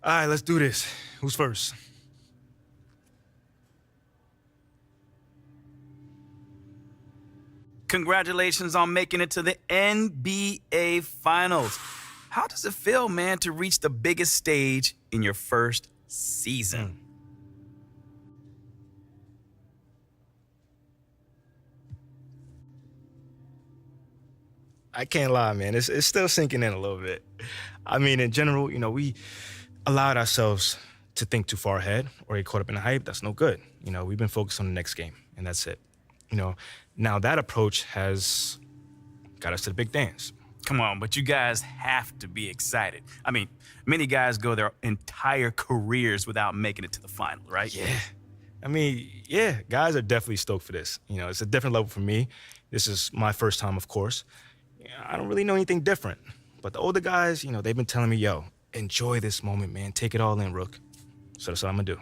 All right, let's do this. Who's first? Congratulations on making it to the NBA Finals. How does it feel, man, to reach the biggest stage in your first season? I can't lie, man. It's still sinking in a little bit. I mean, in general, we allowed ourselves to think too far ahead or get caught up in the hype. That's no good. We've been focused on the next game, and that's it. Now that approach has got us to the big dance. Come on, but you guys have to be excited. I mean, many guys go their entire careers without making it to the final, right? Yeah. I mean, yeah, guys are definitely stoked for this. It's a different level for me. This is my first time, of course. I don't really know anything different. But the older guys, they've been telling me, yo, enjoy this moment, man. Take it all in, Rook. So that's what I'm going to do.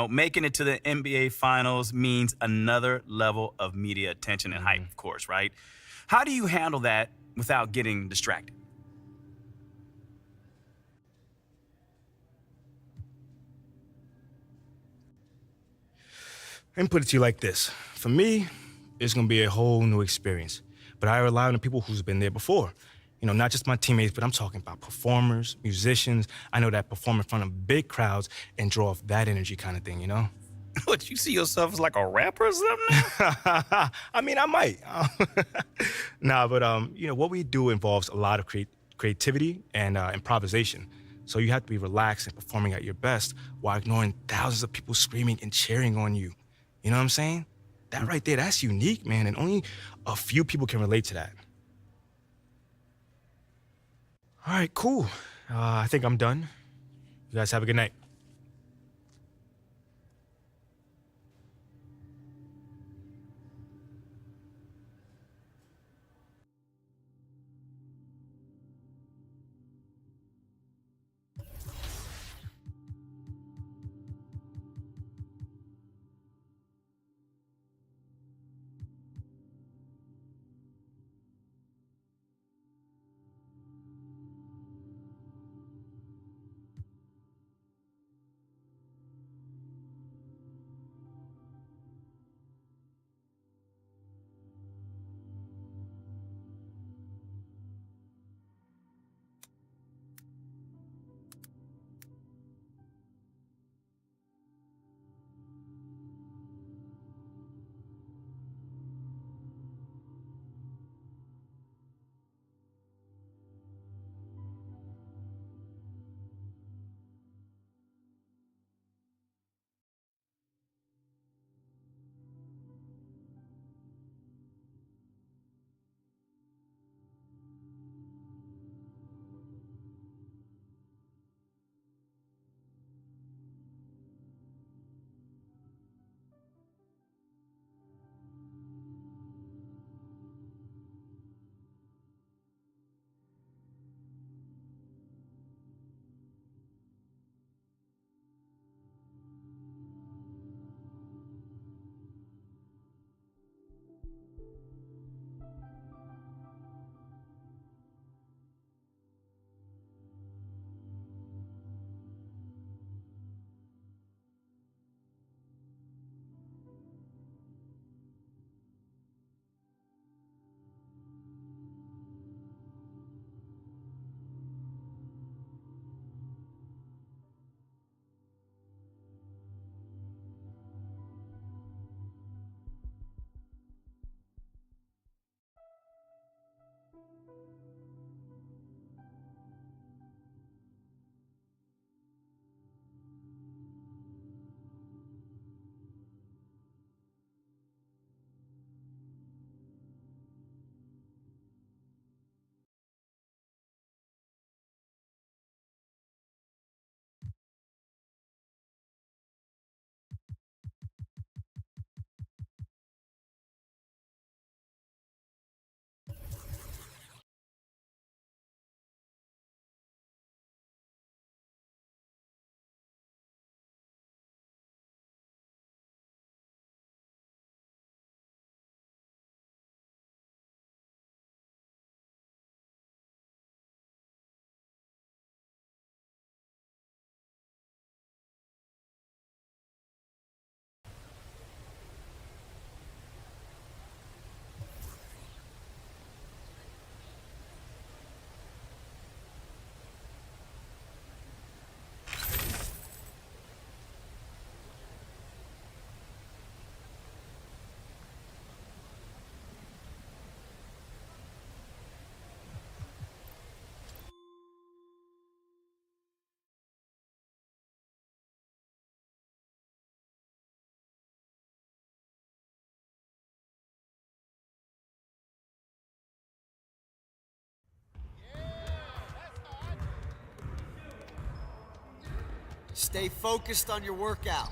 Making it to the NBA Finals means another level of media attention and hype, of course, right? How do you handle that without getting distracted? Let me put it to you like this. For me, it's going to be a whole new experience. But I rely on the people who's been there before. Not just my teammates, but I'm talking about performers, musicians. I know that perform in front of big crowds and draw off that energy kind of thing, What, you see yourself as like a rapper or something? I mean, I might. Nah, but what we do involves a lot of creativity and improvisation. So you have to be relaxed and performing at your best while ignoring thousands of people screaming and cheering on you. You know what I'm saying? That right there, that's unique, man, and only a few people can relate to that. All right, cool. I think I'm done. You guys have a good night. Stay focused on your workout.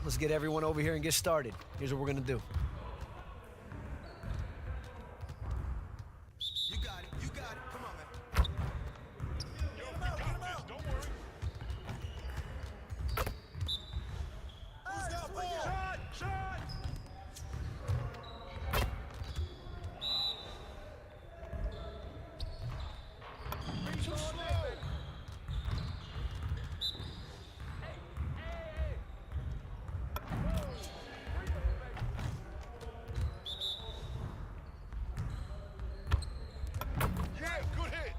Let's get everyone over here and get started. Here's what we're gonna do. You got it. You got it. Come on, man. Yo, we got this. Don't worry. Who's got ball? Shot! Too slow. Yeah, good hit.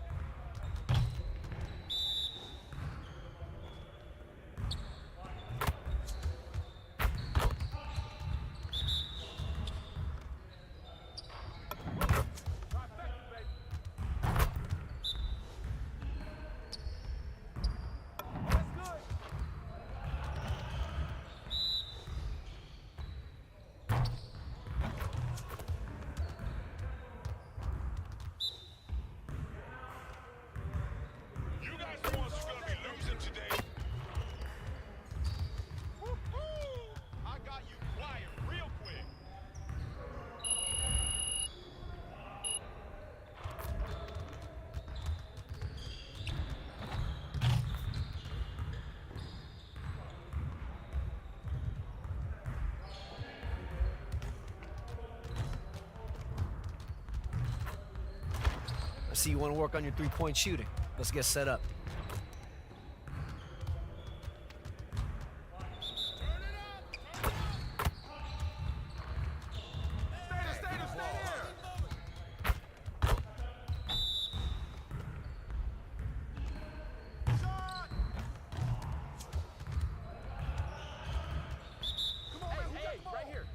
You guys the ones who's gonna be losing today. Woo-hoo! I got you quiet real quick. I see you want to work on your three-point shooting. Let's get set up. Right here.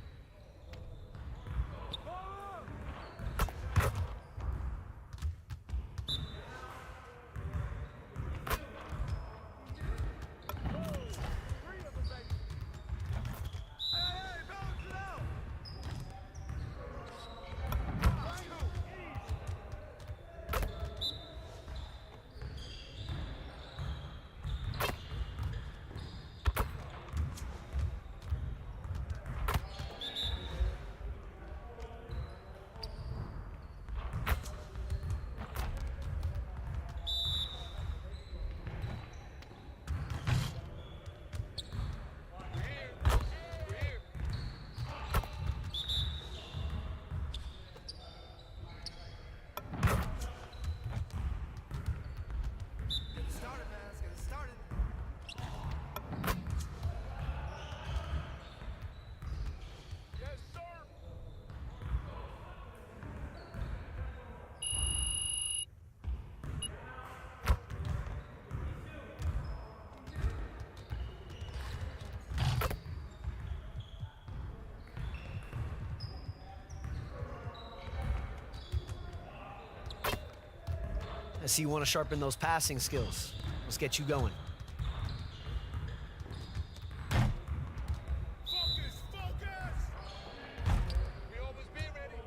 I see you want to sharpen those passing skills. Let's get you going. Focus! Focus! We always be ready.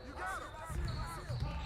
You got it. I see him. I see him.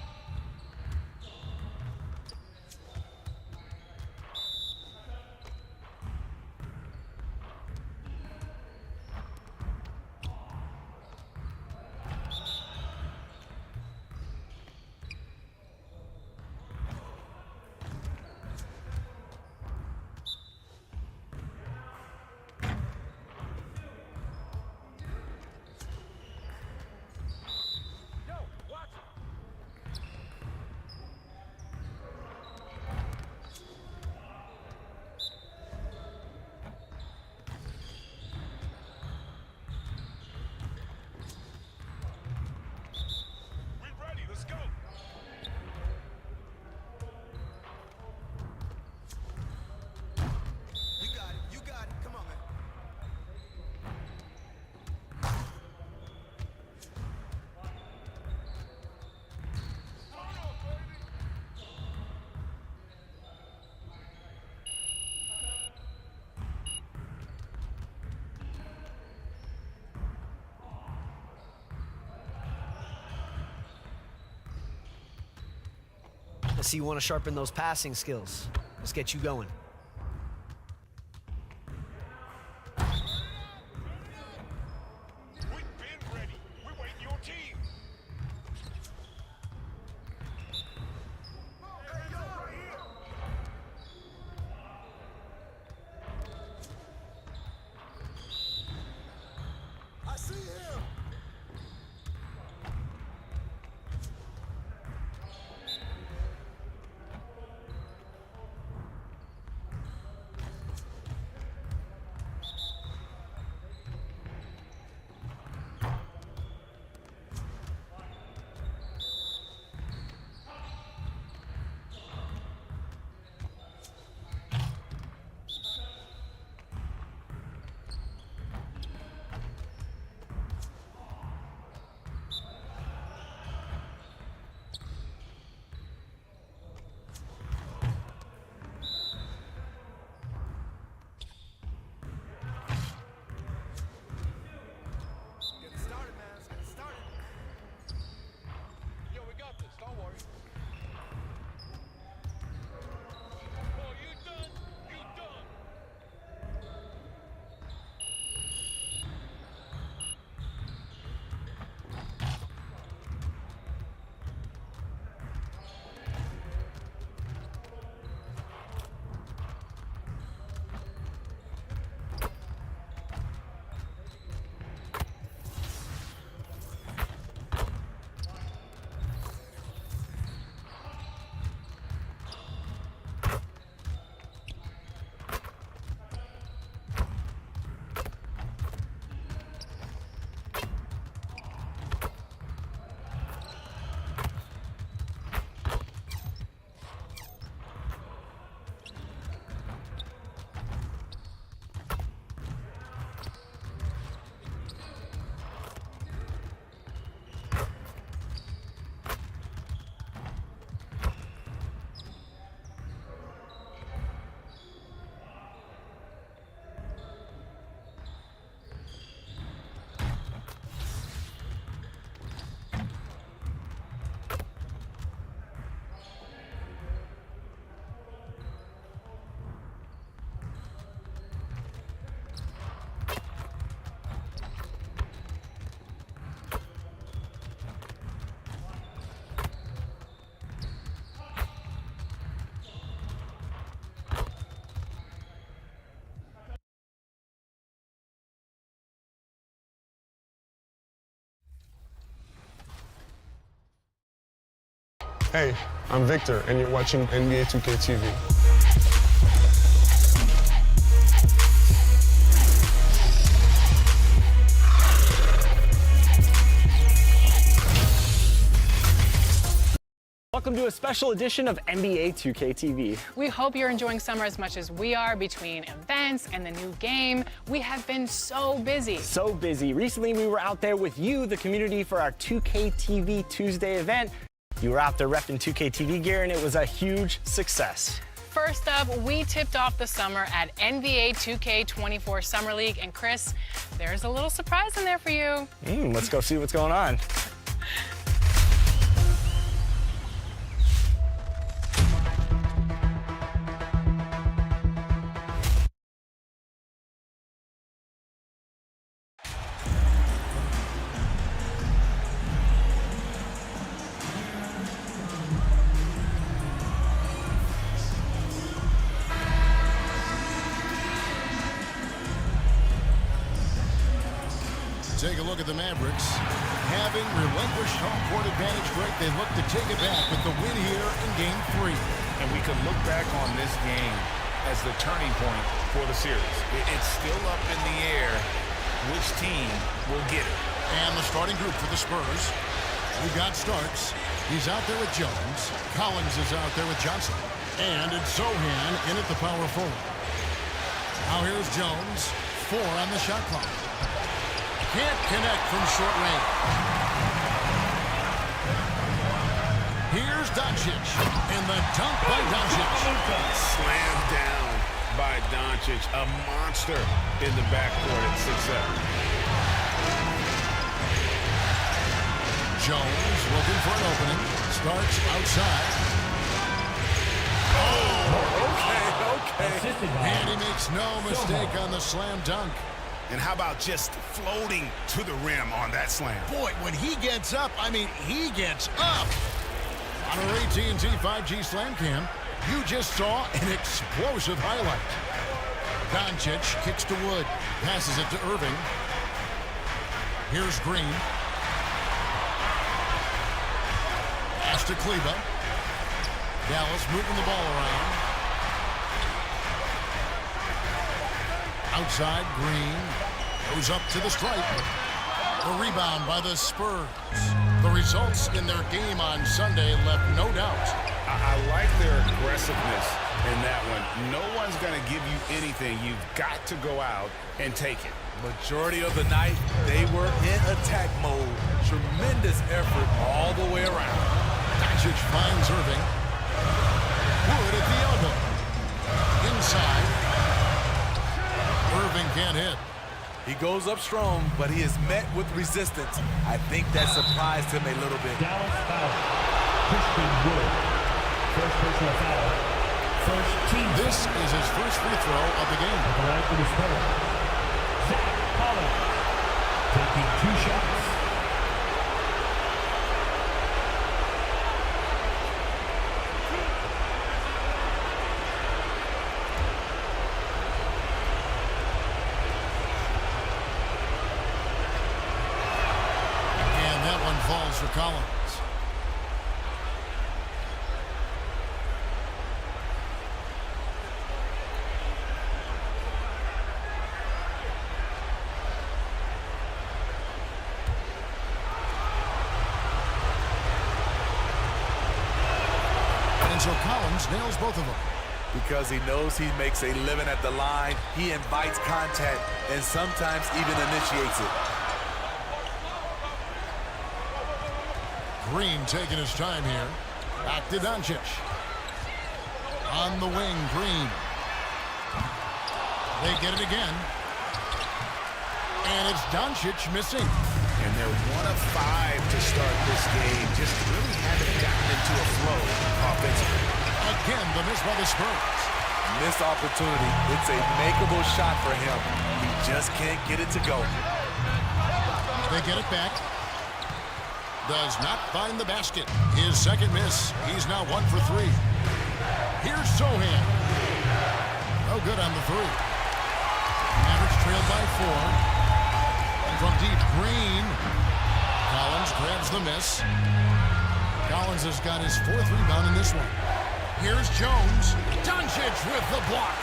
I see you want to sharpen those passing skills. Let's get you going. We've been ready. We're waiting your team. I see him. Get it started, man. Let's get it started. Yo, we got this. Don't worry. Oh, you done? You done? Hey, I'm Victor, and you're watching NBA 2K TV. Welcome to a special edition of NBA 2K TV. We hope you're enjoying summer as much as we are. Between events and the new game, we have been so busy. So busy. Recently, we were out there with you, the community, for our 2K TV Tuesday event. You were out there repping 2K TV gear, and it was a huge success. First up, we tipped off the summer at NBA 2K24 Summer League. And Chris, there's a little surprise in there for you. Let's go see what's going on. Take a look at the Mavericks. Having relinquished home court advantage break, they look to take it back with the win here in Game 3. And we could look back on this game as the turning point for the series. It's still up in the air which team will get it. And the starting group for the Spurs. We've got Starks. He's out there with Jones. Collins is out there with Johnson. And it's Sohan in at the power forward. Now here's Jones. 4 on the shot clock. Can't connect from short range. Here's Doncic. And the dunk by Doncic. Slammed down by Doncic. A monster in the backcourt at 6'7". Jones looking for an opening. Starks outside. And he makes no mistake on the slam dunk. And how about just floating to the rim on that slam? Boy, when he gets up, I mean, he gets up. On our AT&T 5G Slam Cam, you just saw an explosive highlight. Doncic kicks to Wood, passes it to Irving. Here's Green. Pass to Kleba. Dallas moving the ball around. Outside, Green goes up to the stripe. The rebound by the Spurs. The results in their game on Sunday left no doubt. I like their aggressiveness in that one. No one's going to give you anything. You've got to go out and take it. Majority of the night, they were in attack mode. Tremendous effort all the way around. Doncic finds Irving. Wood at the elbow. Inside. Irving can't hit. He goes up strong, but he is met with resistance. I think that surprised him a little bit. Dallas foul. Christian Wood. First personal foul. First team. This is his first free throw of the game. At the line for the Spurs. Zach Collins. Taking 2 shots. Falls for Collins. And so Collins nails both of them. Because he knows he makes a living at the line, he invites contact and sometimes even initiates it. Green taking his time here. Back to Doncic. On the wing, Green. They get it again. And it's Doncic missing. And they're 1 of 5 to start this game. Just really haven't gotten into a flow offensively. Again, the miss by the Spurs. Missed opportunity. It's a makeable shot for him. He just can't get it to go. They get it back. Does not find the basket. His second miss. He's now 1 for 3. Here's Sohan. No good on the 3. Mavericks trailed by 4. From deep, Green. Collins grabs the miss. Collins has got his 4th rebound in this one. Here's Jones. Doncic with the block.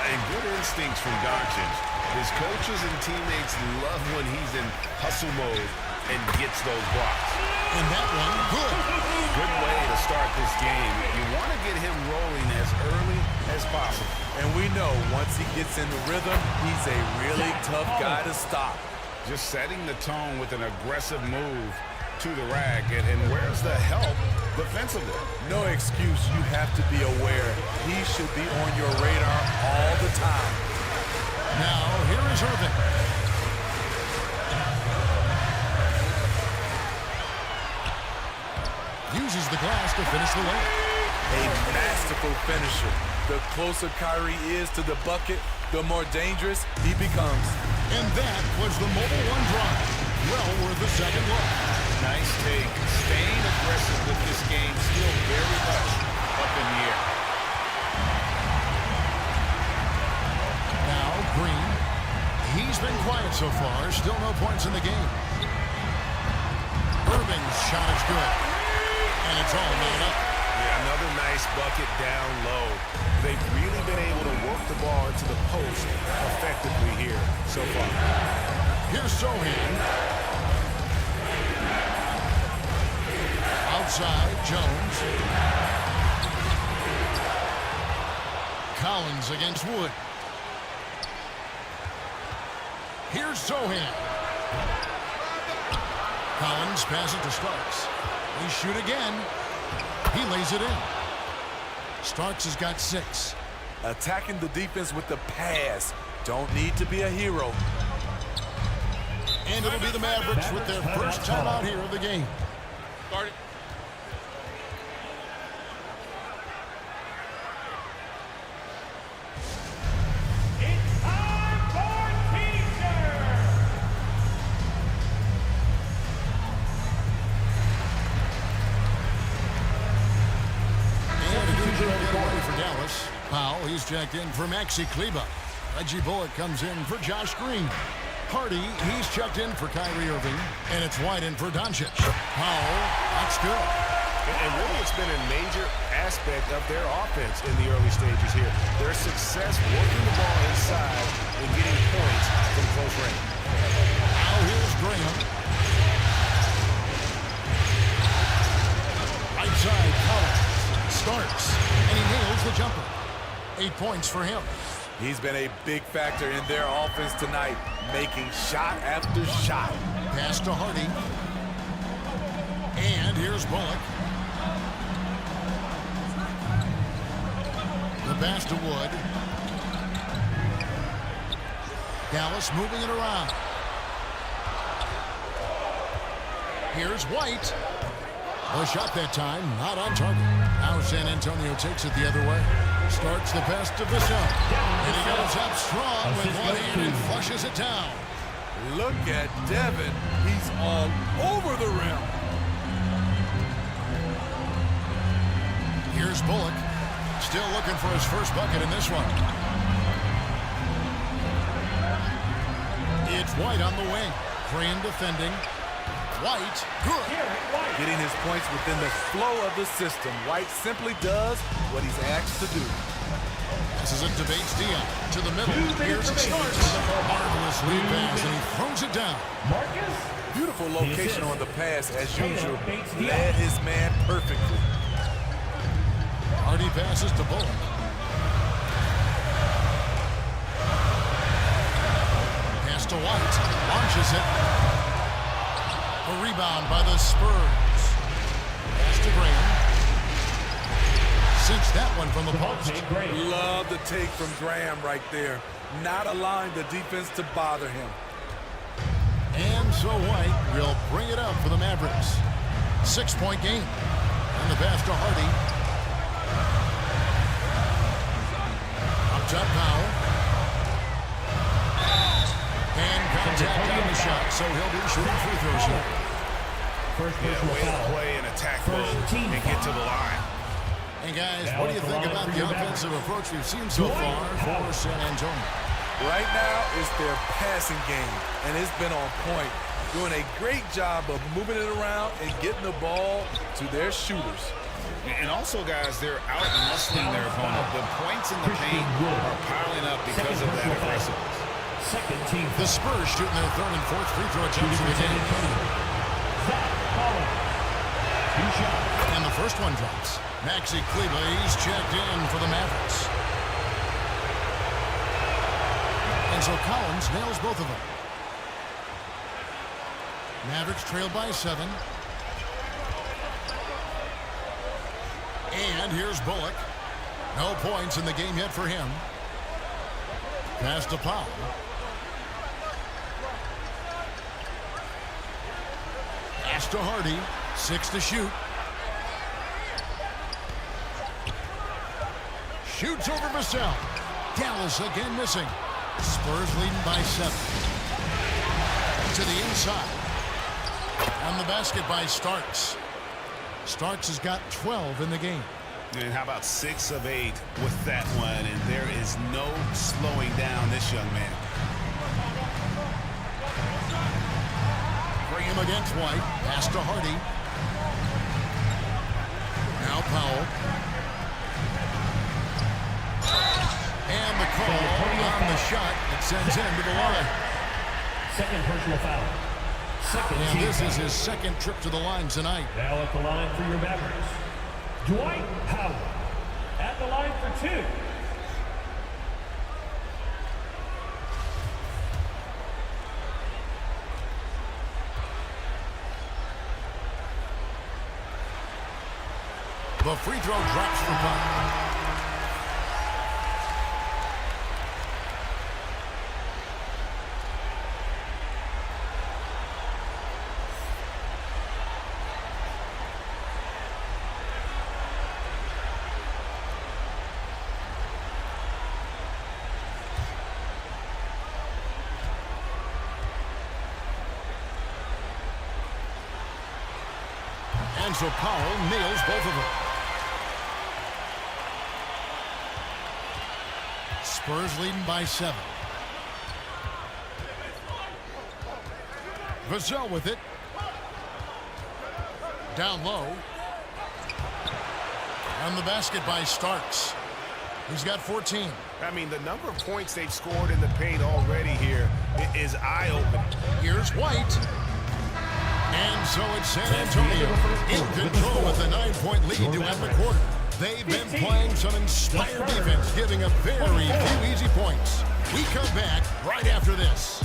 And good instincts from Doncic. His coaches and teammates love when he's in hustle mode and gets those blocks. And that one, good. Good way to start this game. You want to get him rolling as early as possible. And we know once he gets in the rhythm, he's a really tough guy to stop. Just setting the tone with an aggressive move to the rack. And where's the help defensively? No excuse. You have to be aware. He should be on your radar all the time. Now, here is Irving. Uses the glass to finish the layup. A masterful finisher. The closer Kyrie is to the bucket, the more dangerous he becomes. And that was the Mobile One drive. Well worth the second look. Nice take. Staying aggressive with this game, still very much up in the air. Now, Green. He's been quiet so far. Still no points in the game. Irving's shot is good. And it's all made up. Yeah, another nice bucket down low. They've really been able to work the ball into the post effectively here so far. Here's Sohan. Outside, Jones. Collins against Wood. Here's Sohan. Collins passes to Starks. They shoot again. He lays it in. Starks has got 6. Attacking the defense with the pass. Don't need to be a hero. And it'll be the Mavericks with their first timeout here of the game. Start it. getting ready for Dallas. Powell, he's checked in for Maxi Kleber. Reggie Bullock comes in for Josh Green. Hardy, he's checked in for Kyrie Irving. And it's White in for Doncic. Powell, that's good. And really, it's been a major aspect of their offense in the early stages here. Their success working the ball inside and getting points from close range. Now here's Graham. Right side, Collins starts, and he nails the jumper. 8 points for him. He's been a big factor in their offense tonight, making shot after shot. Pass to Hardy. And here's Bullock. The pass to Wood. Dallas moving it around. Here's White. A shot that time, not on target. Now San Antonio takes it the other way. Starts the pass to Bishop. And he goes up strong with one hand and flushes it down. Look at Devin. He's all over the rim. Here's Bullock. Still looking for his first bucket in this one. It's White on the wing. Crane defending. White, good. Getting his points within the flow of the system. White simply does what he's asked to do. This is it to Bates Dion. To the middle. Here's it starts. Marvelous lead pass, and he throws it down. Beautiful location on the pass, as usual. Led his man perfectly. Hardy passes to Bullock. Pass to White. Launches it. A rebound by the Spurs. Pass to Graham. Cinch that one from the post. Love the take from Graham right there. Not allowing the defense to bother him. And so White will bring it up for the Mavericks. 6-point game. And the pass to Hardy. Up top Powell. And contact on the shot, so he'll be shooting free throws here. Way to play and attack mode and get to the line. And guys, what do you think about the offensive approach we've seen so far for San Antonio? Right now, it's their passing game, and it's been on point. Doing a great job of moving it around and getting the ball to their shooters. And also, guys, they're out-muscling their opponent. The points in the paint are piling up because of that aggressiveness. The Spurs shooting their third and fourth free throw attempts of the game. And the first one drops. Maxi Kleber, he's checked in for the Mavericks. And so Collins nails both of them. Mavericks trailed by 7. And here's Bullock. No points in the game yet for him. Pass to Powell. Pass to Hardy. 6 to shoot. Shoots over Vassell. Dallas again missing. Spurs leading by 7. To the inside. And the basket by Starks. Starks has got 12 in the game. And how about 6 of 8 with that one? And there is no slowing down this young man. Graham against White. Pass to Hardy. Now Powell. And the call on the shot that sends him to the line. Second personal foul. And this is his second trip to the line tonight. Now at the line for your Mavericks, Dwight Howard. At the line for 2. The free throw drops for Powell. And so Powell nails both of them. Spurs leading by 7. Vassell with it. Down low. On the basket by Starks. He's got 14. I mean, the number of points they've scored in the paint already here is eye-opening. Here's White. And so it's San Antonio in control with a 9-point lead to end the quarter. They've been playing some inspired defense, giving up very few easy points. We come back right after this.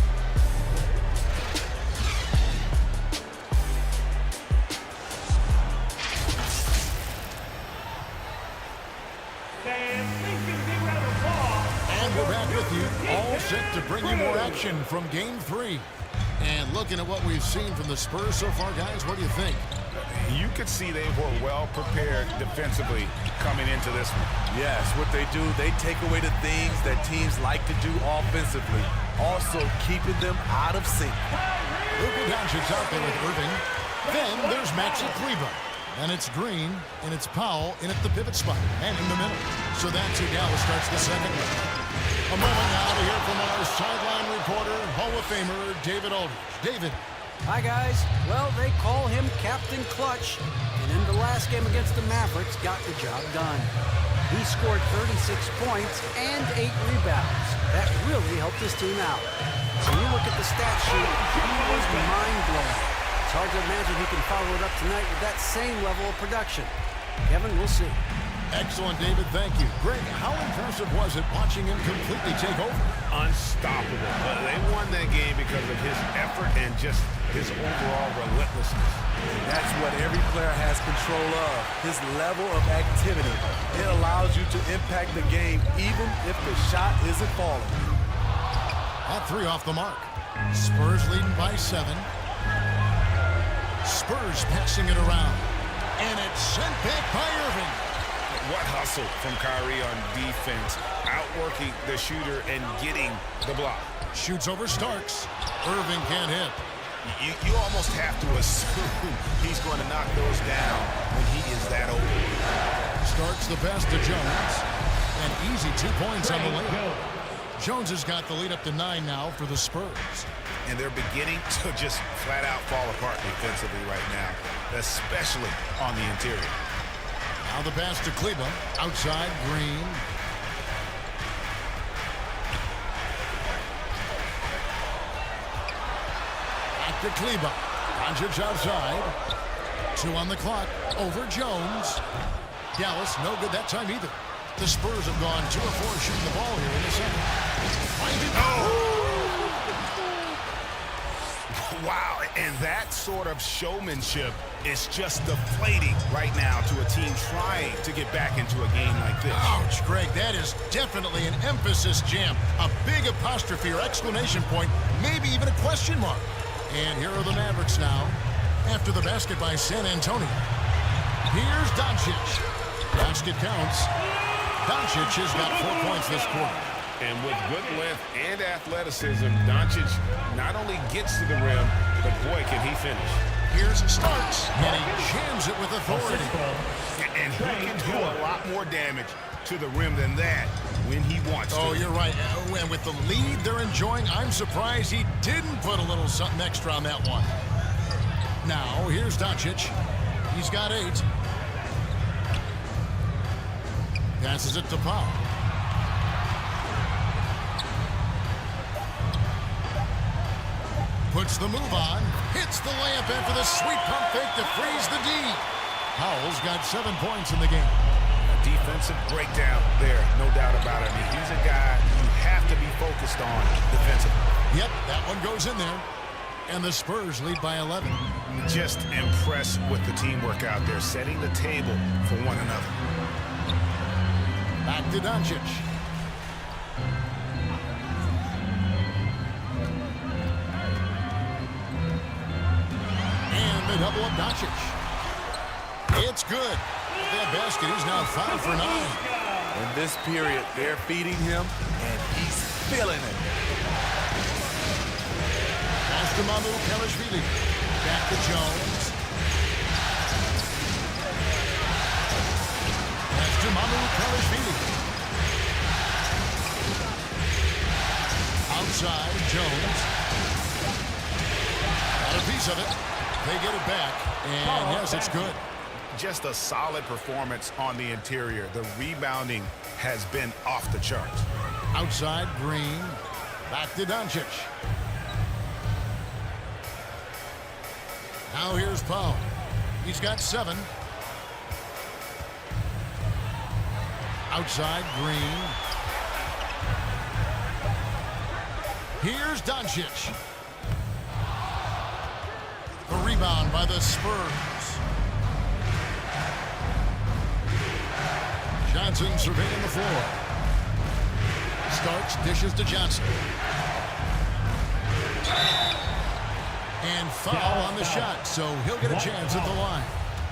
And we're back with you, all set to bring you more action from Game 3. And looking at what we've seen from the Spurs so far, guys, what do you think? You could see they were well prepared defensively coming into this one. Yes, what they do, they take away the things that teams like to do offensively, also keeping them out of sync. Luka Doncic's out there with Irving. Then there's Maxi Kleber. And it's Green, and it's Powell in at the pivot spot and in the middle. So that's who Dallas starts the second leg. A moment now to hear from our sideline reporter, Hall of Famer David Aldridge. David. Hi, guys. Well, they call him Captain Clutch, and in the last game against the Mavericks, got the job done. He scored 36 points and 8 rebounds. That really helped his team out. When you look at the stat sheet, he was mind-blowing. It's hard to imagine he can follow it up tonight with that same level of production. Kevin, we'll see. Excellent, David. Thank you. Greg, how impressive was it watching him completely take over? Unstoppable. They won that game because of his effort and just his overall relentlessness. That's what every player has control of, his level of activity. It allows you to impact the game even if the shot isn't falling. At 3 off the mark. Spurs leading by 7. Spurs passing it around. And it's sent back by Irving. What hustle from Kyrie on defense, outworking the shooter and getting the block. Shoots over Starks. Irving can't hit. You almost have to assume he's going to knock those down when he is that open. Starks the pass to Jones. And easy 2 points on the layup. Jones has got the lead up to 9 now for the Spurs. And they're beginning to just flat out fall apart defensively right now, especially on the interior. Now the pass to Kleber. Outside, Green. Back to Kleber. Doncic outside. 2 on the clock. Over Jones. Dallas, no good that time either. The Spurs have gone 2 of 4 shooting the ball here in the second. Wow, and that sort of showmanship is just deflating right now to a team trying to get back into a game like this. Ouch, Greg, that is definitely an emphasis jam. A big apostrophe or exclamation point, maybe even a question mark. And here are the Mavericks now, after the basket by San Antonio. Here's Doncic. Basket counts. Doncic has got 4 points this quarter. And with good length and athleticism, Doncic not only gets to the rim, but boy, can he finish. Here's Starks, and he jams it with authority. And he can do a lot more damage to the rim than that when he wants to. Oh, you're right. And with the lead they're enjoying, I'm surprised he didn't put a little something extra on that one. Now, here's Doncic. He's got 8. Passes it to Powell. Puts the move on. Hits the layup after the sweet pump fake to freeze the D. Powell's got 7 points in the game. A defensive breakdown there, no doubt about it. I mean, he's a guy you have to be focused on defensively. Yep, that one goes in there. And the Spurs lead by 11. Just impressed with the teamwork out there, setting the table for one another. Back to Doncic. And they double up Doncic. It's good. That basket, he's now 5 for 9. In this period, they're feeding him, and he's feeling it. Pass to Kelishvili. Back to Jones. Pass to Kelishvili. inside. Jones. Got a piece of it. They get it back. And yes, it's good. Just a solid performance on the interior. The rebounding has been off the charts. Outside, Green. Back to Doncic. Now here's Powell. He's got 7. Outside, Green. Here's Doncic. The rebound by the Spurs. Johnson surveying the floor. Starks, dishes to Johnson. And foul on the shot, so he'll get a chance at the line.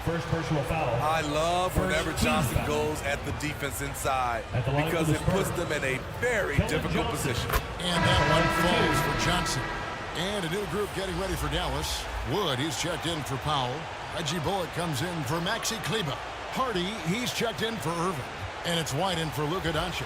First personal foul. I love whenever First Johnson team foul. goes at the defense inside At the line because for the it puts Spurs. them in a very difficult position. And that one falls for Johnson. And a new group getting ready for Dallas. Wood, he's checked in for Powell. Reggie Bullock comes in for Maxi Kleber. Hardy, he's checked in for Irvin. And it's White in for Luka Doncic.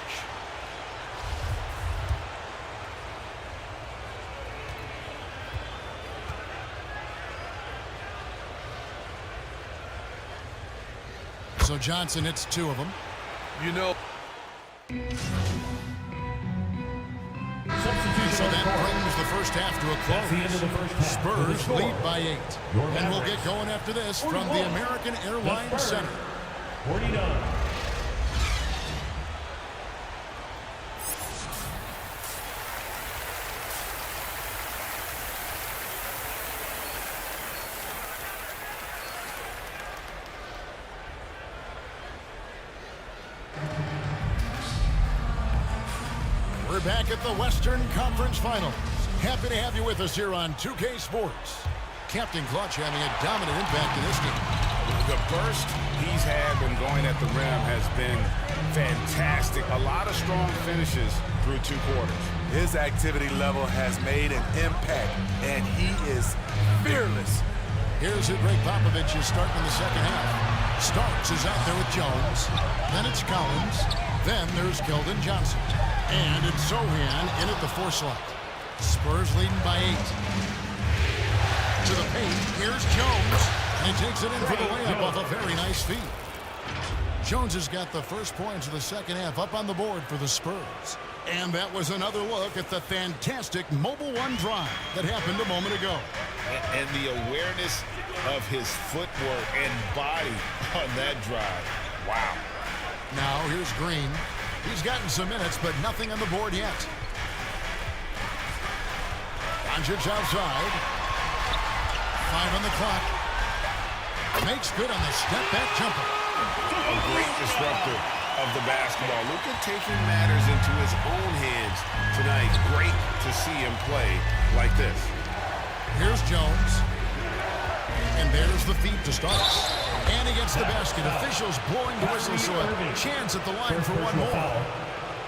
So Johnson hits 2 of them. You know, So that brings the first half to a That's the end of the close. first half. Spurs Score. lead by 8. Your And we'll Mavericks. get going after this from the American Airlines Spurs. Center. 49. We're back at the Western Conference Finals. Happy to have you with us here on 2K Sports. Captain Clutch having a dominant impact in this game. The burst he's had when going at the rim has been fantastic. A lot of strong finishes through 2 quarters. his activity level has made an impact, and he is fearless. Here's who Greg Popovich is starting in the second half. Starks is out there with Jones. Then it's Collins. Then there's Keldon Johnson. And it's Sohan in at the 4 slot. Spurs leading by 8. To the paint, here's Jones. And he takes it in for the layup off a very nice feed. Jones has got the first points of the second half up on the board for the Spurs. And that was another look at the fantastic Mobile One drive that happened a moment ago. And the awareness of his footwork and body on that drive. Wow. Now here's Green. He's gotten some minutes, but nothing on the board yet. Doncic outside. 5 on the clock. Makes good on the step-back jumper. A great disruptor of the basketball. Luka taking matters into his own hands tonight. Great to see him play like this. Here's Jones. And there's the feed to Starks. And he gets the basket. Officials blowing the whistle, so a chance at the line for one more.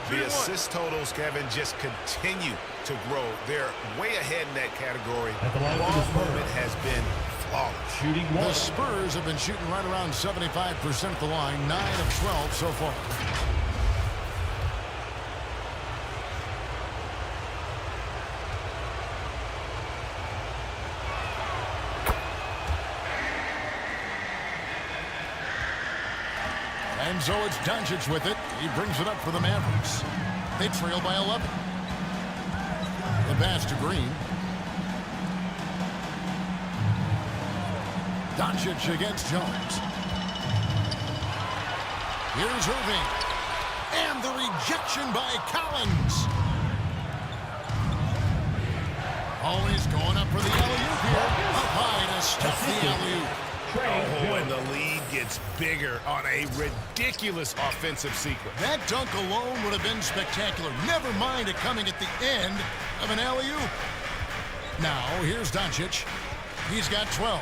The assist totals, Kevin, just continue to grow. They're way ahead in that category. Ball movement has been flawless. The Spurs have been shooting right around 75% at the line, 9 of 12 so far. And so it's Doncic with it. He brings it up for the Mavericks. They trail by 11. The pass to Green. Doncic against Jones. Here's Irving. And the rejection by Collins. Always going up for the alley-oop here. Up high to stuff the alley-oop. Oh, and the lead gets bigger on a ridiculous offensive sequence. That dunk alone would have been spectacular. Never mind it coming at the end of an alley-oop. Now, here's Doncic. He's got 12.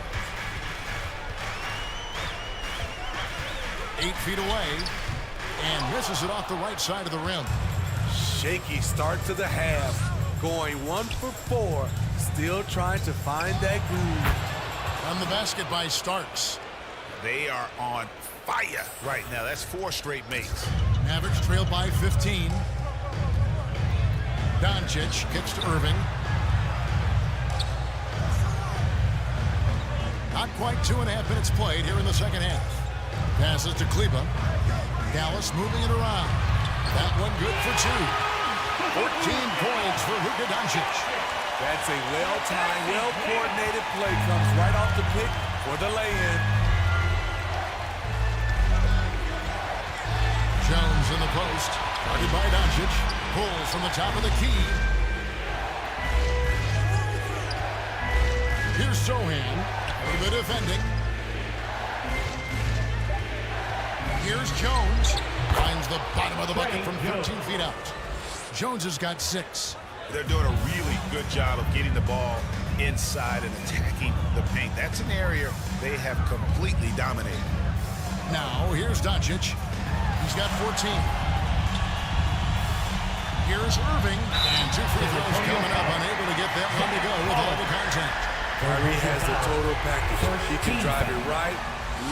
8 feet away. And misses it off the right side of the rim. Shaky start to the half. Going 1 for 4. Still trying to find that groove. On the basket by Starks. They are on fire right now. That's 4 straight makes. Mavericks trail by 15. Doncic kicks to Irving. Not quite 2.5 minutes played here in the second half. Passes to Kleba. Dallas moving it around. That one good for 2. 14 points for Luka Doncic. That's a well-timed, well-coordinated play. Comes right off the pick for the lay-in. Jones in the post. Guarded by Doncic. Pulls from the top of the key. Here's Sohan. For the defending. Here's Jones. Finds the bottom of the bucket from 13 feet out. Jones has got 6. They're doing a really good job of getting the ball inside and attacking the paint. That's an area they have completely dominated. Now, here's Doncic. He's got 14. Here's Irving. And 2 free throws coming up. Unable to get that one to go with all the contact. Kyrie has the total package. He can drive it right,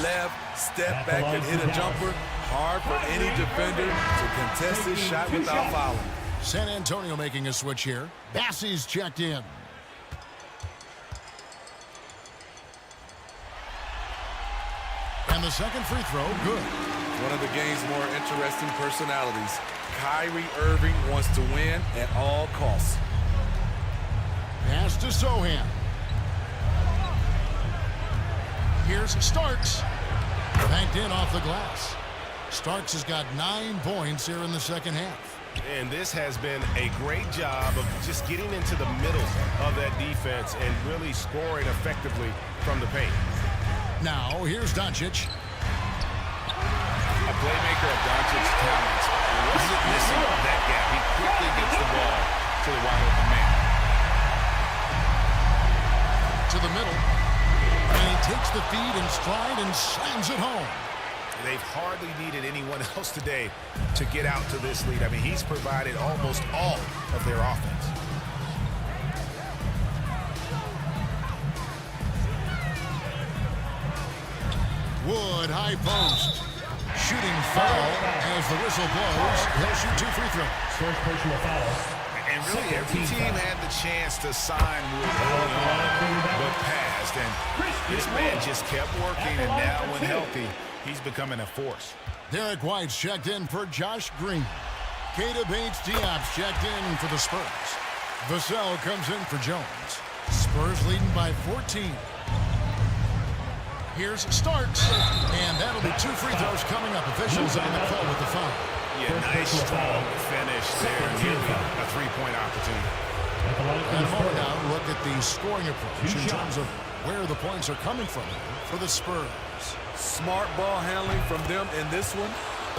left, step back, and hit a jumper. Hard for any defender to contest his shot without fouling. San Antonio making a switch here. Bassey's checked in. And the second free throw, good. One of the game's more interesting personalities. Kyrie Irving wants to win at all costs. Pass to Sohan. Here's Starks. Banked in off the glass. Starks has got 9 points here in the second half. And this has been a great job of just getting into the middle of that defense and really scoring effectively from the paint. Now, here's Doncic. A playmaker of Doncic's talents wasn't missing that gap. He quickly gets the ball to the wide open man. To the middle. And he takes the feed in stride and slams it home. They've hardly needed anyone else today to get out to this lead. I mean, he's provided almost all of their offense. Wood, high post. Shooting foul as the whistle blows. He'll shoot 2 free throws. First personal foul. And really, every team had the chance to sign Wood early on, but passed. And this man just kept working, and now when healthy, he's becoming a force. Derek White's checked in for Josh Green. Keita Bates-Diop's checked in for the Spurs. Vassell comes in for Jones. Spurs leading by 14. Here's Starks. And that'll be 2 free throws coming up. Officials on the call with the foul. Yeah, nice, strong finish there. Giving a 3-point opportunity. And a moment now, look at the scoring approach in terms of where the points are coming from for the Spurs. Smart ball handling from them in this one.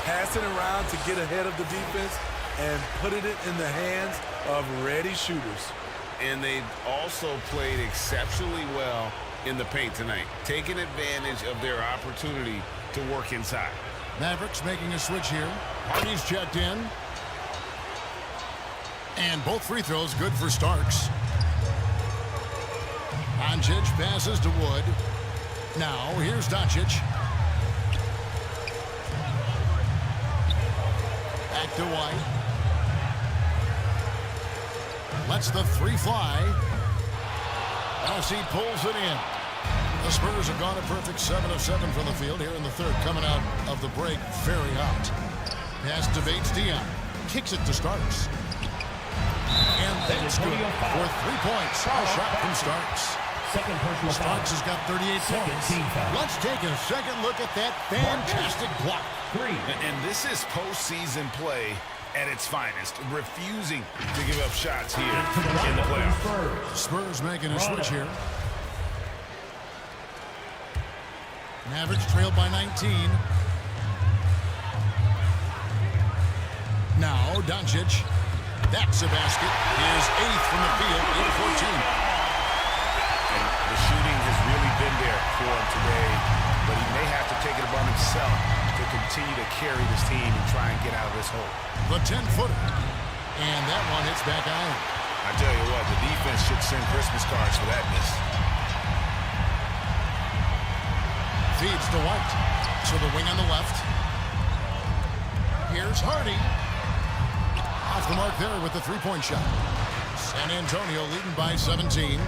Passing around to get ahead of the defense and putting it in the hands of ready shooters. And they also played exceptionally well in the paint tonight, taking advantage of their opportunity to work inside. Mavericks making a switch here. Hardy's checked in. And both free throws good for Starks. Doncic passes to Wood. Now, here's Doncic. Back to White. Lets the 3 fly. As he pulls it in. The Spurs have gone a perfect 7 of 7 from the field here in the third. Coming out of the break very hot. Pass to Bates-Diop. Kicks it to Starks. And that's good for 3 points. A shot from Starks. Second personal foul. Starks has got 38 points. Let's take a second look at that fantastic block. 3. And this is postseason play at its finest, refusing to give up shots here in the playoffs. Spurs making a switch here. Mavericks trailed by 19. Now, Doncic. That's a basket. His 8th from the field, 8-14. And the shooting has really been there for him today, but he may have to take it upon himself to continue to carry this team and try and get out of this hole. The 10-footer. And that one hits back iron. I tell you what, the defense should send Christmas cards for that miss. Feeds to White. To the wing on the left. Here's Hardy. Off the mark there with the three-point shot. San Antonio leading by 17.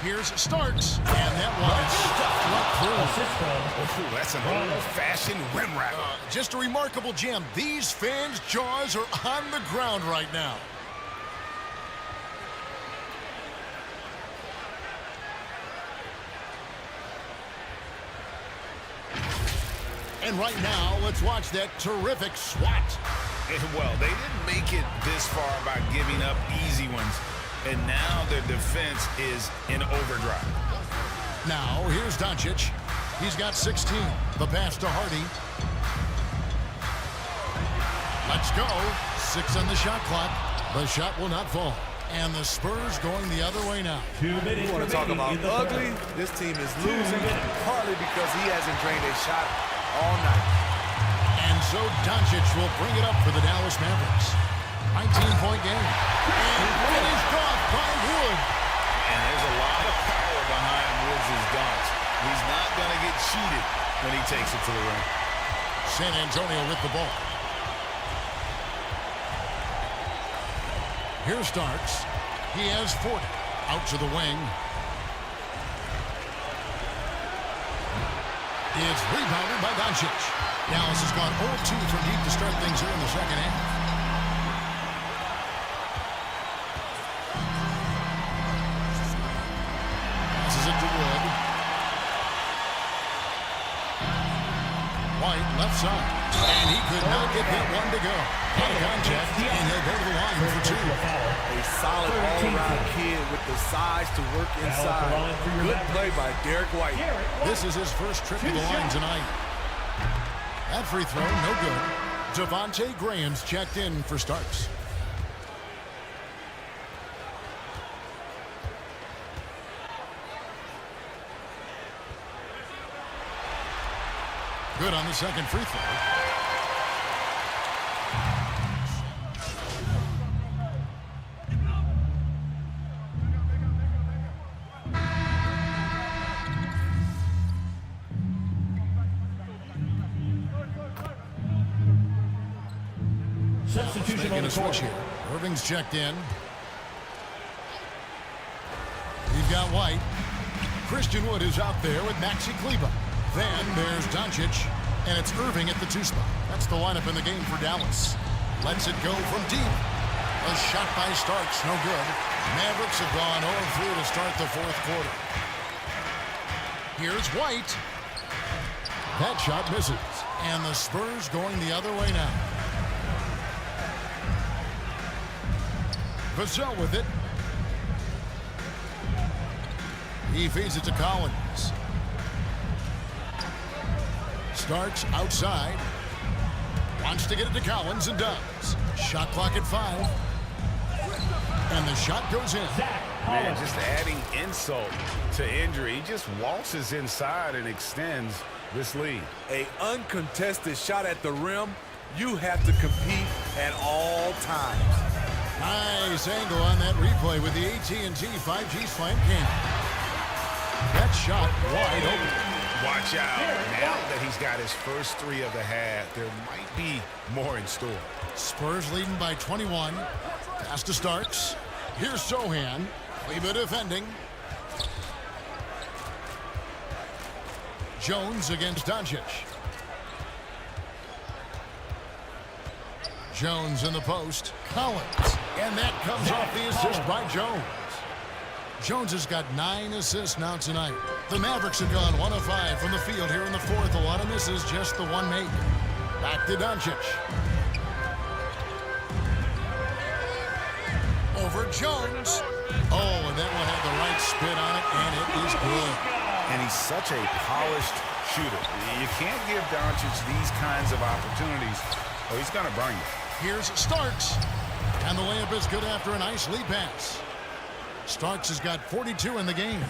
Here's Starks, and that one is stuffed right through. Ooh, that's an old-fashioned rim wrap. Just a remarkable gem. These fans' jaws are on the ground right now. And right now, let's watch that terrific swat. Well, they didn't make it this far by giving up easy ones, and now their defense is in overdrive. Now, here's Doncic. He's got 16. The pass to Hardy. Let's go. 6 on the shot clock. The shot will not fall. And the Spurs going the other way now. 2 minutes. You want to talk about ugly? This team is losing partly because he hasn't drained a shot all night. And so Doncic will bring it up for the Dallas Mavericks. 19-point game. And finished off by Wood. And there's a lot of power behind Woods' dunks. He's not going to get cheated when he takes it to the rim. San Antonio with the ball. Here's Starks. He has 40. Out to the wing. It's rebounded by Doncic. Dallas has gone 0-2 from deep to start things here in the second half. Passes it to Wood. White left side. And he could not get that one to go. Out of contact, and he'll go to the line for 2. A solid all-around kid with the size to work inside. Good play by Derek White. This is his first trip to the line tonight. That free throw, no good. Devontae Graham's checked in for Starks. Good on the second free throw. Substitution on the switch here. Irving's checked in. You've got White. Christian Wood is out there with Maxi Kleber. Then there's Doncic, and it's Irving at the 2 spot. That's the lineup in the game for Dallas. Lets it go from deep. A shot by Starks, no good. Mavericks have gone 0-3 to start the fourth quarter. Here's White. That shot misses. And the Spurs going the other way now. Vassell with it. He feeds it to Collins. Starks outside. Wants to get it to Collins and does. Shot clock at 5. And the shot goes in. Man, just adding insult to injury. He just waltzes inside and extends this lead. A uncontested shot at the rim. You have to compete at all times. Nice angle on that replay with the AT&T 5G slam cam. That shot wide open. Watch out. Now that he's got his first 3 of the half, there might be more in store. Spurs leading by 21. Pass to Starks. Here's Sohan. Kleber defending. Jones against Doncic. Jones in the post. Collins. And that comes off the assist by Jones. Jones has got 9 assists now tonight. The Mavericks have gone 1 of 5 from the field here in the fourth. A lot of misses, just the one make. Back to Doncic. Over Jones. Oh, and that one had the right spin on it, and it is good. And he's such a polished shooter. You can't give Doncic these kinds of opportunities, or he's going to burn you. Here's Starks. And the layup is good after a nice lead pass. Starks has got 42 in the game.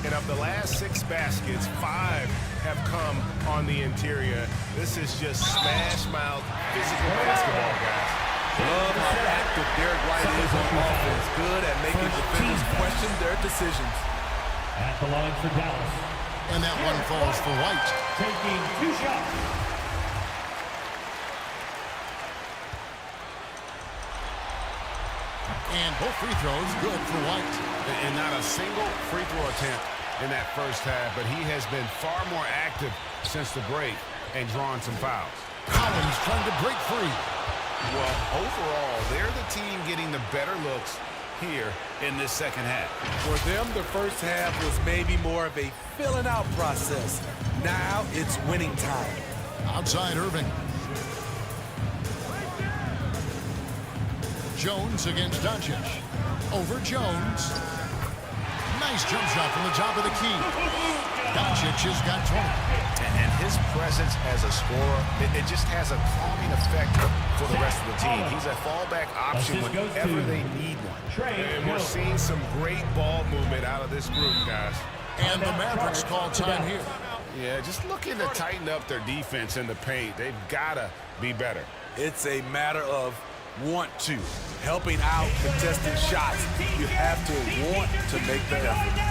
And of the last 6 baskets, 5 have come on the interior. This is just smash-mouth physical basketball, guys. Love how active Derek White is on offense. Good at making defenders question their decisions. At the line for Dallas. And that one falls for White. Taking 2 shots. And both free throws good for White. And not a single free throw attempt in that first half, but he has been far more active since the break and drawn some fouls. Collins trying to break free. Well, overall, they're the team getting the better looks here in this second half. For them, the first half was maybe more of a filling out process. Now it's winning time. Outside Irving. Jones against Doncic. Over Jones. Nice jump shot from the top of the key. Doncic has got 20. And his presence as a scorer, it just has a calming effect for the rest of the team. He's a fallback option whenever they need one. And we're seeing some great ball movement out of this group, guys. And the Mavericks call time here. Yeah, just looking to tighten up their defense in the paint. They've got to be better. It's a matter of want to. Helping out contested shots. You have to want to make the effort.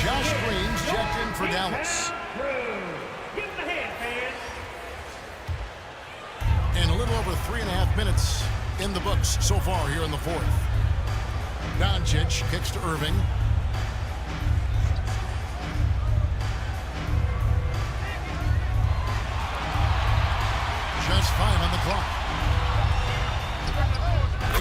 Josh Green's checked in for Dallas. And a little over 3.5 minutes in the books so far here in the fourth. Doncic kicks to Irving. Just 5 on the clock.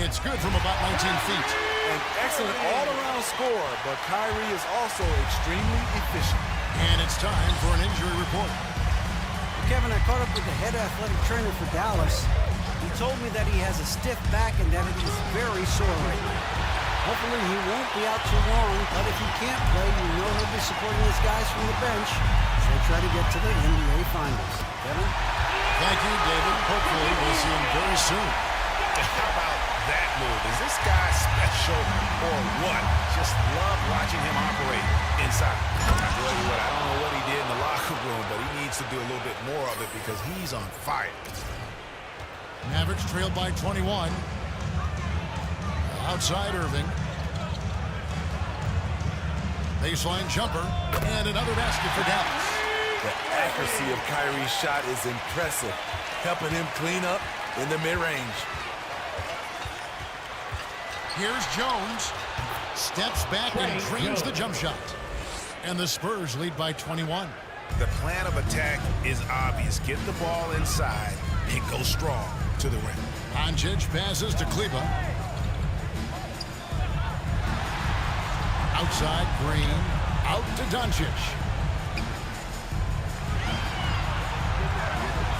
It's good from about 19 feet. An excellent all-around score, but Kyrie is also extremely efficient. And it's time for an injury report. Kevin, I caught up with the head athletic trainer for Dallas. He told me that he has a stiff back and that it is very sore right now. Hopefully he won't be out too long, but if he can't play, you know he'll be supporting his guys from the bench as they try to get to the NBA Finals. Kevin? Thank you, David. Hopefully we'll see him very soon. How about that move? Is this guy special or what? Just love watching him operate inside. I tell you what, I don't know what he did in the locker room, but he needs to do a little bit more of it because he's on fire. Mavericks trailed by 21. Outside Irving. Baseline jumper. And another basket for Dallas. The accuracy of Kyrie's shot is impressive, helping him clean up in the mid-range. Here's Jones. Steps back and drains the jump shot. And the Spurs lead by 21. The plan of attack is obvious. Get the ball inside and go strong to the rim. Doncic passes to Kleba. Outside Green. Out to Doncic.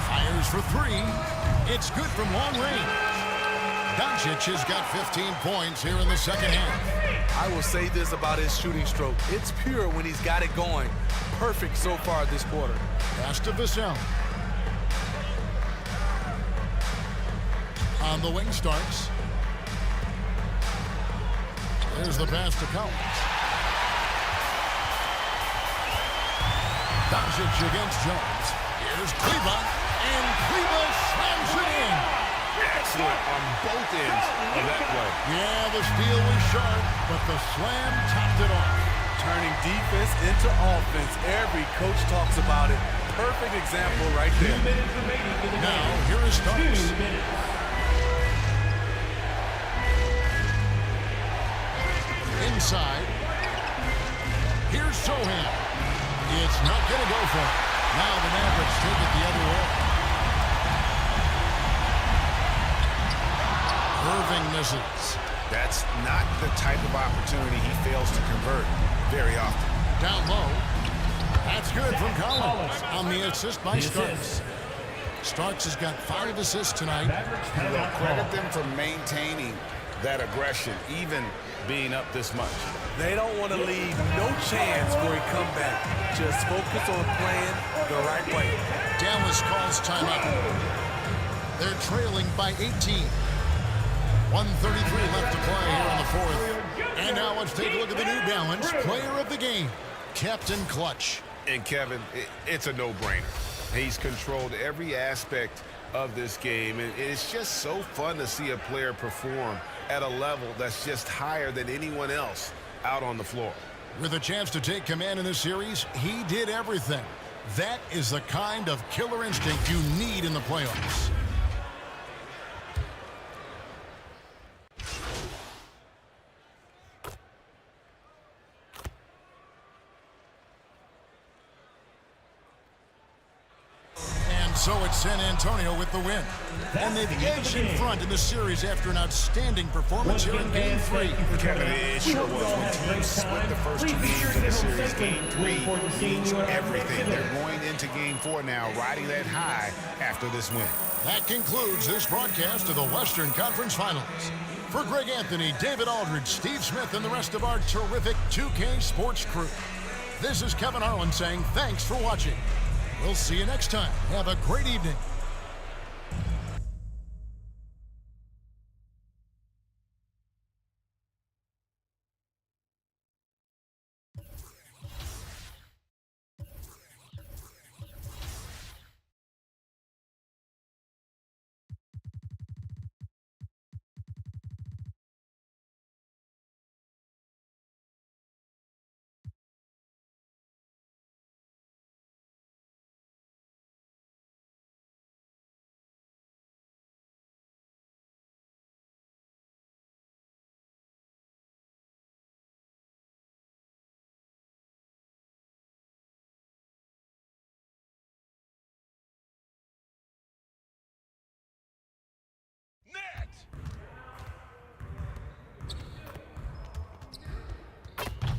Fires for 3. It's good from long range. Doncic has got 15 points here in the second half. I will say this about his shooting stroke. It's pure when he's got it going. Perfect so far this quarter. Pass to Vassell. On the wing Starks. There's the pass to Collins. Doncic against Jones. Here's Kleba. And Kleba slams it in. Excellent on both ends of that play. Yeah, the steal was sharp, but the slam topped it off. Turning defense into offense. Every coach talks about it. Perfect example right there. Now, here is Starks. Inside. Here's Sohan. It's not going to go for it. Now the Mavericks take it the other way. Irving misses. That's not the type of opportunity he fails to convert very often. Down low. That's good from Collins on the assist by Starks. Starks has got 5 assists tonight. Well, credit them for maintaining that aggression, even being up this much. They don't want to leave no chance for a comeback. Just focus on playing the right way. Dallas calls timeout. They're trailing by 18. 1:33 left to play here in the fourth. And now let's take a look at the New Balance player of the game, Captain Clutch. And Kevin, it's a no-brainer. He's controlled every aspect of this game, and it's just so fun to see a player perform at a level that's just higher than anyone else out on the floor. With a chance to take command in this series, he did everything. That is the kind of killer instinct you need in the playoffs. So it's San Antonio with the win. And they've edged in front in the series after an outstanding performance here in Game 3. Kevin, it sure was. When teams split the first 2 games of the series, Game 3 means everything. They're going into Game 4 now, riding that high after this win. That concludes this broadcast of the Western Conference Finals. For Greg Anthony, David Aldridge, Steve Smith, and the rest of our terrific 2K Sports crew, this is Kevin Harlan saying thanks for watching. We'll see you next time. Have a great evening.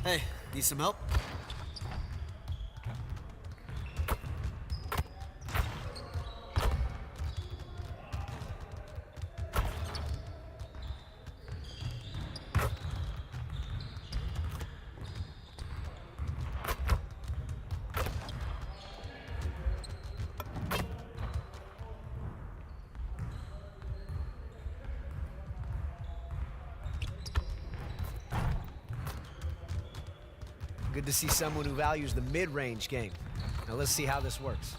Hey, need some help? Good to see someone who values the mid-range game. Now let's see how this works.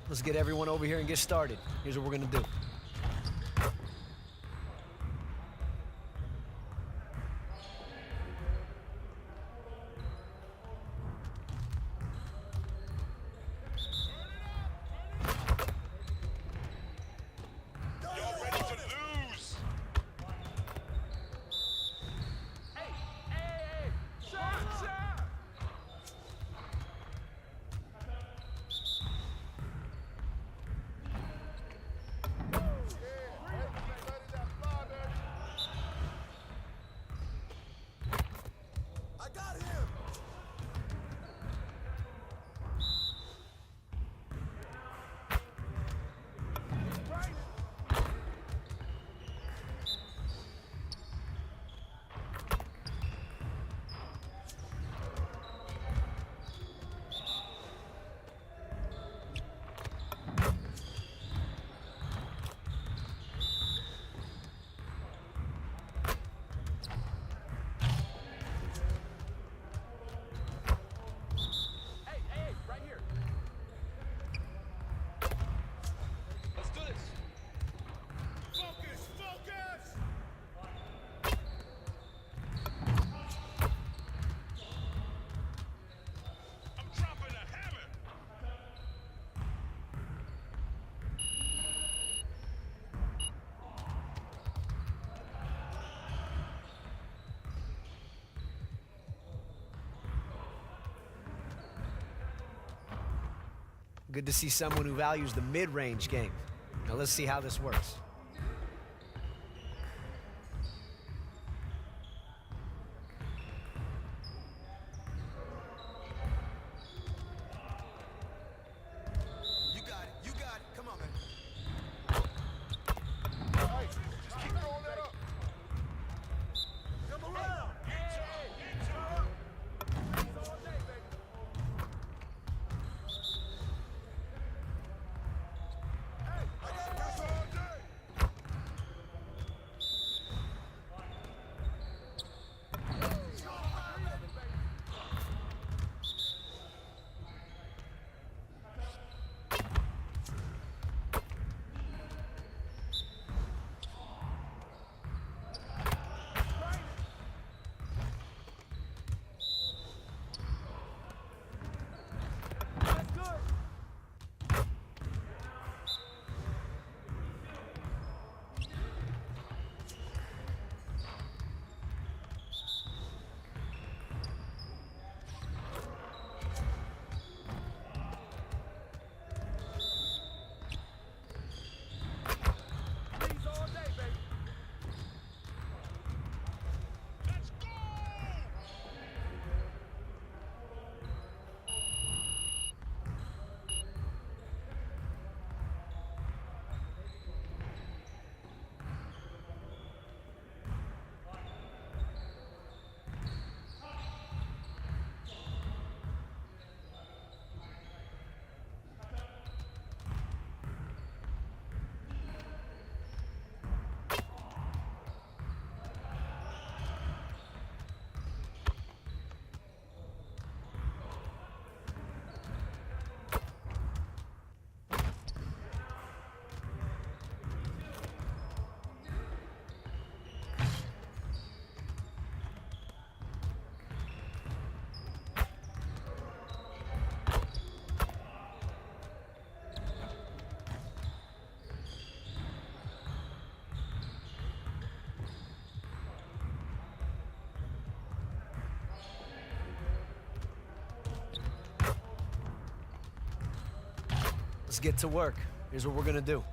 Let's get everyone over here and get started. Here's what we're gonna do. Good to see someone who values the mid-range game. Now let's see how this works. Let's get to work. Here's what we're gonna do.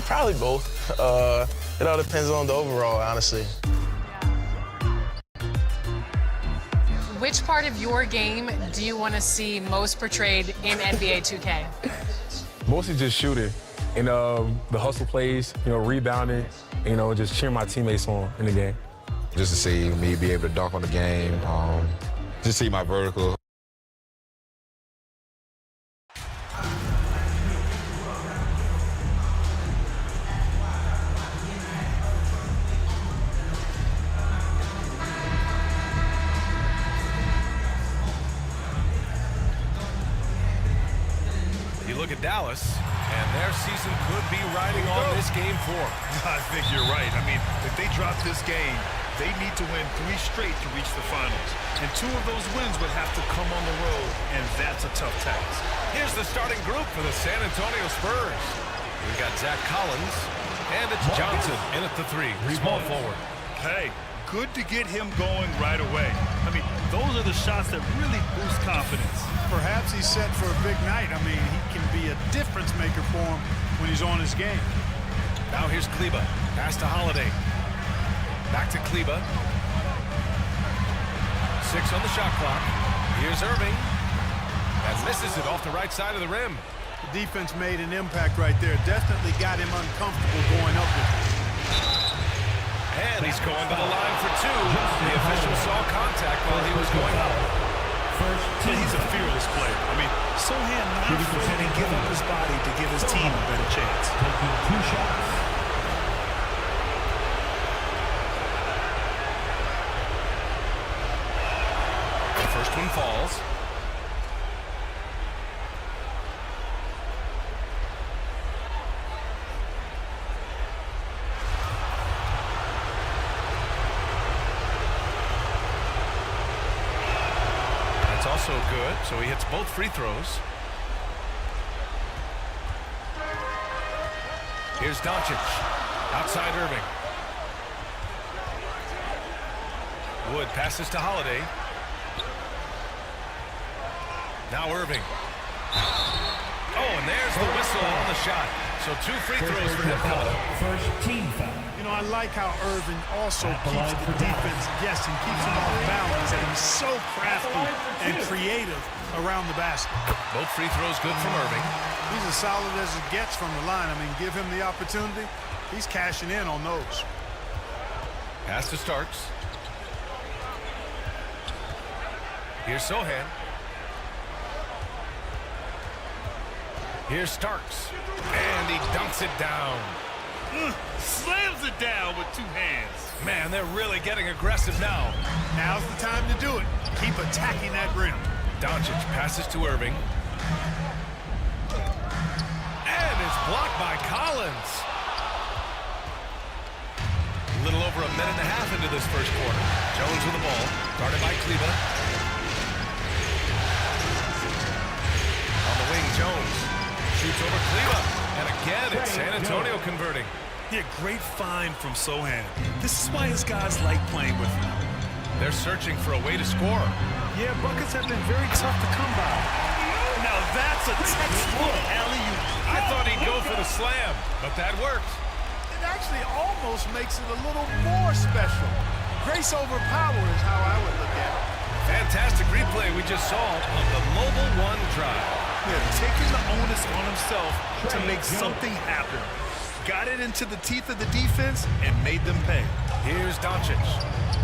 Probably both. It all depends on the overall, honestly. Which part of your game do you want to see most portrayed in NBA 2K? Mostly just shooting and the hustle plays, rebounding, just cheering my teammates on in the game. Just to see me be able to dunk on the game, just see my vertical. You look at Dallas, and their season could be riding on this game 4. I think you're right. I mean, if they drop this game, they need to win 3 straight to reach the finals. And 2 of those wins would have to come on the road, and that's a tough task. Here's the starting group for the San Antonio Spurs. We've got Zach Collins, and it's Johnson in at the 3, small forward. Hey, good to get him going right away. I mean, those are the shots that really boost confidence. Perhaps he's set for a big night. I mean, he can be a difference maker for him when he's on his game. Now here's Kleba. Pass to Holiday. Back to Kleba. 6 on the shot clock. Here's Irving. And misses it off the right side of the rim. The defense made an impact right there. Definitely got him uncomfortable going up with it. And he's going to the line for 2. The official saw contact while he was going up. He's a fearless player. I mean, Sohan not afraid to give up his body to give his team a better chance. Taking 2 shots. The first one falls. Also good, so he hits both free throws. Here's Doncic, outside Irving. Wood passes to Holiday. Now Irving. Oh, and there's the whistle on the shot. So 2 free throws for him. First team foul. You know, I like how Irving also keeps the defense guessing, keeps them off balance, and he's so crafty and creative around the basket. Both free throws good from Irving. He's as solid as it gets from the line. I mean, give him the opportunity, he's cashing in on those. Pass to Starks. Here's Sohan. Here's Starks. And he dunks it down. Slams it down with 2 hands. Man, they're really getting aggressive now. Now's the time to do it. Keep attacking that rim. Doncic passes to Irving. And it's blocked by Collins. A little over a minute and a half into this first quarter. Jones with the ball. Guarded by Kleba. On the wing, Jones. Shoots over Kleba. And again, it's San Antonio converting. Yeah, great find from Sohan. This is why his guys like playing with him. They're searching for a way to score. Yeah, buckets have been very tough to come by. Now that's a textbook alley-oop. I thought he'd go for the slam, but that worked. It actually almost makes it a little more special. Grace over power is how I would look at it. Fantastic replay we just saw of the Mobile 1 drive. Yeah, taking the onus on himself to make something happen. Got it into the teeth of the defense and made them pay. Here's Doncic.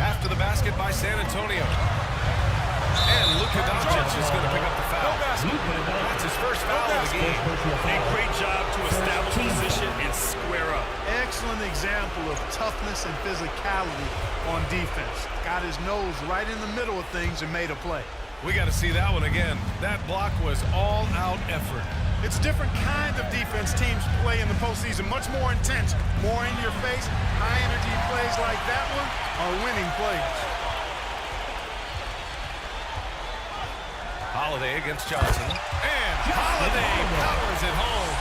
After the basket by San Antonio. And Luka Doncic is going to pick up the foul. That's his first foul of the game. A great job to establish position and square up. Excellent example of toughness and physicality on defense. Got his nose right in the middle of things and made a play. We got to see that one again. That block was all-out effort. It's a different kind of defense teams play in the postseason. Much more intense, more in your face. High-energy plays like that one are winning plays. Holiday against Johnson. And Holiday powers it home.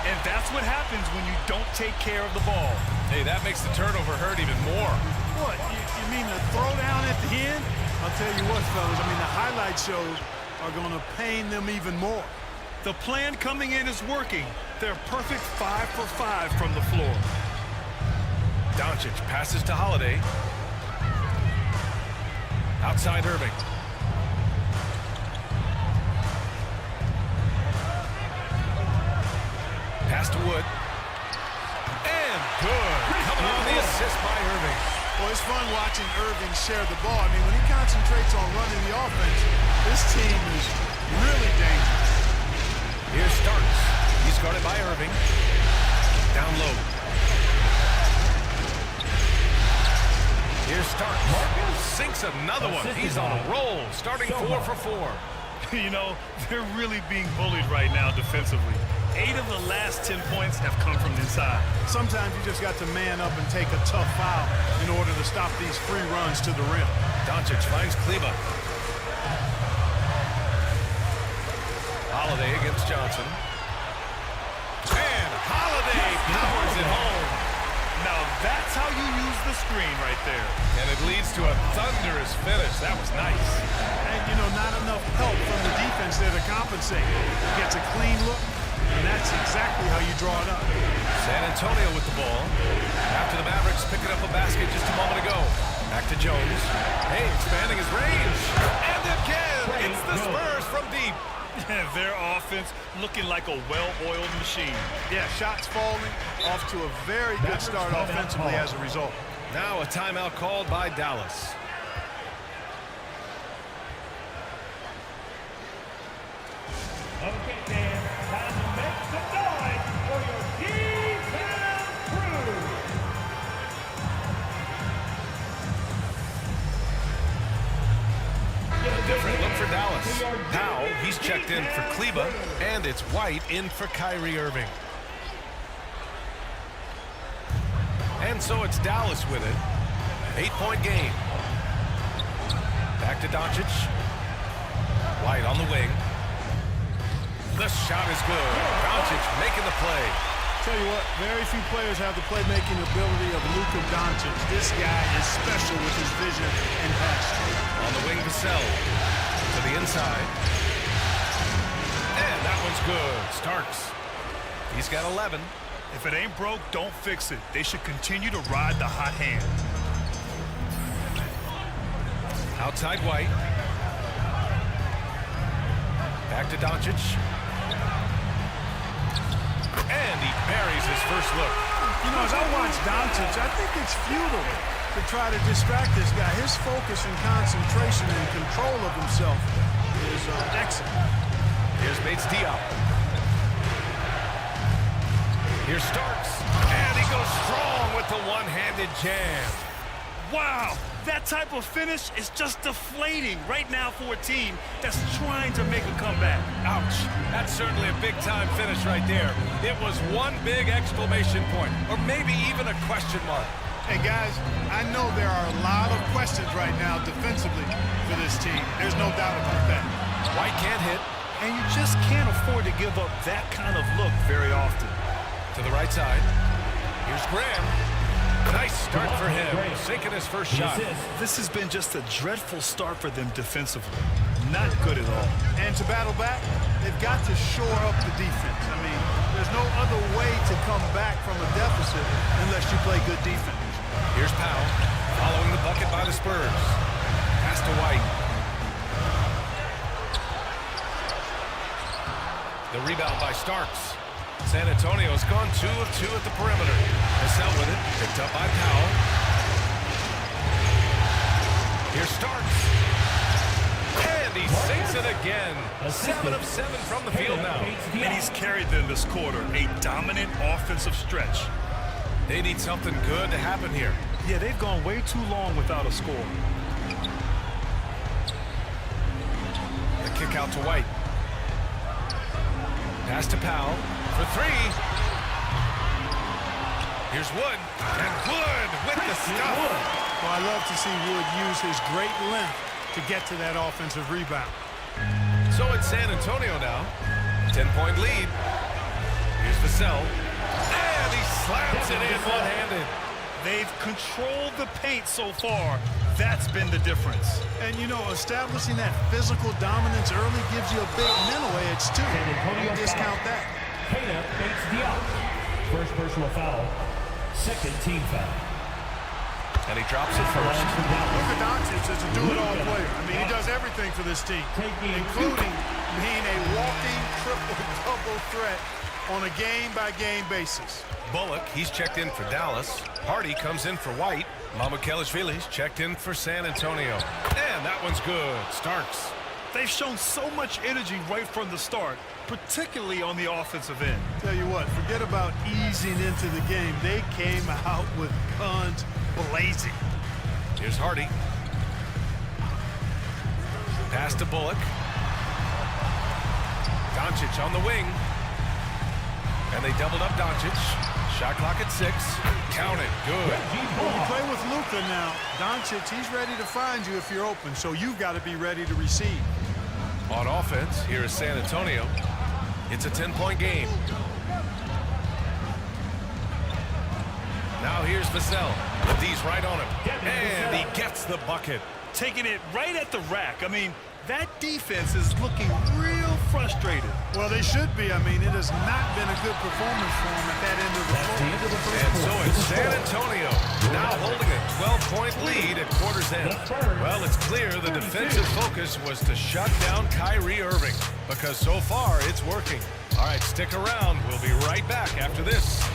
And that's what happens when you don't take care of the ball. Hey, that makes the turnover hurt even more. What, you mean the throwdown at the end? I'll tell you what, fellas, I mean, the highlight shows are going to pain them even more. The plan coming in is working. They're perfect 5 for 5 from the floor. Doncic passes to Holiday. Outside Irving. Pass to Wood. And good. Coming on the assist by Irving. Well, it's fun watching Irving share the ball. I mean, when he concentrates on running the offense, this team is really dangerous. Here's Starks. He's guarded by Irving. Down low. Here's Starks. Sinks another one. He's on a roll. Starting 4 for 4. You know, they're really being bullied right now defensively. 8 of the last 10 points have come from inside. Sometimes you just got to man up and take a tough foul in order to stop these free runs to the rim. Doncic finds Kleba. Holiday against Johnson. And Holiday powers it home. Now that's how you use the screen right there. And it leads to a thunderous finish. That was nice. And, you know, not enough help from the defense there to compensate. Gets a clean look, and that's exactly how you draw it up. San Antonio with the ball. After the Mavericks picking up a basket just a moment ago. Back to Jones. Hey, expanding his range. And again, it's the Spurs from deep. Their offense looking like a well-oiled machine. Yeah, shots falling, off to a very good start offensively as a result. Now a timeout called by Dallas. Okay, Dan, time to make some noise for your D-Town crew. A different look for Dallas. Powell, he's checked in for Kleba, and it's White in for Kyrie Irving. And so it's Dallas with it. 8-point game. Back to Doncic. White on the wing. The shot is good. Doncic making the play. Tell you what, very few players have the playmaking ability of Luka Doncic. This guy is special with his vision and passion. On the wing, Vassell to the inside. And that one's good. Starks. He's got 11. If it ain't broke, don't fix it. They should continue to ride the hot hand. Outside White. Back to Doncic. And he buries his first look. You know, as I watch Doncic, I think it's futile to try to distract this guy. His focus and concentration and control of himself is excellent. Here's Bates Diop. Here's Starks. And he goes strong with the one-handed jam. Wow, that type of finish is just deflating right now for a team that's trying to make a comeback. Ouch. That's certainly a big-time finish right there. It was one big exclamation point, or maybe even a question mark. Hey, guys, I know there are a lot of questions right now defensively for this team. There's no doubt about that. White can't hit. And you just can't afford to give up that kind of look very often. To the right side. Here's Graham. Nice start for him. Sinking his first shot. This has been just a dreadful start for them defensively. Not good at all. And to battle back, they've got to shore up the defense. I mean, there's no other way to come back from a deficit unless you play good defense. Here's Powell, following the bucket by the Spurs. Pass to White. The rebound by Starks. San Antonio's gone 2 of 2 at the perimeter. Vassell with it, picked up by Powell. Here's Starks. And he sinks it again. 7 of 7 from the field now. And he's carried them this quarter. A dominant offensive stretch. They need something good to happen here. Yeah, they've gone way too long without a score. The kick out to White. Pass to Powell for 3. Here's Wood. And Wood with the stuff. Well, I love to see Wood use his great length to get to that offensive rebound. So it's San Antonio now. 10-point lead. Here's Vassell. And he slams it in one-handed. They've controlled the paint so far. That's been the difference. And, you know, establishing that physical dominance early gives you a big mental edge, too. Don't discount that. Kana makes Diop. First personal foul. Second team foul. And he drops it first. Luka Doncic is a do-it-all player. I mean, he does everything for this team, including being a walking triple-double threat on a game-by-game basis. Bullock, he's checked in for Dallas. Hardy comes in for White. Mamukelashvili's checked in for San Antonio. And that one's good. Starks. They've shown so much energy right from the start, particularly on the offensive end. Tell you what, forget about easing into the game. They came out with guns blazing. Here's Hardy. Pass to Bullock. Doncic on the wing. And they doubled up Doncic. Shot clock at 6. Count it. Good. When you play with Luka now, Doncic, he's ready to find you if you're open, so you've got to be ready to receive. On offense, here is San Antonio. It's a 10-point game. Now here's Vassell. With these right on him. And he gets the bucket. Taking it right at the rack. I mean, that defense is looking real frustrated. Well, they should be. I mean, it has not been a good performance for them at that end of the floor. And so it's San Antonio now holding a 12-point lead at quarter's end. Well, it's clear the defensive focus was to shut down Kyrie Irving because so far it's working. All right, stick around. We'll be right back after this.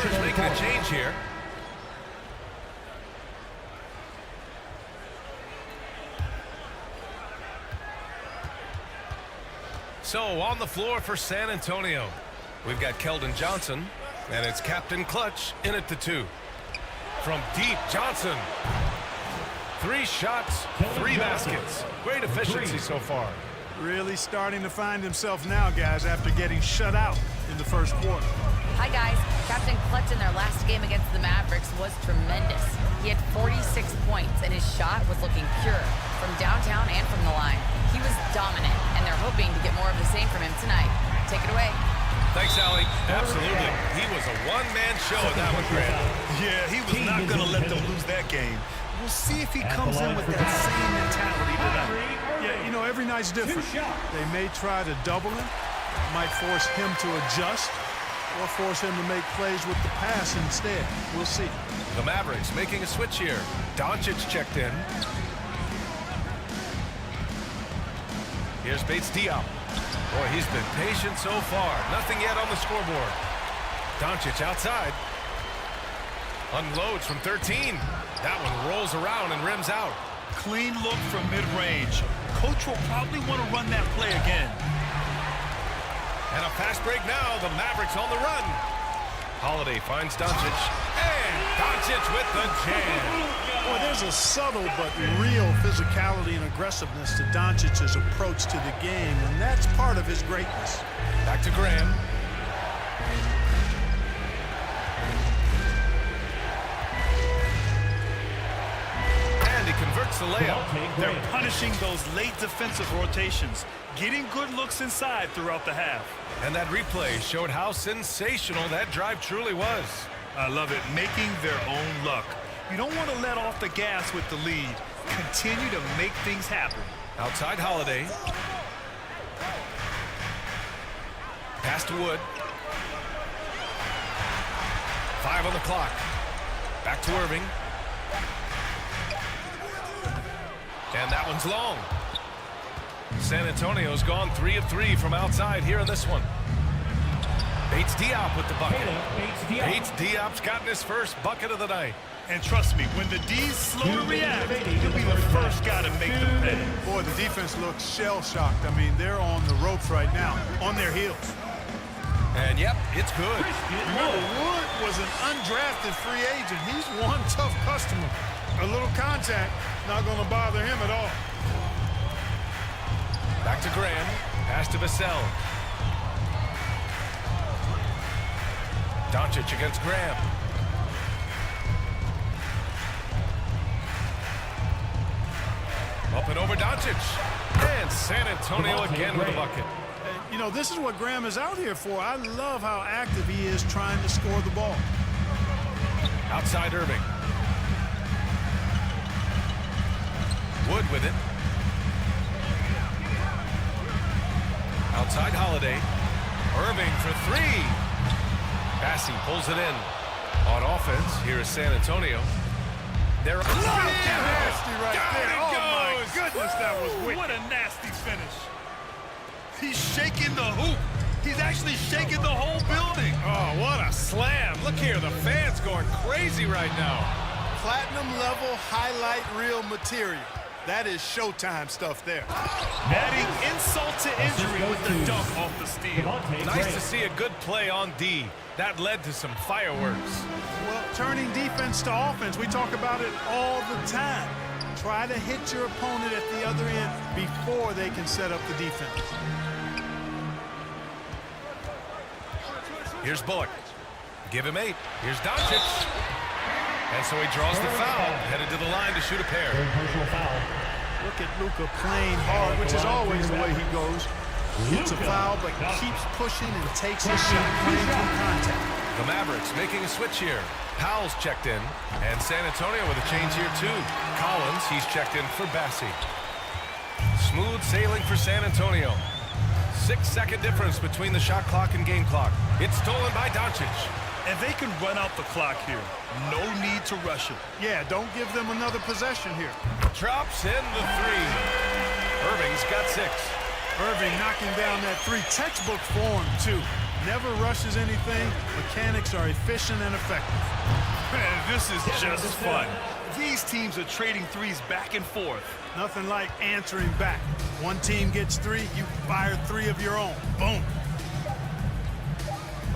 Spurs making a change here. So on the floor for San Antonio, we've got Keldon Johnson, and it's Captain Clutch in at the 2. From deep, Johnson. 3 shots, 3 baskets. Great efficiency so far. Really starting to find himself now, guys, after getting shut out in the first quarter. Hi, guys. Captain Clutch in their last game against the Mavericks was tremendous. He had 46 points, and his shot was looking pure from downtown and from the line. He was dominant, and they're hoping to get more of the same from him tonight. Take it away. Thanks, Allie. Absolutely. He was a one-man show in that one, Grant. Yeah, he was not going to let them lose that game. We'll see if he comes in with that same mentality tonight. Yeah, you know, every night's different. They may try to double him, might force him to adjust, or force him to make plays with the pass instead. We'll see. The Mavericks making a switch here. Doncic checked in. Here's Bates Diop. Boy, he's been patient so far. Nothing yet on the scoreboard. Doncic outside. Unloads from 13. That one rolls around and rims out. Clean look from mid-range. Coach will probably want to run that play again. And a fast break now. The Mavericks on the run. Holiday finds Doncic. And Doncic with the jam. Boy, there's a subtle but real physicality and aggressiveness to Doncic's approach to the game, and that's part of his greatness. Back to Graham. And he converts the layup. They're punishing those late defensive rotations, getting good looks inside throughout the half. And that replay showed how sensational that drive truly was. I love it, making their own luck. You don't want to let off the gas with the lead. Continue to make things happen. Outside Holiday. Pass to Wood. 5 on the clock. Back to Irving. And that one's long. San Antonio's gone 3 of 3 from outside here in this one. Bates Diop with the bucket. Bates Diop's gotten his first bucket of the night. And trust me, when the D's slow to react, he'll be the first guy to make them pay. Boy, the defense looks shell-shocked. I mean, they're on the ropes right now, on their heels. And yep, it's good. Remember, Wood was an undrafted free agent. He's one tough customer. A little contact, not going to bother him at all. Back to Graham. Pass to Vassell. Doncic against Graham. Up and over Doncic. And San Antonio again with a bucket. You know, this is what Graham is out here for. I love how active he is trying to score the ball. Outside Irving. Wood with it. Outside Holiday. Irving for three. Bassey pulls it in. On offense, here is San Antonio. They're Nasty right there. Down Oh, it my goes. goodness, that was wicked. What a nasty finish. He's shaking the hoop. He's actually shaking the whole building. Oh, what a slam. Look here, the fans going crazy right now. Platinum level highlight reel material. That is Showtime stuff there. Adding insult to injury with the dunk off the steal. Nice to see a good play on D. That led to some fireworks. Well, turning defense to offense, we talk about it all the time. Try to hit your opponent at the other end before they can set up the defense. Here's Bullock. Give him 8. Here's Doncic. And so he draws the foul, headed to the line to shoot a pair. Look at Luka playing hard, which is always the way he goes. Gets a foul, but keeps pushing and takes his shot, playing through contact. The Mavericks making a switch here. Powell's checked in, and San Antonio with a change here too. Collins, he's checked in for Bassey. Smooth sailing for San Antonio. 6-second difference between the shot clock and game clock. It's stolen by Doncic. And they can run out the clock here. No need to rush it. Yeah, don't give them another possession here. Drops in the 3. Irving's got 6. Irving knocking down that 3. Textbook form, too. Never rushes anything. Mechanics are efficient and effective. Man, this is just fun. These teams are trading threes back and forth. Nothing like answering back. One team gets 3, you fire 3 of your own. Boom.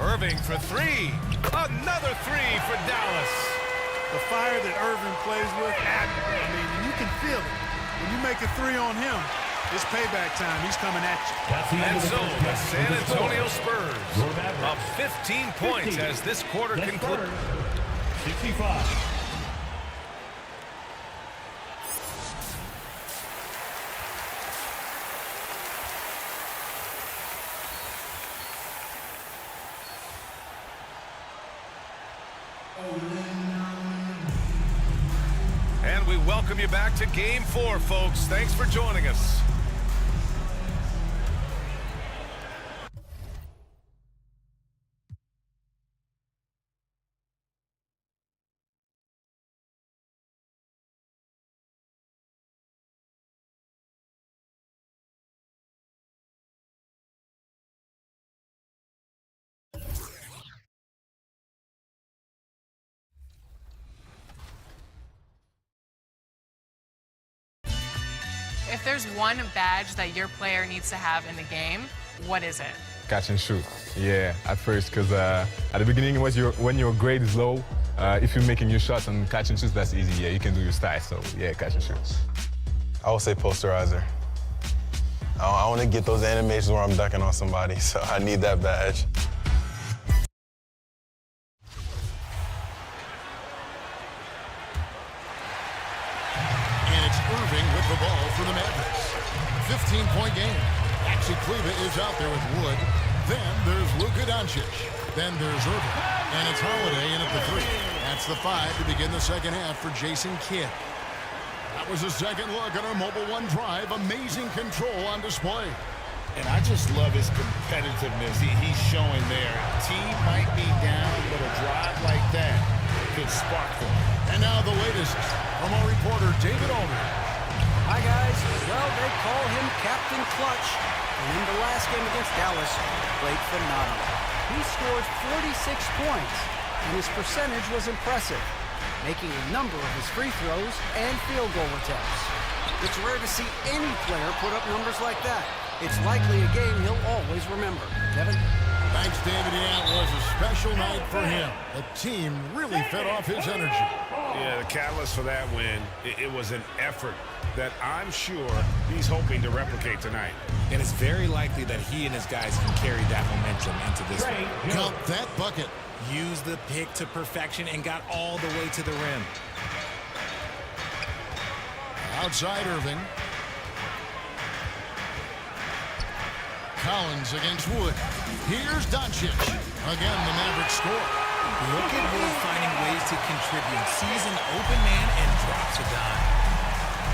Irving for 3. Another 3 for Dallas. The fire that Irving plays with, I mean, you can feel it. When you make a 3 on him, it's payback time. He's coming at you. And so the San Antonio Spurs up 15 points as this quarter concludes. 65. And we welcome you back to Game 4, folks. Thanks for joining us. If there's one badge that your player needs to have in the game, what is it? Catch and shoot. Yeah, at first, because at the beginning, when your grade is low, if you're making your shots and catch and shoots, that's easy. Yeah, you can do your style. So, yeah, catch and shoot. I would say posterizer. I want to get those animations where I'm dunking on somebody, so I need that badge. And it's Irving with the ball for the Mavericks. 15-point game. Maxi Kleba is out there with Wood. Then there's Luka Doncic. Then there's Irving. And it's Holiday in at the 3. That's the 5 to begin the second half for Jason Kidd. That was a second look at our Mobile One drive. Amazing control on display. And I just love his competitiveness he's showing there. Team might be down, but a drive like that could spark them. And now the latest from our reporter, David Aldridge. Hi, guys. Well, they call him Captain Clutch. And in the last game against Dallas, played phenomenal. He scored 46 points, and his percentage was impressive, making a number of his free throws and field goal attempts. It's rare to see any player put up numbers like that. It's likely a game he'll always remember. Kevin? Thanks, David. Yeah, it was a special night for him. The team really fed off his energy. Yeah, the catalyst for that win, it was an effort that I'm sure he's hoping to replicate tonight. And it's very likely that he and his guys can carry that momentum into this one. Count that bucket. Used the pick to perfection and got all the way to the rim. Outside Irving. Collins against Wood. Here's Doncic. Again, the Mavericks score. Look at Wood finding ways to contribute. Sees an open man and drops a dime.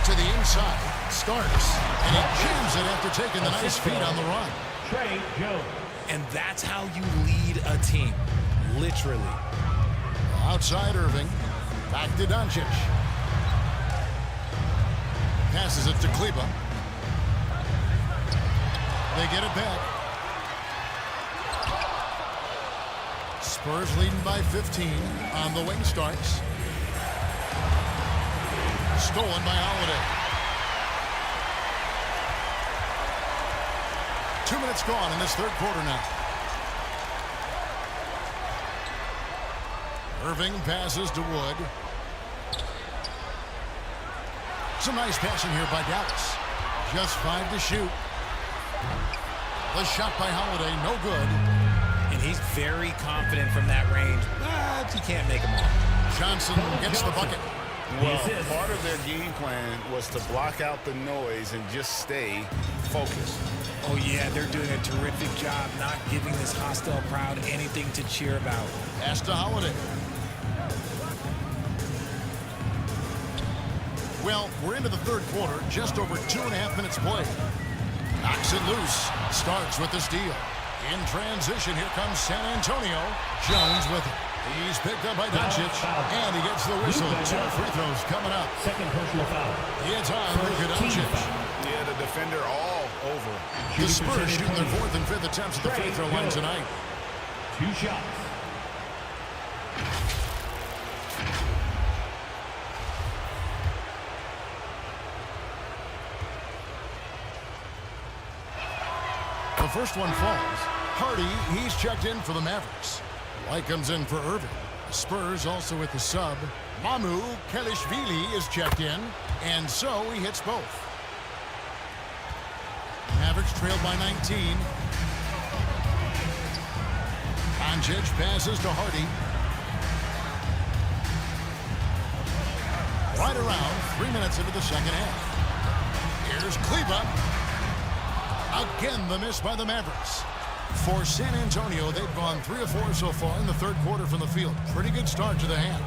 To the inside, Starks. And he jams it after taking the nice feed on the run. Trey Jones. And that's how you lead a team. Literally. Outside Irving. Back to Doncic. Passes it to Kleba. They get it back. Spurs leading by 15 on the wing Starks. Stolen by Holiday. 2 minutes gone in this third quarter now. Irving passes to Wood. Some nice passing here by Dallas. Just 5 to shoot. The shot by Holiday, no good. And he's very confident from that range, but he can't make them all. Johnson gets the bucket. Well, part of their game plan was to block out the noise and just stay focused. Oh, yeah, they're doing a terrific job not giving this hostile crowd anything to cheer about. Pass to Holiday. Well, we're into the third quarter, just over 2.5 minutes played. Knocks it loose. Starks with the steal. In transition, here comes San Antonio. Jones with it. He's picked up by Doncic, and he gets the whistle. 2 free throws coming up. Second personal foul. It's on Luka Doncic. Yeah, the defender all over. The Spurs shooting their 4th and 5th attempts at the free throw line tonight. 2 shots. The first one falls. Hardy, he's checked in for the Mavericks. White comes in for Irving. The Spurs also with the sub. Mamu Kelishvili is checked in, and so he hits both. Mavericks trailed by 19. Doncic passes to Hardy. Right around 3 minutes into the second half. Here's Kleba. Again, the miss by the Mavericks. For San Antonio, they've gone 3 of 4 so far in the third quarter from the field. Pretty good start to the half.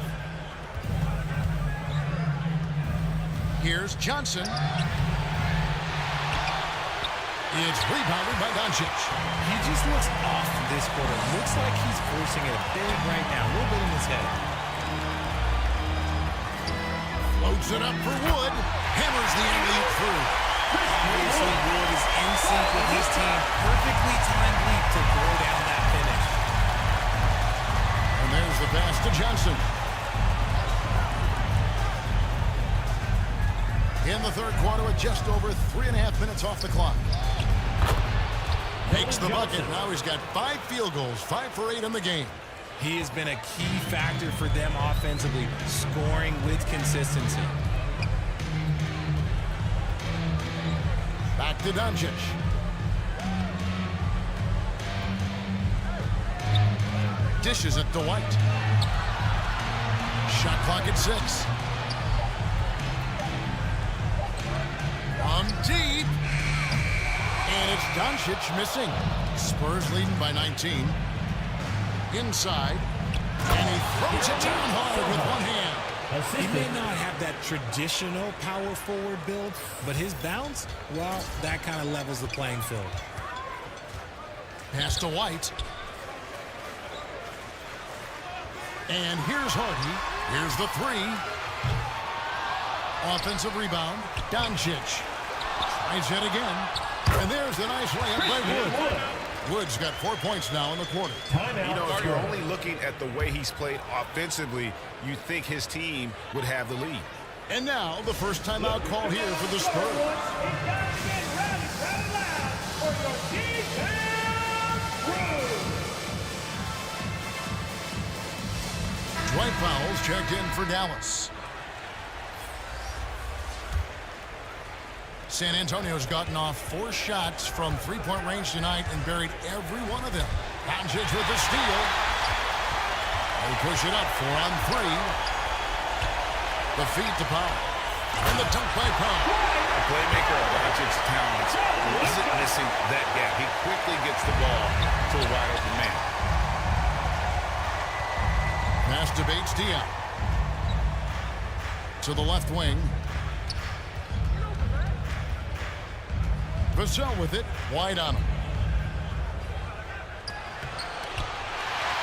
Here's Johnson. It's rebounded by Doncic. He just looks off this quarter. Looks like he's forcing it a bit right now. A little bit in his head. Floats it up for Wood. Hammers the alley-oop through. Obviously, Wood is in sync with his team. Perfectly timed leap to throw down that finish. And there's the pass to Johnson. In the third quarter with just over 3.5 minutes off the clock. Makes the bucket. Now he's got 5 field goals, 5 for 8 in the game. He has been a key factor for them offensively, scoring with consistency. Back to Doncic. Dishes it to White. Shot clock at 6. From deep. And it's Doncic missing. Spurs leading by 19. Inside. And he throws it down hard with one hand. He may not have that traditional power forward build, but his bounce, well, that kind of levels the playing field. Pass to White. And here's Hardy. Here's the 3. Offensive rebound. Doncic. Tries it again. And there's the nice layup by Wood. Wood's got 4 points now in the quarter. You know, if you're only looking at the way he's played offensively, you think his team would have the lead. And now the first timeout call here for the Spurs. Dwight Powell's checked in for Dallas. San Antonio's gotten off 4 shots from three-point range tonight and buried every one of them. Doncic with the steal. They push it up 4 on 3. The feed to Powell. And the dunk by Powell. The playmaker of Doncic's talents wasn't missing that gap. He quickly gets the ball to a wide open man. Pass debates Dion. To the left wing. Vassell with it. Wide on him.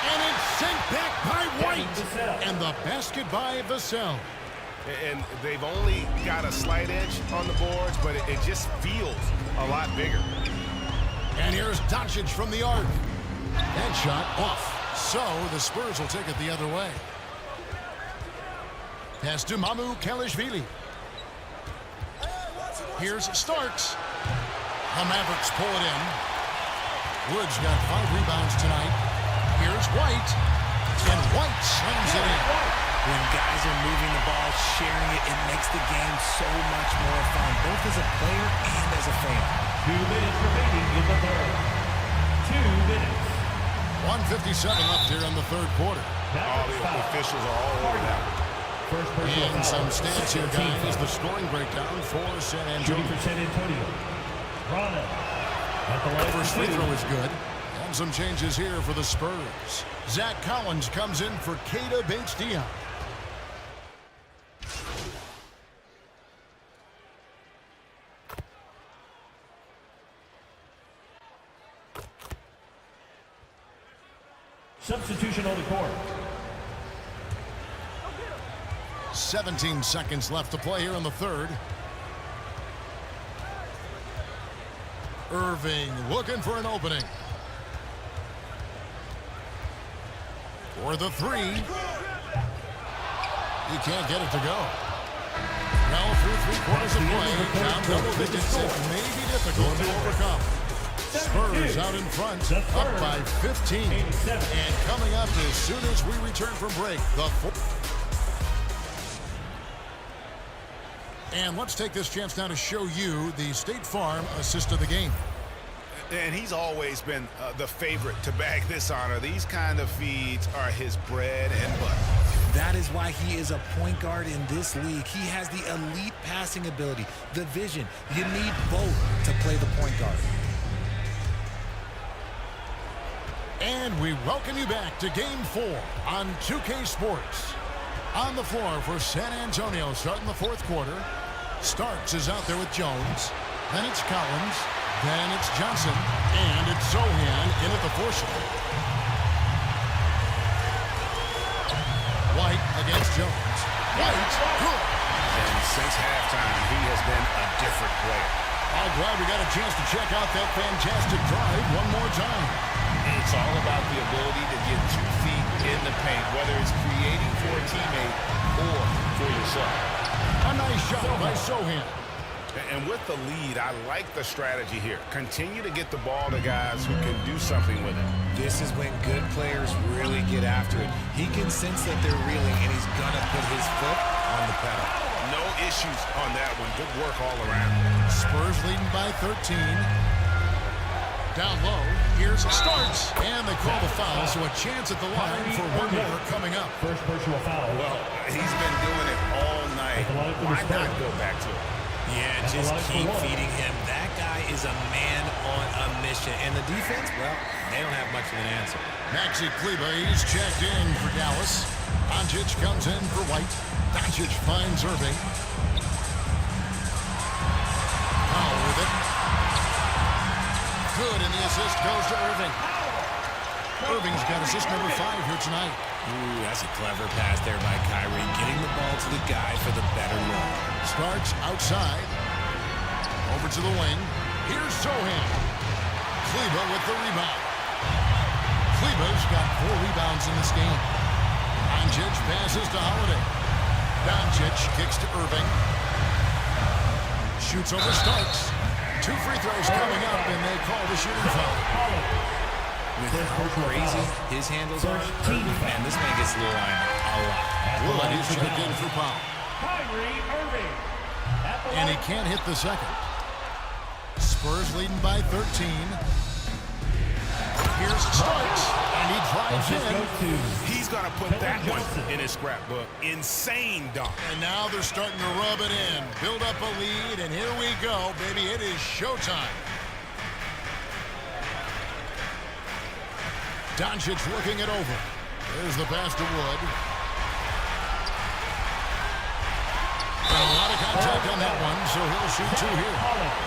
And it's sent back by White. And the basket by Vassell. And they've only got a slight edge on the boards, but it just feels a lot bigger. And here's Doncic from the arc. That shot off. So the Spurs will take it the other way. Pass to Mamu Kelishvili. Here's Starks. The Mavericks pull it in. Wood's got 5 rebounds tonight. Here's White. And White slams it in. When guys are moving the ball, sharing it, it makes the game so much more fun, both as a player and as a fan. 2 minutes remaining in the third. 2 minutes. 1:57 left here in the third quarter. All the officials are all over that. And some stats here, guys. The scoring breakdown for San Antonio. For San Antonio. The first free throw is good. And some changes here for the Spurs. Zach Collins comes in for Keita Bates-Diop. Substitution on the court. 17 seconds left to play here in the third. Irving looking for an opening. For the 3. He can't get it to go. Now through 3 quarters of play, down double digits, it may be difficult to overcome. Spurs out in front, up by 15. And coming up as soon as we return from break, the 4. And let's take this chance now to show you the State Farm assist of the game. And he's always been the favorite to bag this honor. These kind of feeds are his bread and butter. That is why he is a point guard in this league. He has the elite passing ability, the vision. You need both to play the point guard. And we welcome you back to Game 4 on 2K Sports. On the floor for San Antonio starting the fourth quarter. Starks is out there with Jones. Then it's Collins. Then it's Johnson. And it's Zohan in at the force. White against Jones. White, good. And since halftime, he has been a different player. I'm glad we got a chance to check out that fantastic drive one more time. It's all about the ability to get 2 feet in the paint, whether it's creating for a teammate or for yourself. A nice shot by Zohan. And with the lead, I like the strategy here. Continue to get the ball to guys who can do something with it. This is when good players really get after it. He can sense that they're reeling, and he's going to put his foot on the pedal. No issues on that one. Good work all around. Spurs leading by 13. Down low, here's Starks. And they call the foul, so a chance at the line for one more coming up. First personal foul. Well, he's been doing it all night. Why not go back to it? Yeah, just keep feeding him. That guy is a man on a mission. And the defense, well, they don't have much of an answer. Maxi Kleber, he's checked in for Dallas. Doncic comes in for White. Doncic finds Irving. Powell with it. Good, and the assist goes to Irving. Irving's got assist number 5 here tonight. Ooh, that's a clever pass there by Kyrie, getting the ball to the guy for the better look. Starks outside. Over to the wing. Here's Zohan. Kleber with the rebound. Kleber's got 4 rebounds in this game. Doncic passes to Holiday. Doncic kicks to Irving. Shoots over Starks. 2 free throws coming up, and they call the shooting foul. With how crazy his handles are, man, this man gets the line a lot. Wood is checked in for foul. And he can't hit the second. Spurs leading by 13. Here's Starks, and he drives in. He's going to put that one in his scrapbook. Insane dunk. And now they're starting to rub it in. Build up a lead, and here we go, baby. It is showtime. Doncic looking it over. There's the pass to Wood. And a lot of contact on that one, so he'll shoot 2 here.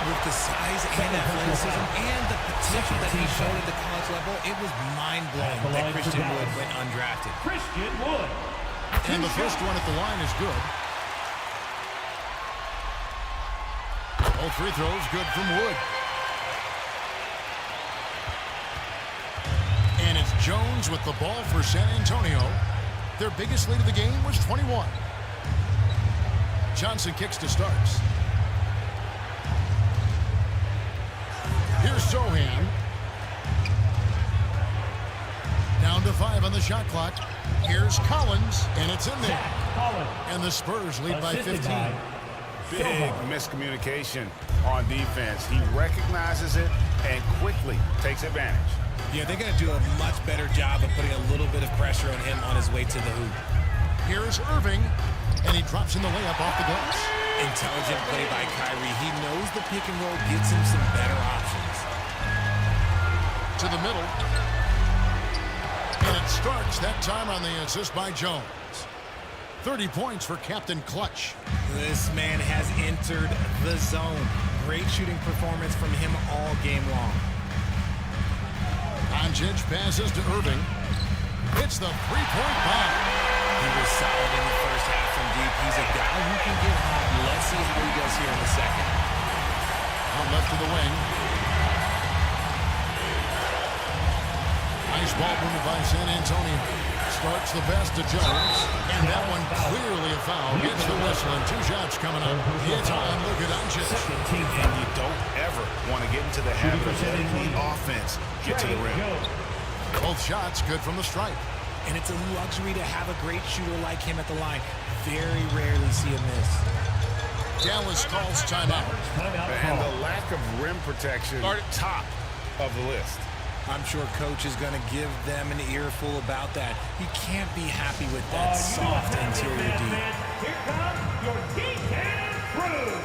With the size and athleticism and the potential that he showed at the college level, it was mind-blowing that Christian Wood went undrafted. Christian Wood. And the first one at the line is good. Both free throws good from Wood. And it's Jones with the ball for San Antonio. Their biggest lead of the game was 21. Johnson kicks to Starks. Here's Sohan. Down to 5 on the shot clock. Here's Collins, and it's in there. And the Spurs lead by 15. Big miscommunication on defense. He recognizes it and quickly takes advantage. Yeah, they're going to do a much better job of putting a little bit of pressure on him on his way to the hoop. Here's Irving, and he drops in the layup off the glass. Intelligent play by Kyrie. He knows the pick and roll gets him some better options. To the middle. And it starts that time on the assist by Jones. 30 points for Captain Clutch. This man has entered the zone. Great shooting performance from him all game long. Doncic passes to Irving. It's the three-point bomb. He was solid in the first half from deep. He's a guy who can get hot. Let's see how he does here in the second. On left to the wing. Nice ball movement by San Antonio. Starts the pass to Jones. And that one clearly a foul. Gets the whistle, and 2 shots coming up. It's on Luka Doncic. And you don't ever want to get into the habit of letting the offense get to the rim. Both shots good from the stripe. And it's a luxury to have a great shooter like him at the line. Very rarely see him miss. Dallas calls timeout. And the lack of rim protection are top of the list. I'm sure Coach is going to give them an earful about that. He can't be happy with that soft interior D. Here comes your D-Can crew.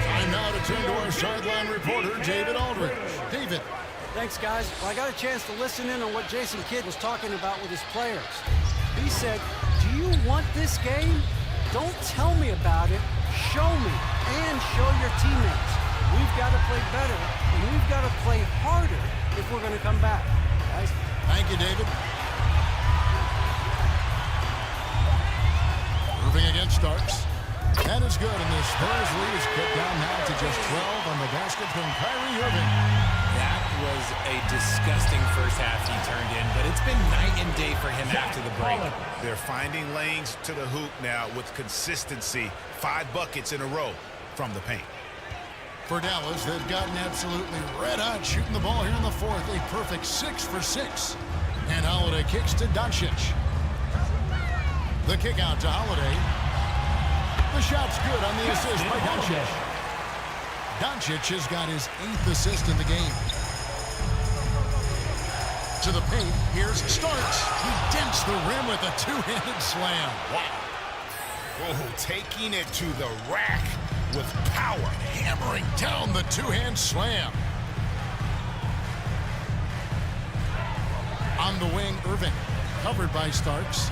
Time now to turn to our sideline reporter, David Aldridge. David. Thanks, guys. Well, I got a chance to listen in on what Jason Kidd was talking about with his players. He said, do you want this game? Don't tell me about it. Show me and show your teammates. We've got to play better, and we've got to play harder if we're going to come back. Guys. Thank you, David. Moving against Starks. That is good, and the Spurs lead is cut down now to just 12 on the basket from Kyrie Irving. That was a disgusting first half he turned in, but it's been night and day for him after the break. They're finding lanes to the hoop now with consistency. 5 buckets in a row from the paint. For Dallas, they've gotten absolutely red hot shooting the ball here in the fourth. A perfect 6 for 6. And Holiday kicks to Doncic. The kick out to Holiday. The shot's good on the assist by Doncic. Doncic has got his 8th assist in the game. To the paint, here's Starks. He dents the rim with a 2-handed slam. Wow. Oh, taking it to the rack with power. Hammering down the 2-hand slam. On the wing, Irving. Covered by Starks.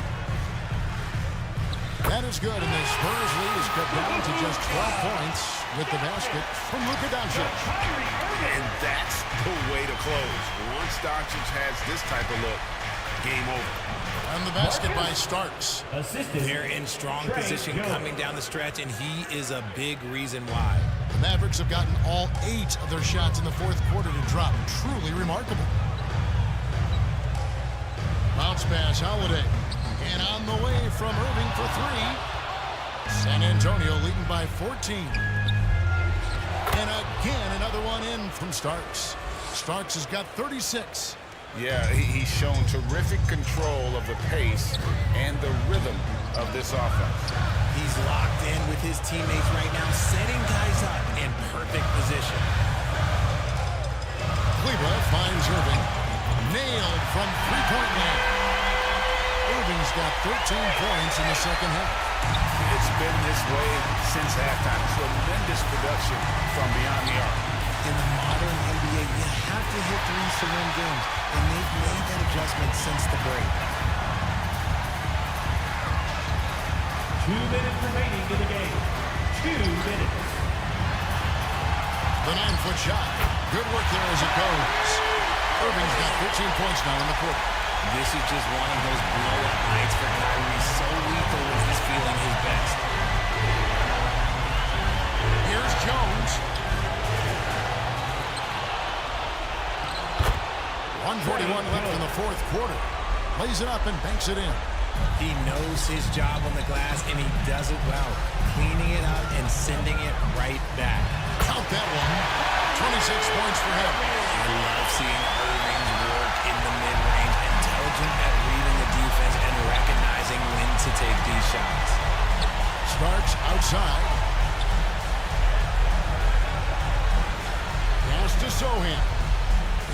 That is good, and the Spurs lead is cut down to just 12 points with the basket from Luka Doncic. And that's the way to close. Once Doncic has this type of look, game over. And the basket by Starks. They're in strong position coming down the stretch, and he is a big reason why. The Mavericks have gotten all 8 of their shots in the fourth quarter to drop. Truly remarkable. Bounce pass, Holiday. And on the way from Irving for 3. San Antonio leading by 14. And again, another one in from Starks. Starks has got 36. Yeah, he's shown terrific control of the pace and the rhythm of this offense. He's locked in with his teammates right now, setting guys up in perfect position. Cleveland finds Irving. Nailed from three-point land. Irving's got 13 points in the second half. It's been this way since halftime. Tremendous production from beyond the arc. In the modern NBA, you have to hit threes to win games, and they've made that adjustment since the break. 2 minutes remaining in the game. 2 minutes. The 9-foot shot. Good work there as it goes. Irving's got 13 points now in the quarter. This is just one of those blow-up nights for Kyrie. So lethal when he's feeling his best. Here's Jones. 141 left in the fourth quarter. Lays it up and banks it in. He knows his job on the glass, and he does it well. Cleaning it up and sending it right back. Count that one. 26 points for him. I love seeing Irving's work in the mid-range, intelligent at reading the defense and recognizing when to take these shots. Starks outside. Pass to Sohan.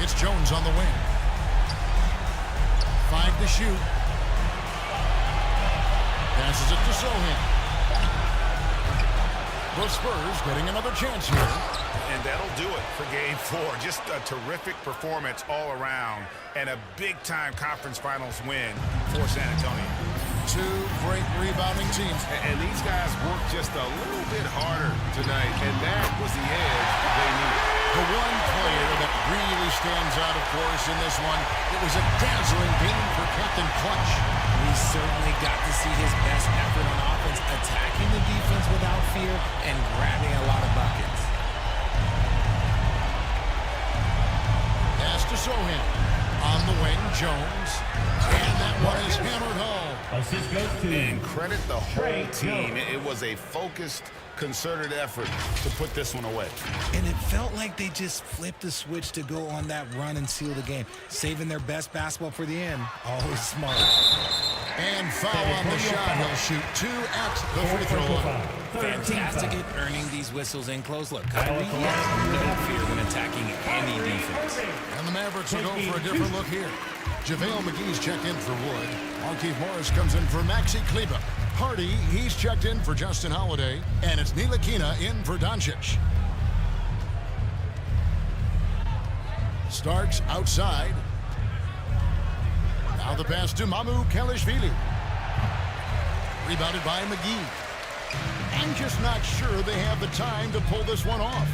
It's Jones on the wing. 5 to shoot. Passes it to Sohan. The Spurs getting another chance here. And that'll do it for Game 4. Just a terrific performance all around and a big-time conference finals win for San Antonio. 2 great rebounding teams. And these guys worked just a little bit harder tonight, and that was the edge they needed. The one player that really stands out, of course, in this one, it was a dazzling game for Captain Clutch. We certainly got to see his best effort on offense, attacking the defense without fear and grabbing a lot of buckets. Pass to Sohan. On the wing, Jones. And that one is hammered home. Assist goes to And credit the whole team. It was a focused, concerted effort to put this one away. And it felt like they just flipped the switch to go on that run and seal the game, saving their best basketball for the end. Always smart. And foul on the shot. He'll shoot 2 at the free throw line. Fantastic at earning these whistles in close. Look, Kyrie has no fear when attacking any defense. And the Mavericks will go for a different look here. JaVale McGee's checked in for Wood. Markieff Morris comes in for Maxi Kleber. Hardy, he's checked in for Justin Holiday. And it's Ntilikina in for Doncic. Starks outside. Now the pass to Mamu Kelishvili. Rebounded by McGee. And just not sure they have the time to pull this one off.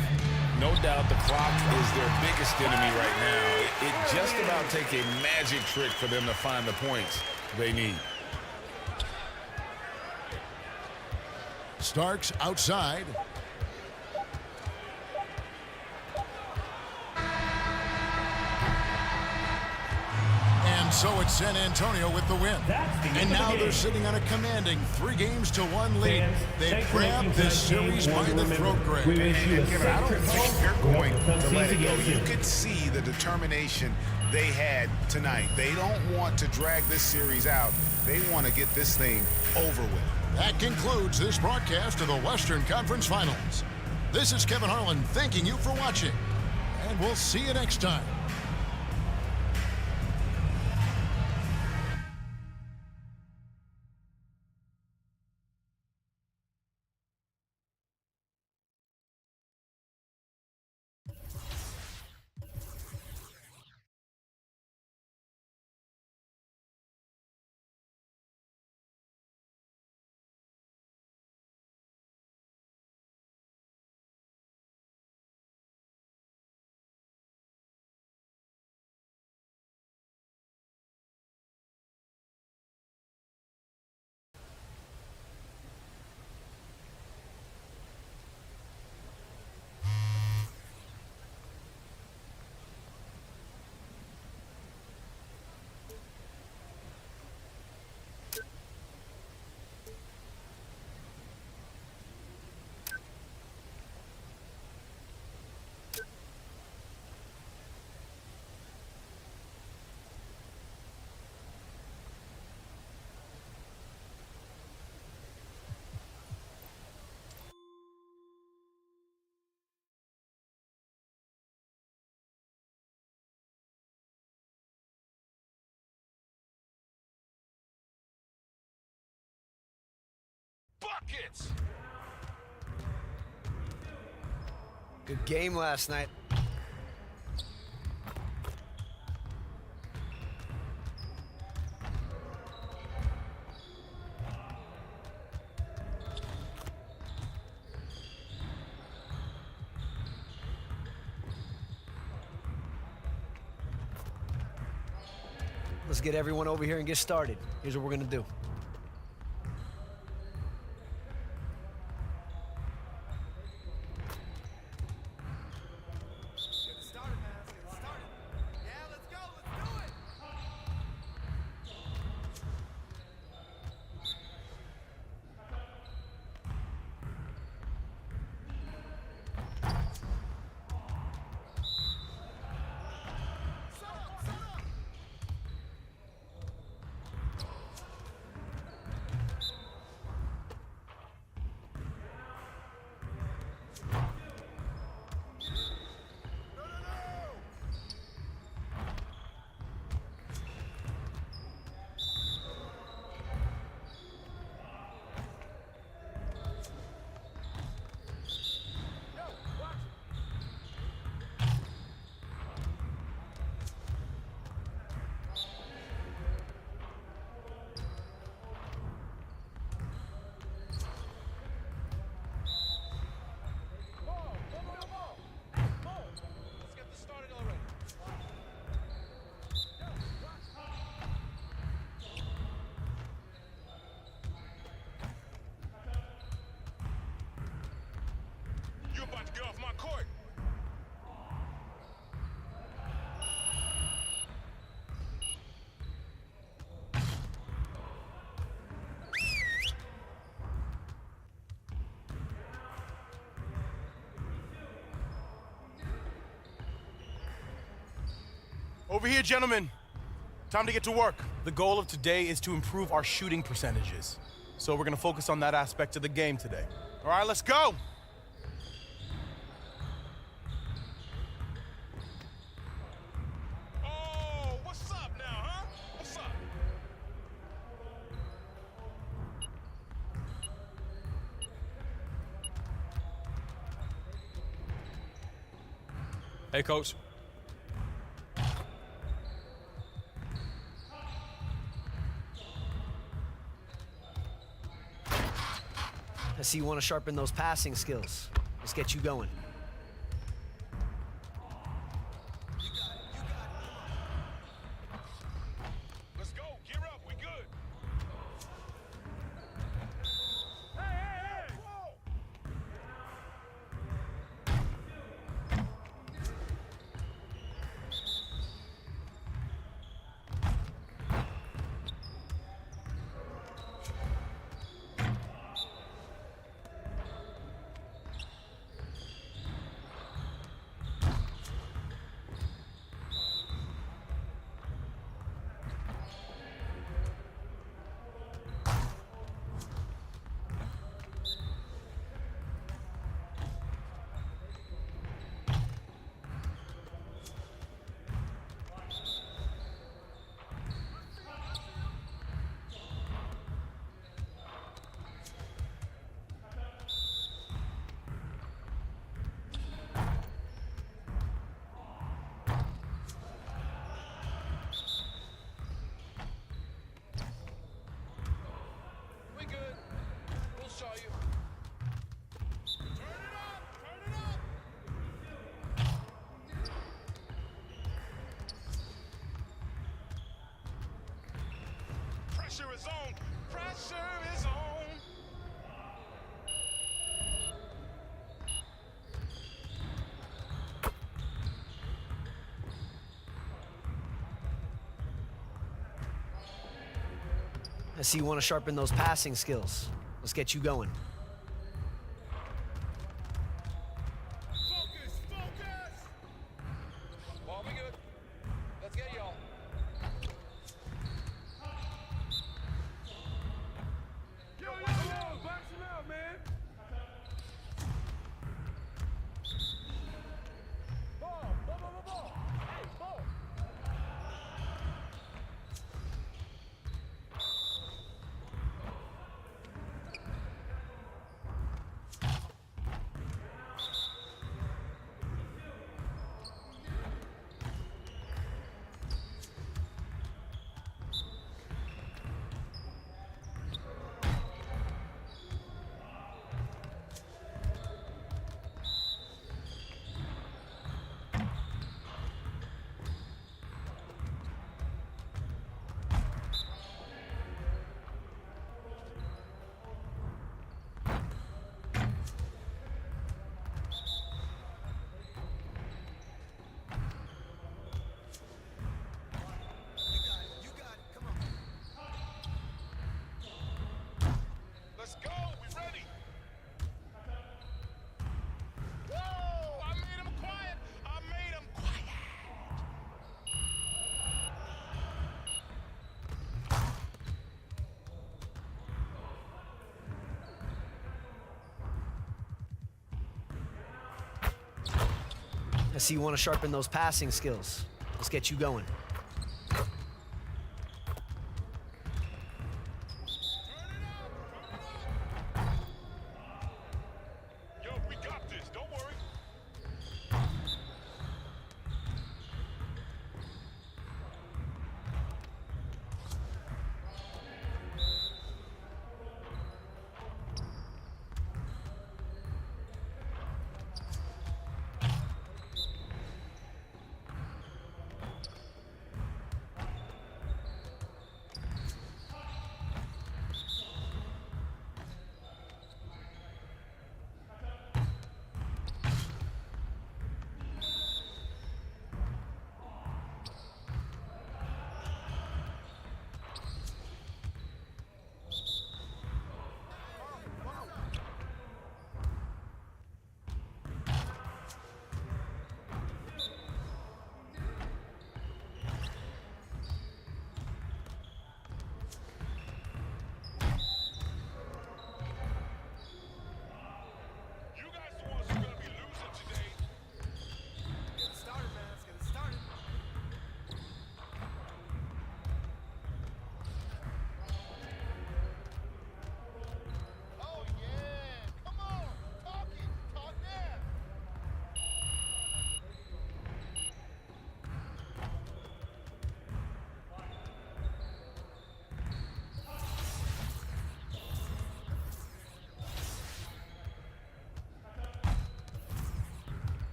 No doubt the clock is their biggest enemy right now. It just about takes a magic trick for them to find the points they need. Starks outside. And so it's San Antonio with the win. And now they're sitting on a commanding 3-1 lead. They grabbed this series by the throat, Greg. And I don't think they're going to let it go. You could see the determination they had tonight. They don't want to drag this series out. They want to get this thing over with. That concludes this broadcast of the Western Conference Finals. This is Kevin Harlan thanking you for watching. And we'll see you next time. buckets. Good game last night. Let's get everyone over here and get started. Here's what we're gonna do. You're about to get off my court. Over here, gentlemen. Time to get to work. The goal of today is to improve our shooting percentages. So we're going to focus on that aspect of the game today. All right, let's go. Oh, what's up now, huh? What's up? Hey, coach. I see you want to sharpen those passing skills. Let's get you going. Let's go. Gear up. We good. Pressure is on. Pressure is on. I see you want to sharpen those passing skills. Let's get you going. Ball, we good. Let's get y'all. Yo, box him out, man. Ball. Hey, ball. Let's go. We ready. Whoa! I made him quiet. I made him quiet. I see you want to sharpen those passing skills. Let's get you going. Yo, we got this. Don't worry.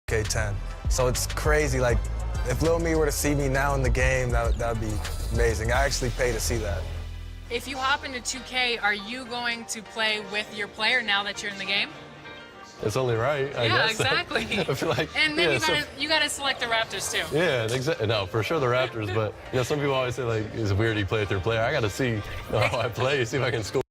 K10. So it's crazy. Like, if Lil Me were to see me now in the game, that would be amazing. I actually pay to see that. If you hop into 2K, are you going to play with your player now that you're in the game? It's only right, I guess. Exactly. I feel like, And then yeah, you gotta select the Raptors too. yeah, exactly. No, for sure the Raptors, but you know, some people always say like, it's weird you play with your player. I got to see how I play, see if I can score.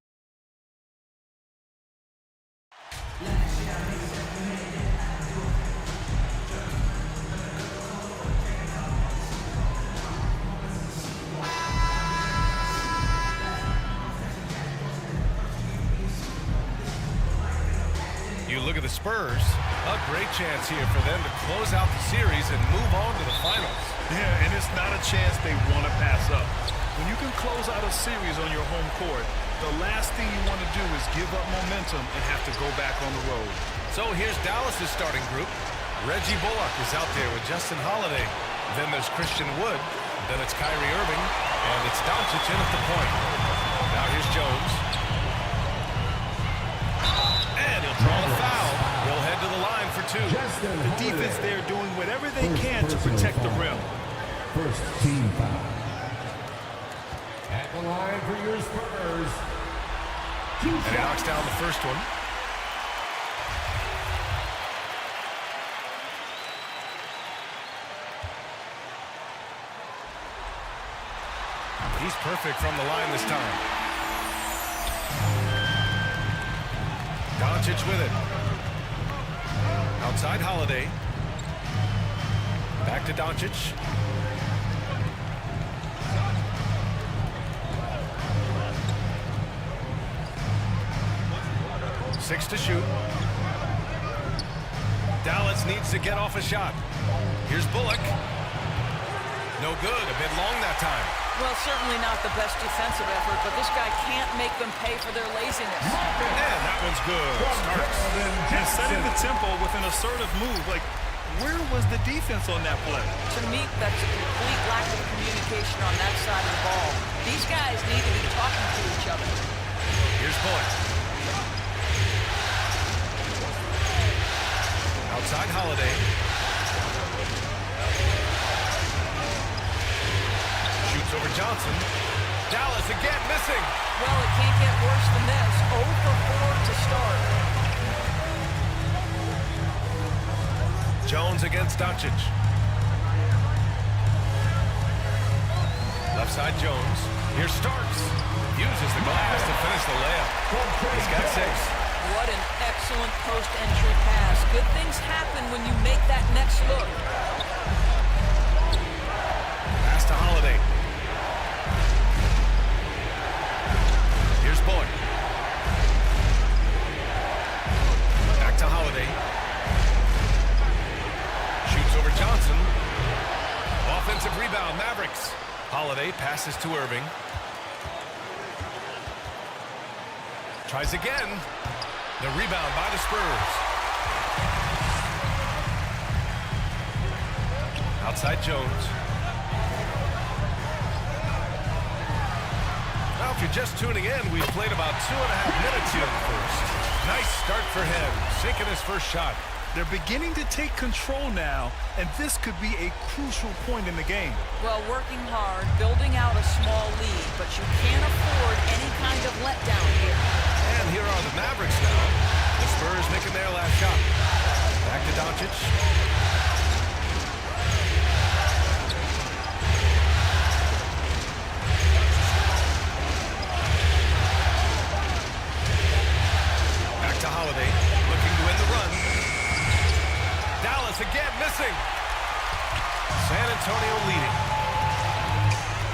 You look at the Spurs, a great chance here for them to close out the series and move on to the finals. Yeah, and it's not a chance they want to pass up. When you can close out a series on your home court, the last thing you want to do is give up momentum and have to go back on the road. So here's Dallas' starting group. Reggie Bullock is out there with Justin Holiday. Then there's Christian Wood. Then it's Kyrie Irving. And it's Doncic in at the point. Now here's Jones. And he'll draw the foul. He'll head to the line for two. The defense there doing whatever they can to protect the rim. First team foul. At the line for your Spurs. And he knocks down the first one. He's perfect from the line this time. Doncic with it. Outside Holiday. Back to Doncic. Six to shoot. Dallas needs to get off a shot. Here's Bullock. No good. A bit long that time. Well, certainly not the best defensive effort, but this guy can't make them pay for their laziness. And that one's good. Starks. And setting the tempo with an assertive move. Like, where was the defense on that play? To me, that's a complete lack of communication on that side of the ball. These guys need to be talking to each other. Here's Bullock. Holiday. Shoots over Johnson. Dallas again missing. Well, it can't get worse than this. 0 for 4 to start. Jones against Doncic. Left side Jones. Here's Starks. Uses the glass to finish the layup. He's got 6. What an excellent post-entry pass. Good things happen when you make that next look. Pass to Holiday. Here's Boyd. Back to Holiday. Shoots over Johnson. Offensive rebound, Mavericks. Holiday passes to Irving. Tries again. The rebound by the Spurs. Outside Jones. Now, if you're just tuning in, we've played about 2.5 minutes here in the first. Nice start for him, sinking his first shot. They're beginning to take control now, and this could be a crucial point in the game. Well, working hard, building out a small lead, but you can't afford any kind of letdown here. And here are the Mavericks now. The Spurs making their last shot. Back to Doncic. Back to Holiday, looking to win the run. Dallas again missing. San Antonio leading.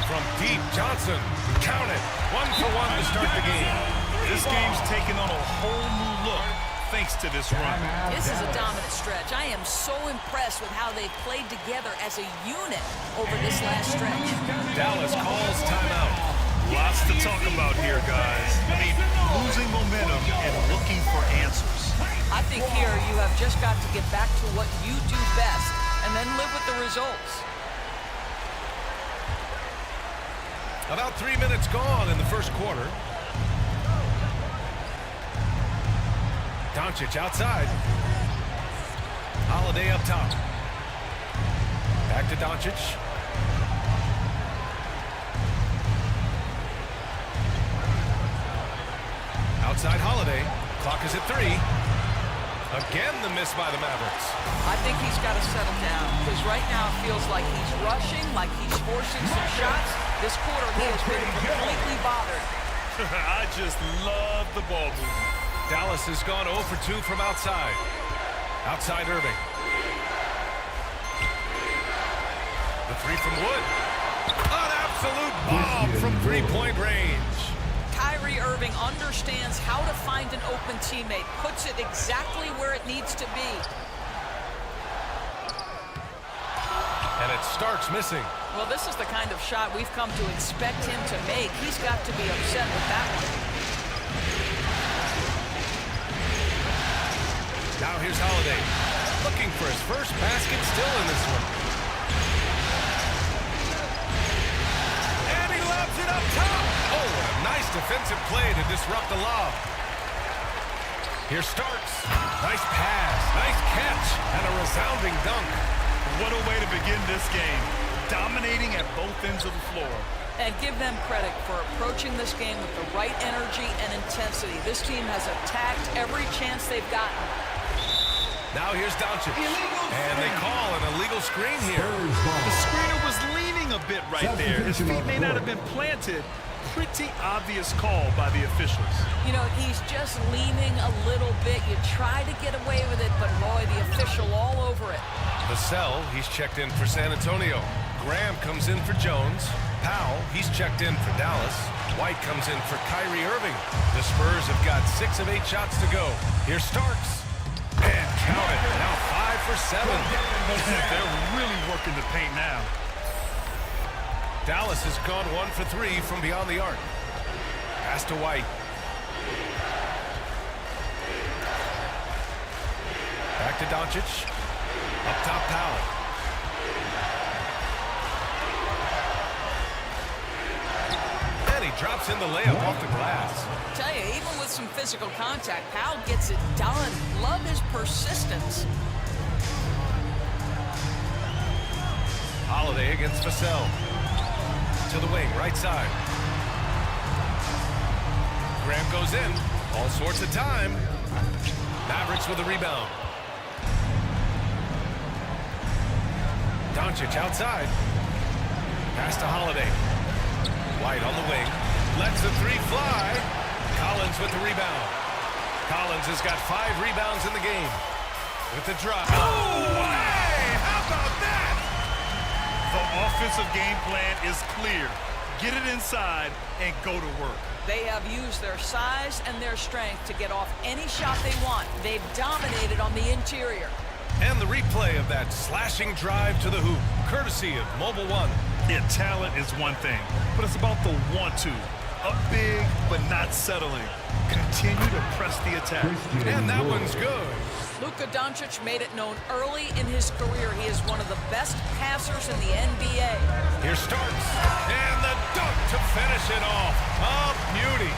From deep, Johnson. Count it. 1 for 1 to start the game. This game's taken on a whole new look thanks to this run. This is a dominant stretch. I am so impressed with how they've played together as a unit over this last stretch. Dallas calls timeout. Lots to talk about here, guys. I mean, losing momentum and looking for answers. I think here you have just got to get back to what you do best and then live with the results. About 3 minutes gone in the first quarter. Doncic outside. Holiday up top. Back to Doncic. Outside Holiday. Clock is at 3. Again, the miss by the Mavericks. I think he's got to settle down because right now it feels like he's rushing, like he's forcing some shots. This quarter he has been completely bothered. I just love the ball movement. Dallas has gone 0 for 2 from outside. Outside Irving. The 3 from Wood. An absolute bomb from three-point range. Kyrie Irving understands how to find an open teammate, puts it exactly where it needs to be. And it starts missing. Well, this is the kind of shot we've come to expect him to make. He's got to be upset with that one. Now here's Holiday. Looking for his first basket still in this one. And he lobs it up top. Oh, what a nice defensive play to disrupt the lob. Here's Starks. Nice pass, nice catch, and a resounding dunk. What a way to begin this game. Dominating at both ends of the floor. And give them credit for approaching this game with the right energy and intensity. This team has attacked every chance they've gotten. Now here's Doncic. And they call an illegal screen here. The screener was leaning a bit right there. His feet may not have been planted. Pretty obvious call by the officials. You know, he's just leaning a little bit. You try to get away with it, but boy, the official all over it. Vassell, he's checked in for San Antonio. Graham comes in for Jones. Powell, he's checked in for Dallas. White comes in for Kyrie Irving. The Spurs have got 6 of 8 shots to go. Here's Starks. And count it. Now 5 for 7. They're really working the paint now. Dallas has gone 1 for 3 from beyond the arc. Pass to White. Back to Doncic. Up top, Powell. And he drops in the layup off the glass. I tell you, even with some physical contact, Powell gets it done. Love his persistence. Holiday against Vassell. To the wing, right side. Graham goes in. All sorts of time. Mavericks with a rebound. Doncic outside. Pass to Holiday. White on the wing. Lets the three fly. Collins with the rebound. Collins has got 5 rebounds in the game. With the drop. Oh, hey! How about that? The offensive game plan is clear. Get it inside and go to work. They have used their size and their strength to get off any shot they want. They've dominated on the interior. And the replay of that slashing drive to the hoop, courtesy of Mobile One. Yeah, talent is one thing, but it's about the want-to. Up big, but not settling. Continue to press the attack. And that one's good. Luka Doncic made it known early in his career he is one of the best passers in the NBA. Here Starks, and the dunk to finish it off. A beauty.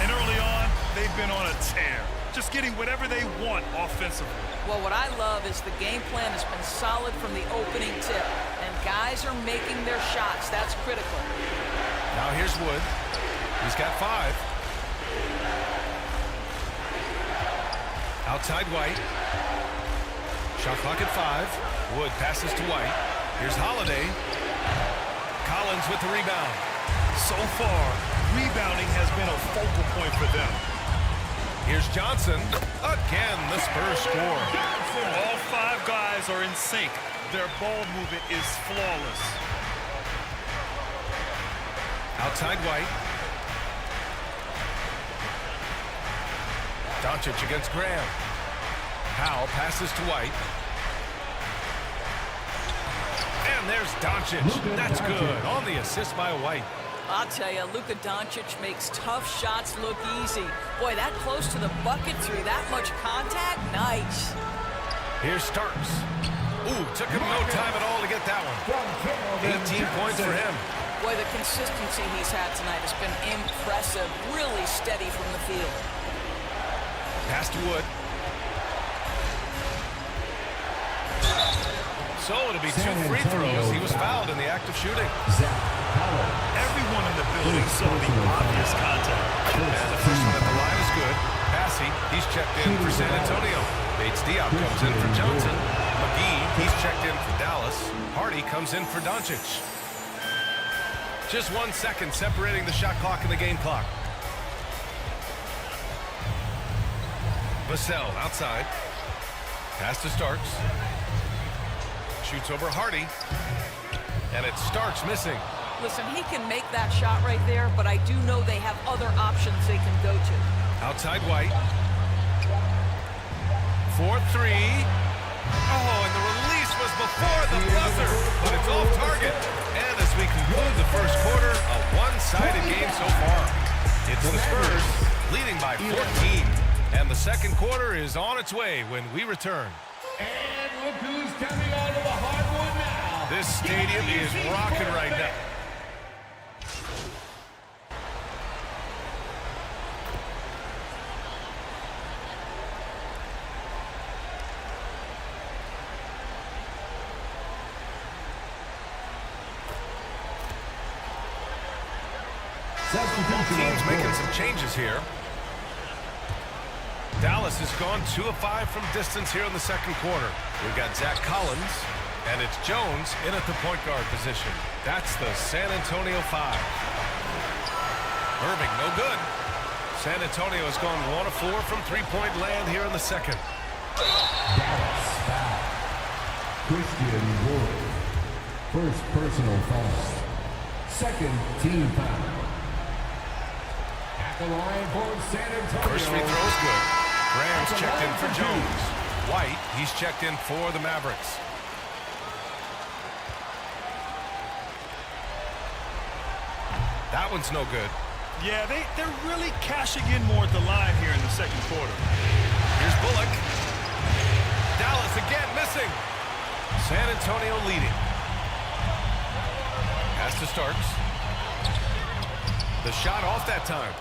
And early on, they've been on a tear. Just getting whatever they want offensively. Well, what I love is the game plan has been solid from the opening tip. And guys are making their shots. That's critical. Now here's Wood. He's got 5. Outside White. Shot clock at 5. Wood passes to White. Here's Holiday. Collins with the rebound. So far, rebounding has been a focal point for them. Here's Johnson. Again, the Spurs score. All 5 guys are in sync. Their ball movement is flawless. Outside White. Doncic against Graham. Powell passes to White. And there's Doncic. That's good. On the assist by White. I'll tell you, Luka Doncic makes tough shots look easy. Boy, that close to the bucket through that much contact, nice. Here's Starks. Ooh, took him no time at all to get that one. 18 points for him. Boy, the consistency he's had tonight has been impressive. Really steady from the field. Pass to Wood. So it'll be 2 free throws. He was fouled in the act of shooting. Everyone in the building saw the obvious contact. And the first one at the line is good. Passy, he's checked in for San Antonio. Bates Diop comes in for Johnson. McGee, he's checked in for Dallas. Hardy comes in for Doncic. Just 1 second separating the shot clock and the game clock. Vassell outside. Pass to Starks. Shoots over Hardy. And it's Starks missing. Listen, he can make that shot right there, but I do know they have other options they can go to. Outside White. 4-3. Oh, and the release was before the buzzer, but it's off target. And as we conclude the first quarter, a one-sided game so far. It's the Spurs leading by 14. And the second quarter is on its way when we return. And look who's coming onto the hardwood now. This stadium is rocking right now. Teams making some changes here. Dallas has gone 2 of 5 from distance here in the second quarter. We've got Zach Collins, and it's Jones in at the point guard position. That's the San Antonio 5. Irving, no good. San Antonio has gone 1 of 4 from three-point land here in the second. Dallas foul. Christian Wood. First personal foul. Second team foul. At the line for San Antonio. First free throw is good. Graham's checked in for Jones. White, he's checked in for the Mavericks. That one's no good. Yeah, they're really cashing in more at the line here in the second quarter. Here's Bullock. Dallas again missing. San Antonio leading. Pass to Starks. The shot off that time.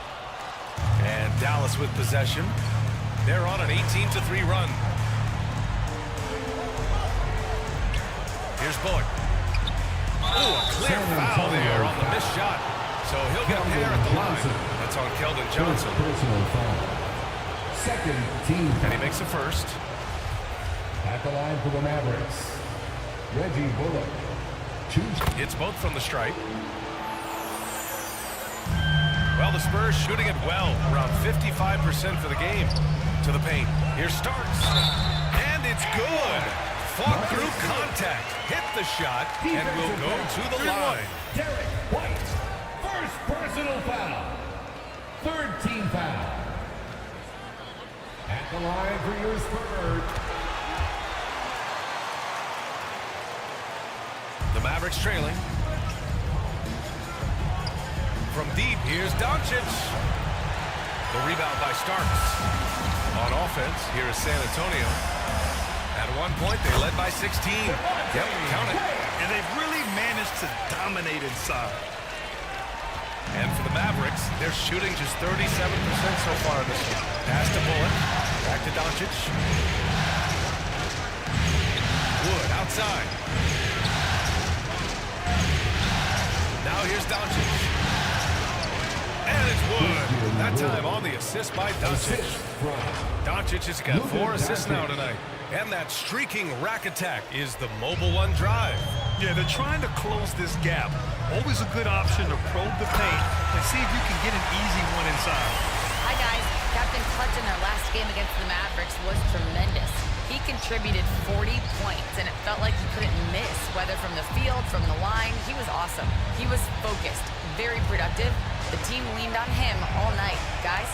And Dallas with possession. They're on an 18-3 run. Here's Bullock. Oh, a clear foul there on the missed shot. So he'll get a pair at the line. That's on Keldon Johnson. Second team. And he makes the first. At the line for the Mavericks, Reggie Bullock. It's both from the stripe. Well, the Spurs shooting it well, around 55% for the game. To the paint. Here Starks. And it's good. Fought through contact. Hit the shot. And will go to the line. Derek White. First personal foul. Third team foul. At the line for your Spurs. The Mavericks trailing. From deep, here's Doncic. The rebound by Starks. On offense, here is San Antonio. At one point, they led by 16. Yep, count it. And they've really managed to dominate inside. And for the Mavericks, they're shooting just 37% so far this year. Pass to Bullock. Back to Doncic. Wood outside. Now here's Doncic. And it's Wood. That time on the assist by Doncic. Doncic has got 4 assists now tonight. And that streaking rack attack is the mobile one drive. Yeah, they're trying to close this gap. Always a good option to probe the paint and see if you can get an easy one inside. Hi, guys. Captain Clutch in their last game against the Mavericks was tremendous. He contributed 40 points, and it felt like he couldn't miss, whether from the field, from the line. He was awesome. He was focused, very productive. The team leaned on him all night. Guys?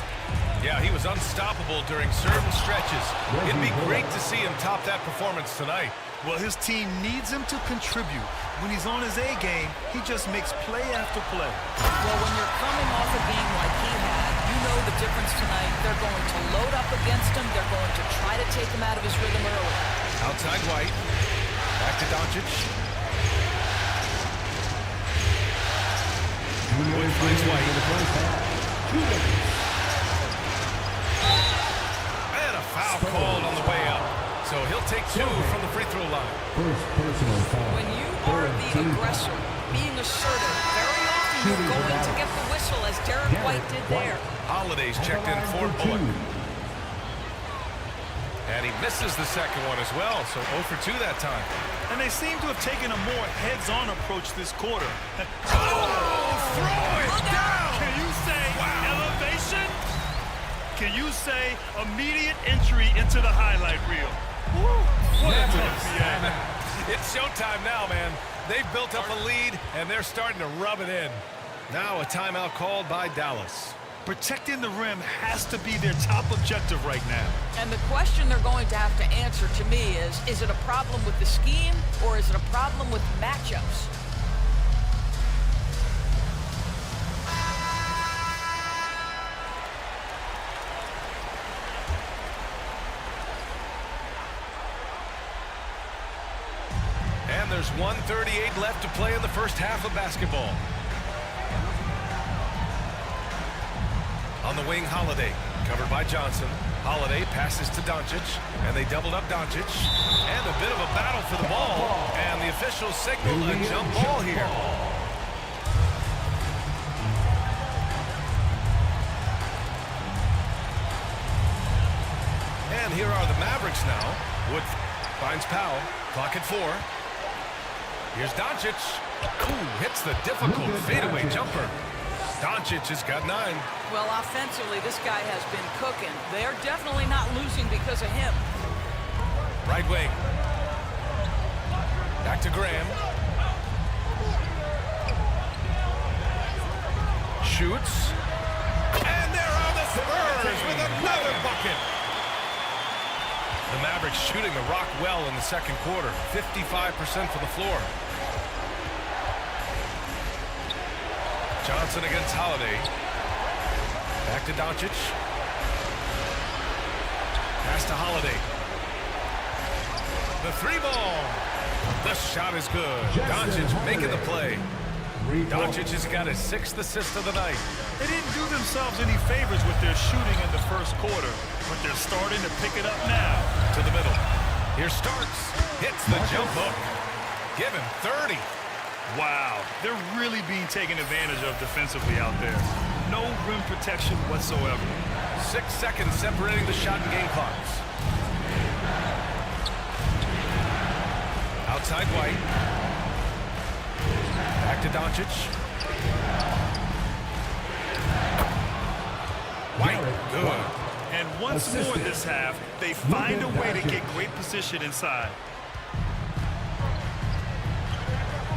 Yeah, he was unstoppable during certain stretches. It'd be great to see him top that performance tonight. Well, his team needs him to contribute. When he's on his A game, he just makes play after play. Well, when you're coming off a game like he had, you know the difference tonight. They're going to load up against him. They're going to try to take him out of his rhythm early. Outside White. Back to Doncic. Wood finds White. And a foul called on the way up. So he'll take 2 from the free throw line. When you are the aggressor, being assertive, very often you're going to get the whistle, as Derek White did there. Holiday's checked in for Bullock. And he misses the second one as well, so 0 for 2 that time. And they seem to have taken a more heads-on approach this quarter. Throw it down! Can you say elevation? Can you say immediate entry into the highlight reel? Woo, what a tough reaction. It's showtime now, man. They've built up a lead, and they're starting to rub it in. Now a timeout called by Dallas. Protecting the rim has to be their top objective right now. And the question they're going to have to answer to me is it a problem with the scheme or is it a problem with matchups? And there's 1:38 left to play in the first half of basketball. On the wing, Holiday, covered by Johnson. Holiday passes to Doncic, and they doubled up Doncic. And a bit of a battle for the ball, and the officials signal a jump ball here. And here are the Mavericks now. Wood finds Powell, clock at 4. Here's Doncic. Ooh, hits the difficult fadeaway jumper. Doncic has got 9. Well, offensively, this guy has been cooking. They're definitely not losing because of him. Right wing. Back to Graham. Shoots. And there are the Spurs with another bucket. The Mavericks shooting the rock well in the second quarter. 55% for the floor. Johnson against Holiday. Back to Doncic. Pass to Holiday. The 3-ball. The shot is good. Doncic making the play. Doncic has got his 6th assist of the night. They didn't do themselves any favors with their shooting in the first quarter, but they're starting to pick it up now. To the middle. Here Starks. Hits the jump hook. Give him 30. Wow, they're really being taken advantage of defensively out there. No rim protection whatsoever. 6 seconds separating the shot and game clocks. Outside White. Back to Doncic. White, good. And once more this half, they find a way to get great position inside.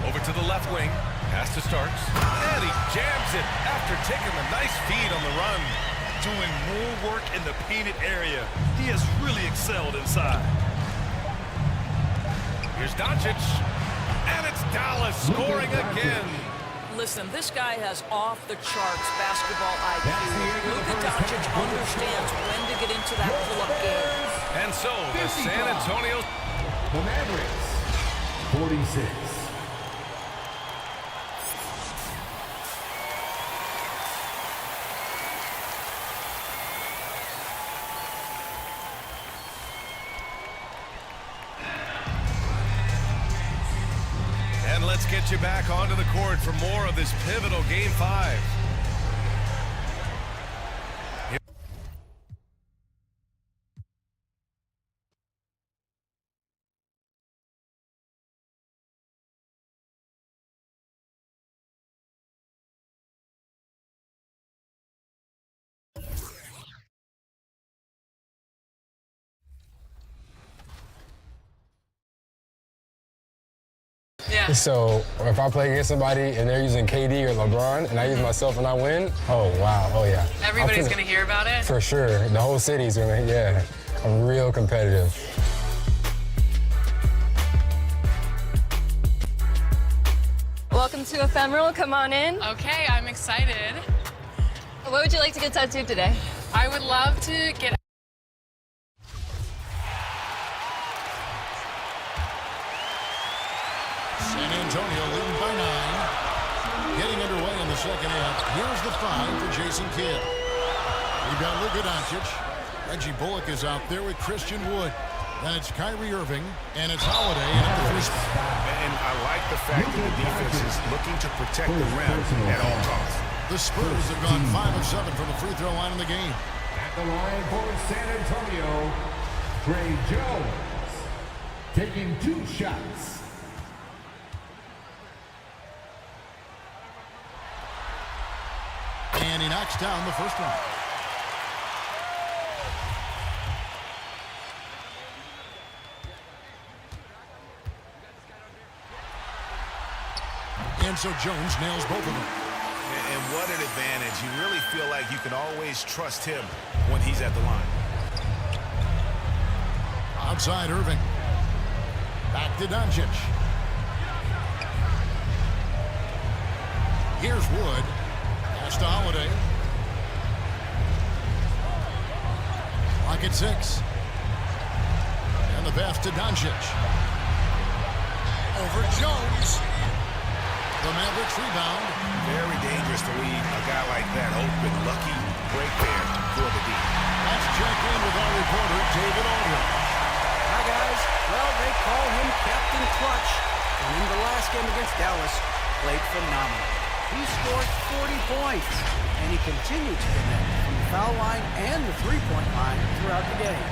Over to the left wing. Pass to Starks. And he jams it after taking a nice feed on the run. Doing more work in the painted area. He has really excelled inside. Here's Doncic. And it's Dallas scoring again. Listen, this guy has off-the-charts basketball IQ. Luka Doncic understands when to get into that pull-up game. And so, the San Antonio... The Mavericks, 46. And let's get you back onto the court for more of this pivotal Game 5. Yeah. So if I play against somebody and they're using KD or LeBron and I use myself and I win, oh wow, oh yeah. Everybody's going to hear about it? For sure. The whole city's going to, yeah. I'm real competitive. Welcome to Ephemeral. Come on in. Okay, I'm excited. What would you like to get tattooed today? I would love to get... San Antonio leading by 9. Getting underway in the second half. Here's the 5 for Jason Kidd. We've got Luka Doncic. Reggie Bullock is out there with Christian Wood. Then it's Kyrie Irving, and it's Holiday at the free spot. And I like the fact that the defense is looking to protect the rim at all costs. The Spurs have gone 5 of 7 from the free throw line in the game. At the line for San Antonio, Trey Jones taking 2 shots. And he knocks down the first one. And so Jones nails both of them. And what an advantage. You really feel like you can always trust him when he's at the line. Outside Irving. Back to Doncic. Here's Wood. Pass to Holiday. Clock at 6. And the pass to Doncic. Over Jones. The Mavericks rebound. Very dangerous to leave a guy like that open. Lucky break there for the D. Let's check in with our reporter, David Aldridge. Hi, guys. Well, they call him Captain Clutch. And in the last game against Dallas, played phenomenal. He scored 40 points, and he continued to connect from the foul line and the three-point line throughout the game.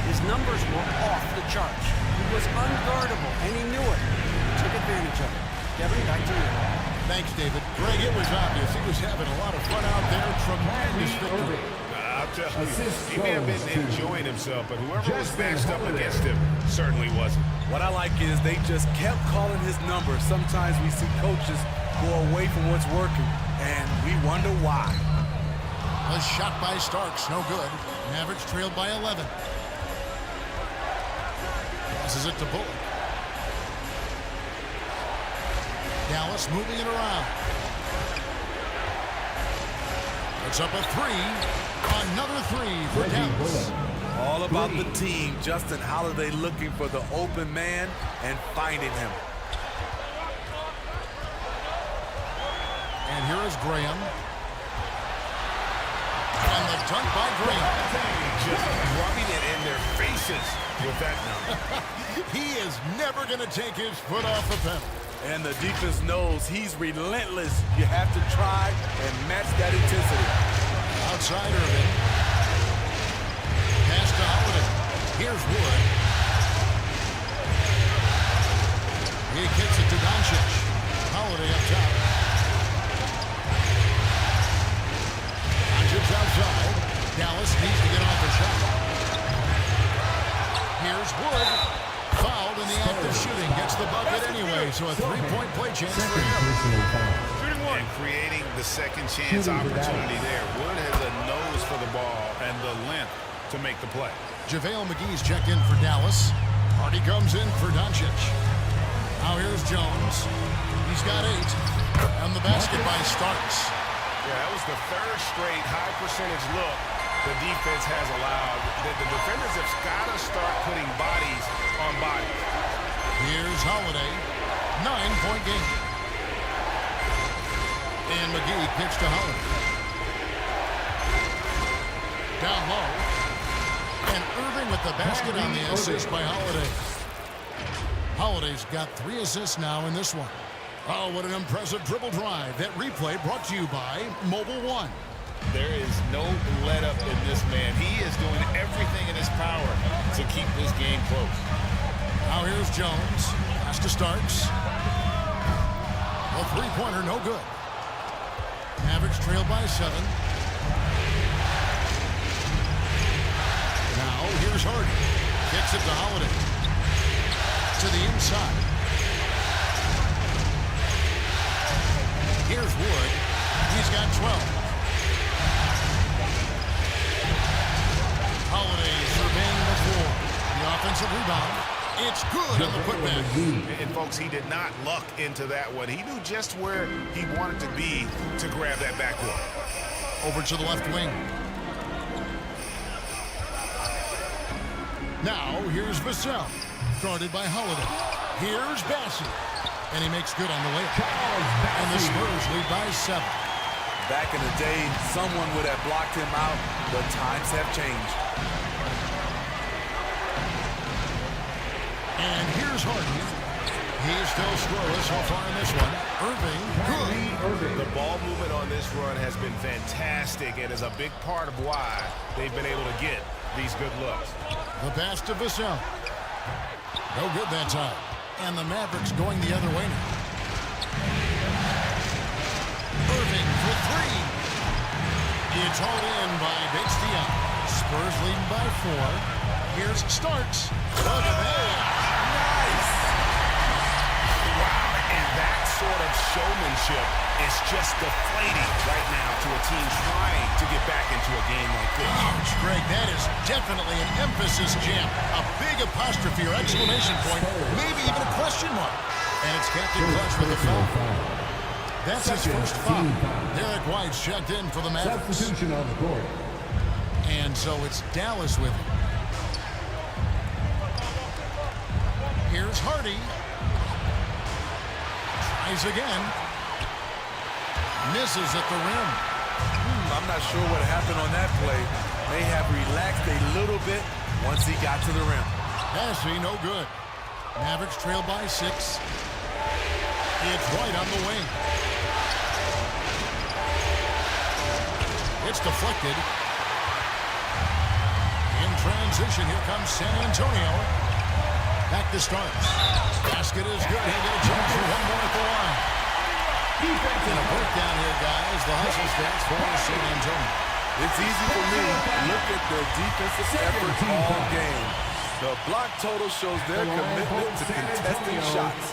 His numbers were off the charts. He was unguardable, and he knew it. He took advantage of it. Kevin, back to you. Thanks, David. Greg, it was obvious he was having a lot of fun out there. Tremendous victory. I'll tell you, he may have been enjoying himself, but whoever was matched up against him certainly wasn't. What I like is they just kept calling his number. Sometimes we see coaches go away from what's working, and we wonder why. A shot by Starks, no good. Mavericks trailed by 11. Passes it to Bullock. Dallas moving it around. It's up a 3. Another 3 for Dallas. All about the team. Justin Holiday looking for the open man and finding him. And here is Graham. And the dunk by Green. Just rubbing it in their faces with that number. He is never going to take his foot off the pedal. And the defense knows he's relentless. You have to try and match that intensity. Outside Irving. Pass to Holiday. Here's Wood. He kicks it to Doncic. Holiday up top. Doncic outside. Dallas needs to get off the shot. Here's Wood. Fouled in the act of shooting. Gets the bucket anyway, so a three-point play chance for him. Shooting one. And creating the second chance opportunity there. Wood has a nose for the ball and the length to make the play. JaVale McGee's checked in for Dallas. Hardy comes in for Doncic. Now here's Jones. He's got 8. And the basket by Starks. Yeah, that was the third straight high percentage look the defense has allowed. The defenders have got to start putting bodies on bodies. Here's Holiday. 9-point game. And McGee kicks to Holiday. Down low. And Irving with the basket on the assist by Holiday. Holiday's got 3 assists now in this one. Oh, what an impressive dribble drive. That replay brought to you by Mobile One. There is no let-up in this man. He is doing everything in his power to keep this game close. Now here's Jones. Pass to Starks. A three-pointer, no good. Mavericks trail by 7. Now here's Hardy. Kicks it to Holiday. To the inside. Here's Wood. He's got 12. Holiday surveying the floor. The offensive rebound. It's good on the putback. And folks, he did not luck into that one. He knew just where he wanted to be to grab that backboard. Over to the left wing. Now here's Vassell. Guarded by Holiday. Here's Bassett. And he makes good on the layup. And the Spurs lead by 7. Back in the day, someone would have blocked him out, but times have changed. And here's Harden. He's still scoreless so far in this one. Irving, good. The ball movement on this run has been fantastic and is a big part of why they've been able to get these good looks. The pass to Vassell. No good that time. And the Mavericks going the other way now. Irving for 3. It's hauled in by Bates-Diop. Spurs leading by 4. Here's Starks. Look at that. Nice. Wow, and that sort of showmanship is just deflating right now to a team trying to get back into a game like this. Ouch, Greg, that is definitely an emphasis jam. A big apostrophe or exclamation point, maybe even a question mark. And it's Captain Clutch with the foul. That's his first foul. Derek White's checked in for the Mavericks. Substitution on the court. And so it's Dallas with him. Here's Hardy. Tries again. Misses at the rim. I'm not sure what happened on that play. May have relaxed a little bit once he got to the rim. Passing, no good. Mavericks trail by 6. It's White on the wing. It's deflected. In transition, here comes San Antonio. Back to Starks. Basket is good. He'll get a chance for one more at the line. And a breakdown here, guys. The hustle stats for San Antonio. It's easy for me. Look at their defensive effort all game. The block total shows their commitment to contesting shots.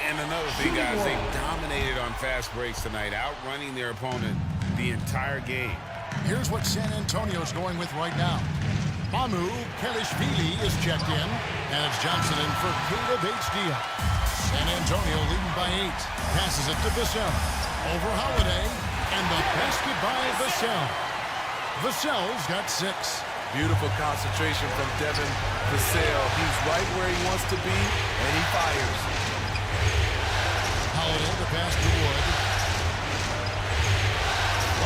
And another thing, guys, they dominated on fast breaks tonight, outrunning their opponent the entire game. Here's what San Antonio's going with right now. Mamu Kelishvili is checked in, and it's Johnson in for Keita Bates-Diop. San Antonio leading by 8. Passes it to Vassell. Over Holiday, and the basket by Vassell. Vassell's got 6. Beautiful concentration from Devin Vassell. He's right where he wants to be, and he fires. Holiday, the pass to Wood.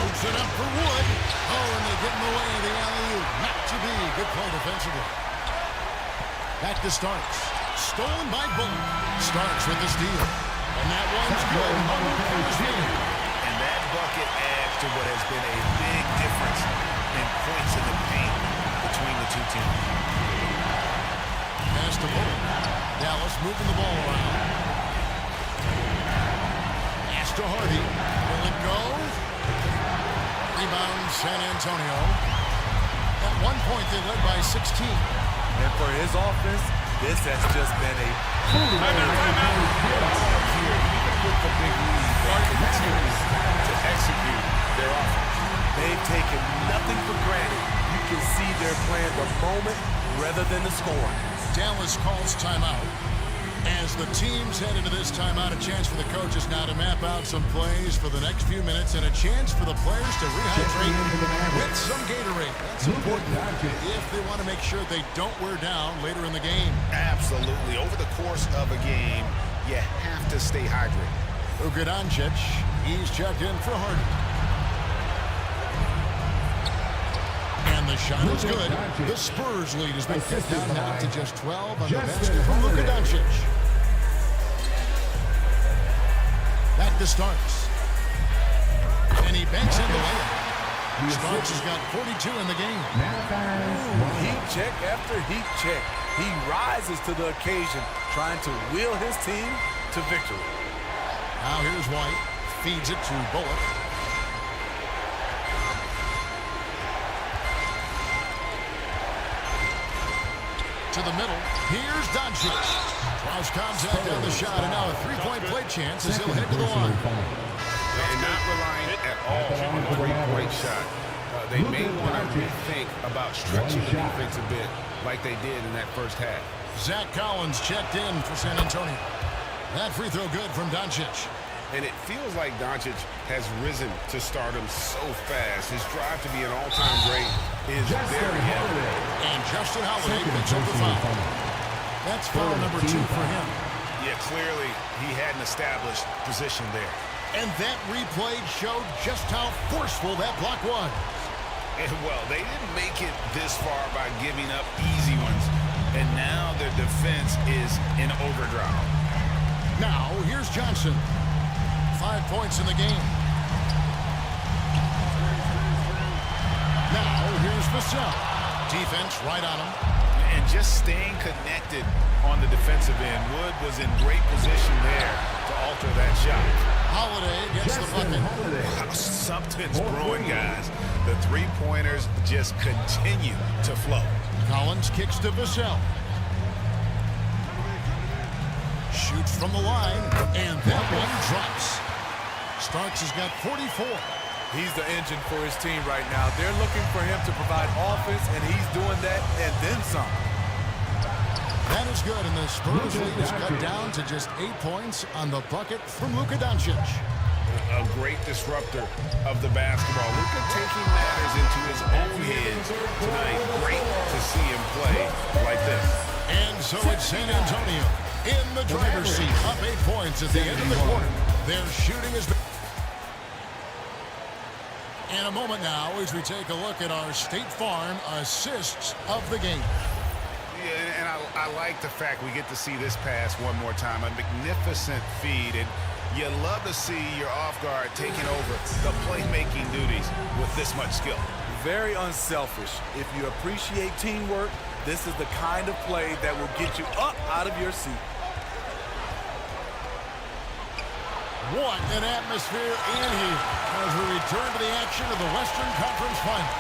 Low Puts it up for Wood. Oh, and they get in the way of the alley-oop. Not to be. Good play defensively. Back to Starks. Stolen by Bullock. Starks with the steal. And that one's good. And that bucket adds to what has been a big difference in points in the paint between the two teams. Pass to Bullock. Dallas moving the ball around. Pass to Hardy. Will it go? Rebound San Antonio. At one point, they led by 16. And for his offense, this has just been a Here, even with the big lead, they continue to execute their offense. They've taken nothing for granted. You can see they're playing the moment rather than the score. Dallas calls timeout. As the teams head into this timeout, a chance for the coaches now to map out some plays for the next few minutes and a chance for the players to rehydrate with some Gatorade. That's important if they want to make sure they don't wear down later in the game. Absolutely. Over the course of a game, you have to stay hydrated. Luka Doncic, he's checked in for Harden. And the shot is good. The Spurs lead has been cut down now to just 12 on the basket from Luka Doncic. Back to Starks. And he banks in the layup. Starks has got 42 in the game. Heat check after heat check. He rises to the occasion, trying to wheel his team to victory. Now here's White. Feeds it to Bullock. To the middle. Here's Doncic. Draws contact on the shot, and now a three-point play chance as he'll head to the line. And not relying at all on the three-point shot. They may want to rethink about stretching the defense a bit like they did in that first half. Zach Collins checked in for San Antonio. That free throw good from Doncic. And it feels like Doncic has risen to stardom so fast. His drive to be an all-time great is very evident. And Justin Holiday picks up the foul. That's foul number 2 for him. Yeah, clearly he had an established position there. And that replay showed just how forceful that block was. And well, they didn't make it this far by giving up easy ones. And now their defense is in overdrive. Now, here's Johnson. 5 points in the game. Now, here's Vassell. Defense right on him. And just staying connected on the defensive end. Wood was in great position there to alter that shot. Holiday gets the bucket. Wow, something's brewing, guys. The three-pointers just continue to flow. Collins kicks to Vassell. Shoots from the line, and that one drops. Starks has got 44. He's the engine for his team right now. They're looking for him to provide offense, and he's doing that and then some. That is good, and the Spurs lead is cut down to just 8 points on the bucket from Luka Doncic. A great disruptor of the basketball. Luka taking matters into his own hands tonight. Great to see him play like this. And so it's San Antonio in the driver's seat, up 8 points at the end of the quarter. Their shooting has been... In a moment now, as we take a look at our State Farm assists of the game. Yeah, and I like the fact we get to see this pass one more time. A magnificent feed, and you love to see your off guard taking over the playmaking duties with this much skill. Very unselfish. If you appreciate teamwork, this is the kind of play that will get you up out of your seat. What an atmosphere in here as we return to the action of the Western Conference Final.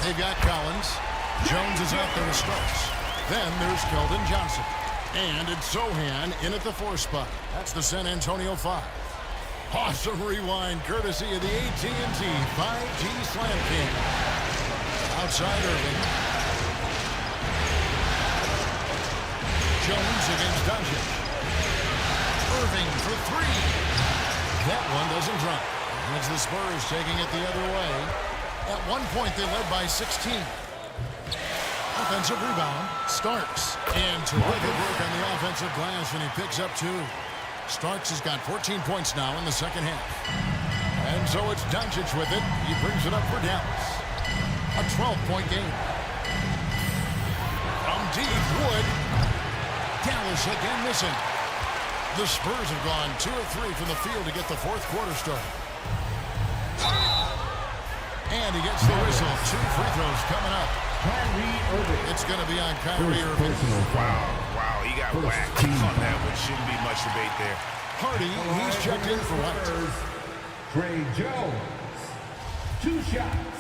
They've got Collins. Jones is out there with Starks. Then there's Keldon Johnson. And it's Sohan in at the 4 spot. That's the San Antonio 5. Awesome rewind courtesy of the AT&T 5G Slam King. Outside Irving. Jones against Doncic. Irving for 3. That one doesn't drop. It's the Spurs taking it the other way. At one point, they led by 16. Offensive rebound. Starks. And terrific work on the offensive glass, and he picks up 2. Starks has got 14 points now in the second half. And so it's Doncic with it. He brings it up for Dallas. A 12-point game. From deep, Wood. Dallas again missing. The Spurs have gone 2 of 3 from the field to get the fourth quarter started. And he gets the whistle. 2 free throws coming up. It's going to be on Kyrie Irving. Wow, he got whacked on that one. Shouldn't be much debate there. Hardy, he's checked in for White. Trey Jones, 2 shots.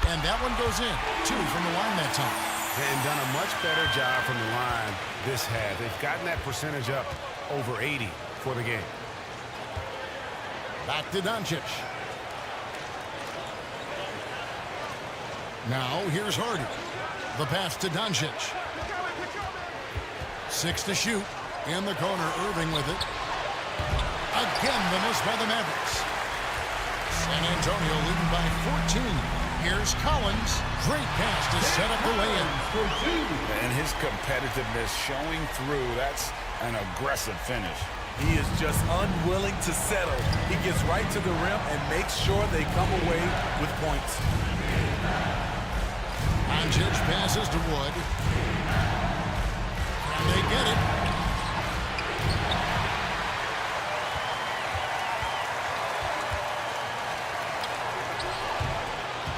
And that one goes in. 2 from the line that time. And done a much better job from the line this half. They've gotten that percentage up over 80 for the game. Back to Doncic. Now here's Hardy. The pass to Doncic. 6 to shoot. In the corner, Irving with it. Again, the miss by the Mavericks. San Antonio leading by 14. Here's Collins. Great pass to set up the lay-in. And his competitiveness showing through. That's an aggressive finish. He is just unwilling to settle. He gets right to the rim and makes sure they come away with points. Doncic passes to Wood. And they get it.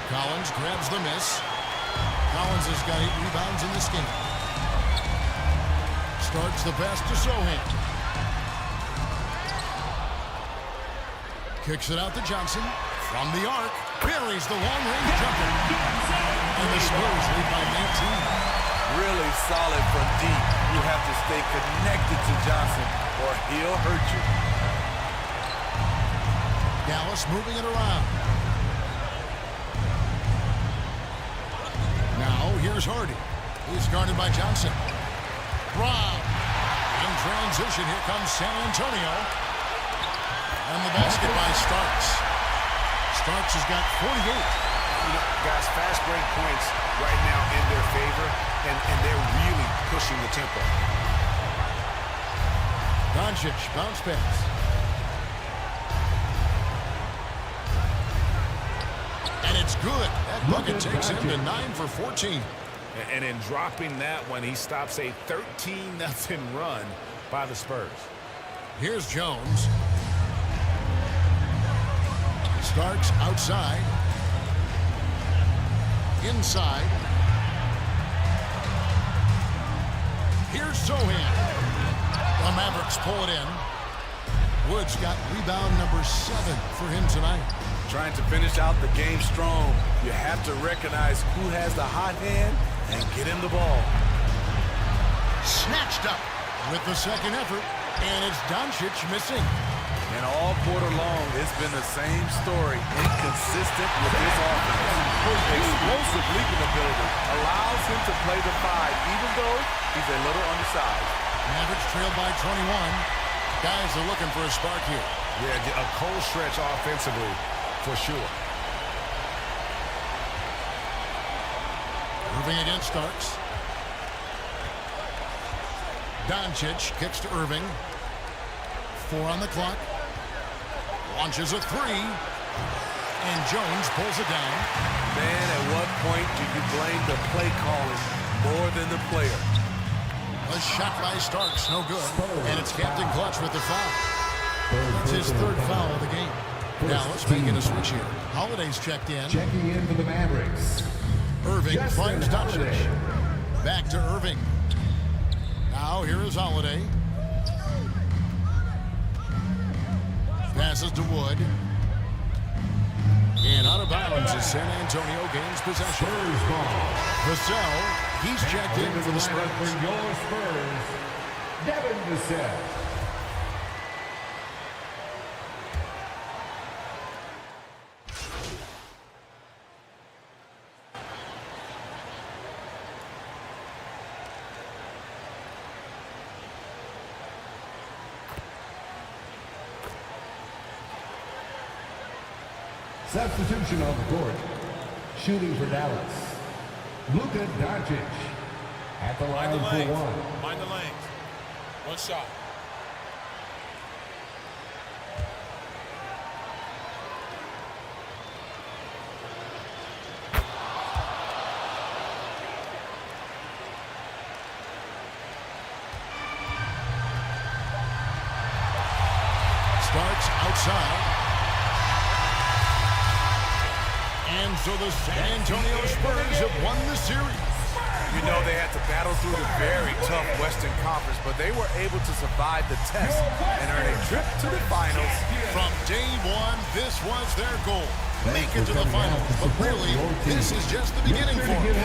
Collins grabs the miss. Collins has got 8 rebounds in this game. Starts the pass to Sohan. Kicks it out to Johnson. From the arc. Buries the long-range jumper. And the Spurs lead by 19. Really solid from deep. You have to stay connected to Johnson or he'll hurt you. Dallas moving it around. Now here's Hardy. He's guarded by Johnson. Brown. In transition, here comes San Antonio. And the basket by Starks. Starks has got 48. You know, guys, fast break points right now in their favor, and they're really pushing the tempo. Doncic, bounce pass. And it's good. That bucket takes him to 9 for 14. And in dropping that one, he stops a 13-0 run by the Spurs. Here's Jones. Starks outside. Inside. Here's Sohan. The Mavericks pull it in. Wood's got rebound number 7 for him tonight. Trying to finish out the game strong. You have to recognize who has the hot hand and get him the ball. Snatched up with the second effort, and it's Doncic missing. And all quarter long, it's been the same story. Inconsistent with his offense. Explosive leaping ability allows him to play the 5, even though he's a little undersized. Mavericks trailed by 21. Guys are looking for a spark here. Yeah, a cold stretch offensively, for sure. Irving against Starks. Doncic kicks to Irving. 4 on the clock. Launches a 3. And Jones pulls it down. Man, at what point do you blame the play calling more than the player? A shot by Starks, no good. And it's Captain Clutch with the foul. It's his 3rd foul of the game. Dallas making a switch here. Holiday's checked in. Checking in for the Mavericks. Irving finds Doncic. Back to Irving. Now here is Holiday. Passes to Wood. And out of bounds as San Antonio gains possession. Vassell, he's checked in for the Spurs. For your Spurs, Devin Vassell. Substitution on the court. Shooting for Dallas. Luka Doncic at the line for 1. Mind the lanes. 1 shot. side. And so the San Antonio Spurs have won the series. You know, they had to battle through the very tough Western Conference, but they were able to survive the test and earn a trip to the finals. From day one, this was their goal. Make it to the finals, but really, this is just the beginning for them.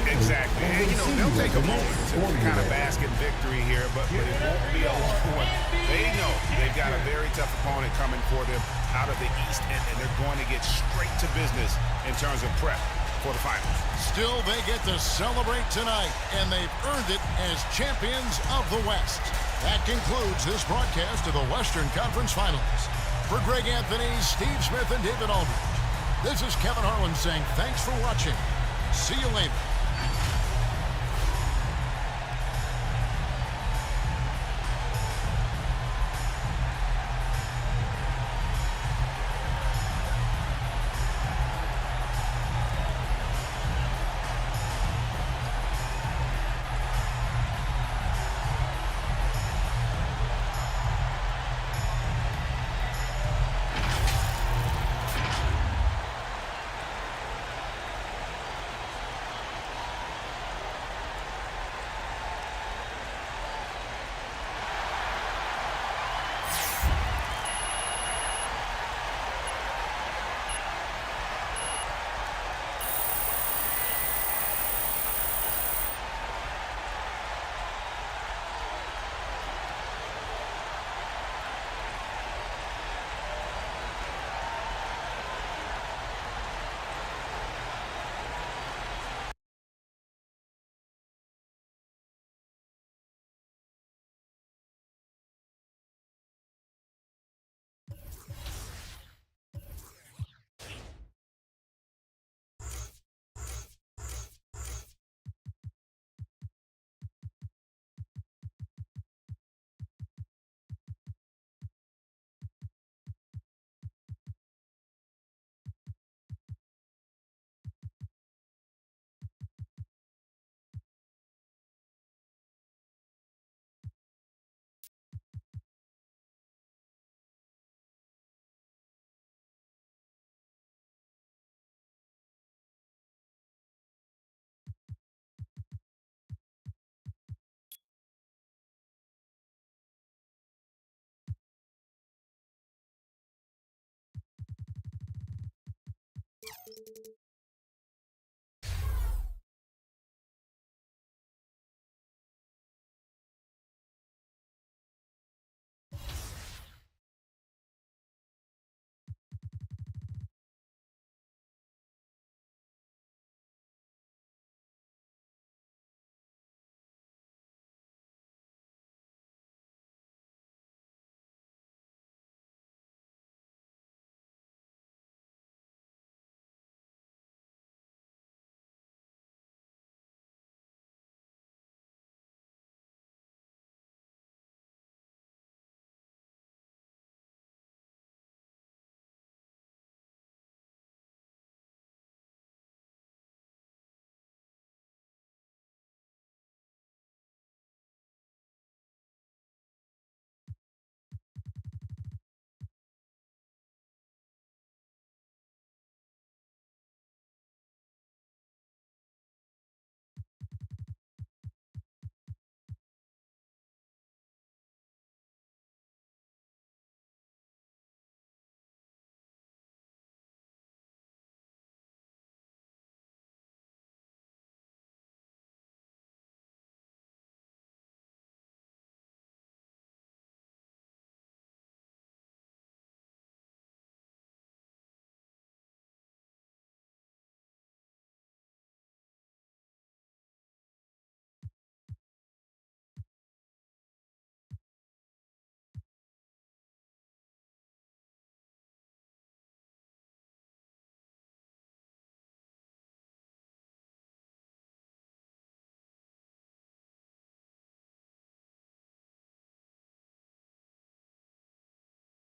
Exactly. And, you know, they'll take a moment to kind of bask in victory here, but it won't be a long one. They know they've got a very tough opponent coming for them out of the East, and they're going to get straight to business in terms of prep for the finals. Still, they get to celebrate tonight, and they've earned it as champions of the West. That concludes this broadcast of the Western Conference Finals. For Greg Anthony, Steve Smith, and David Aldridge, this is Kevin Harlan saying thanks for watching. See you later.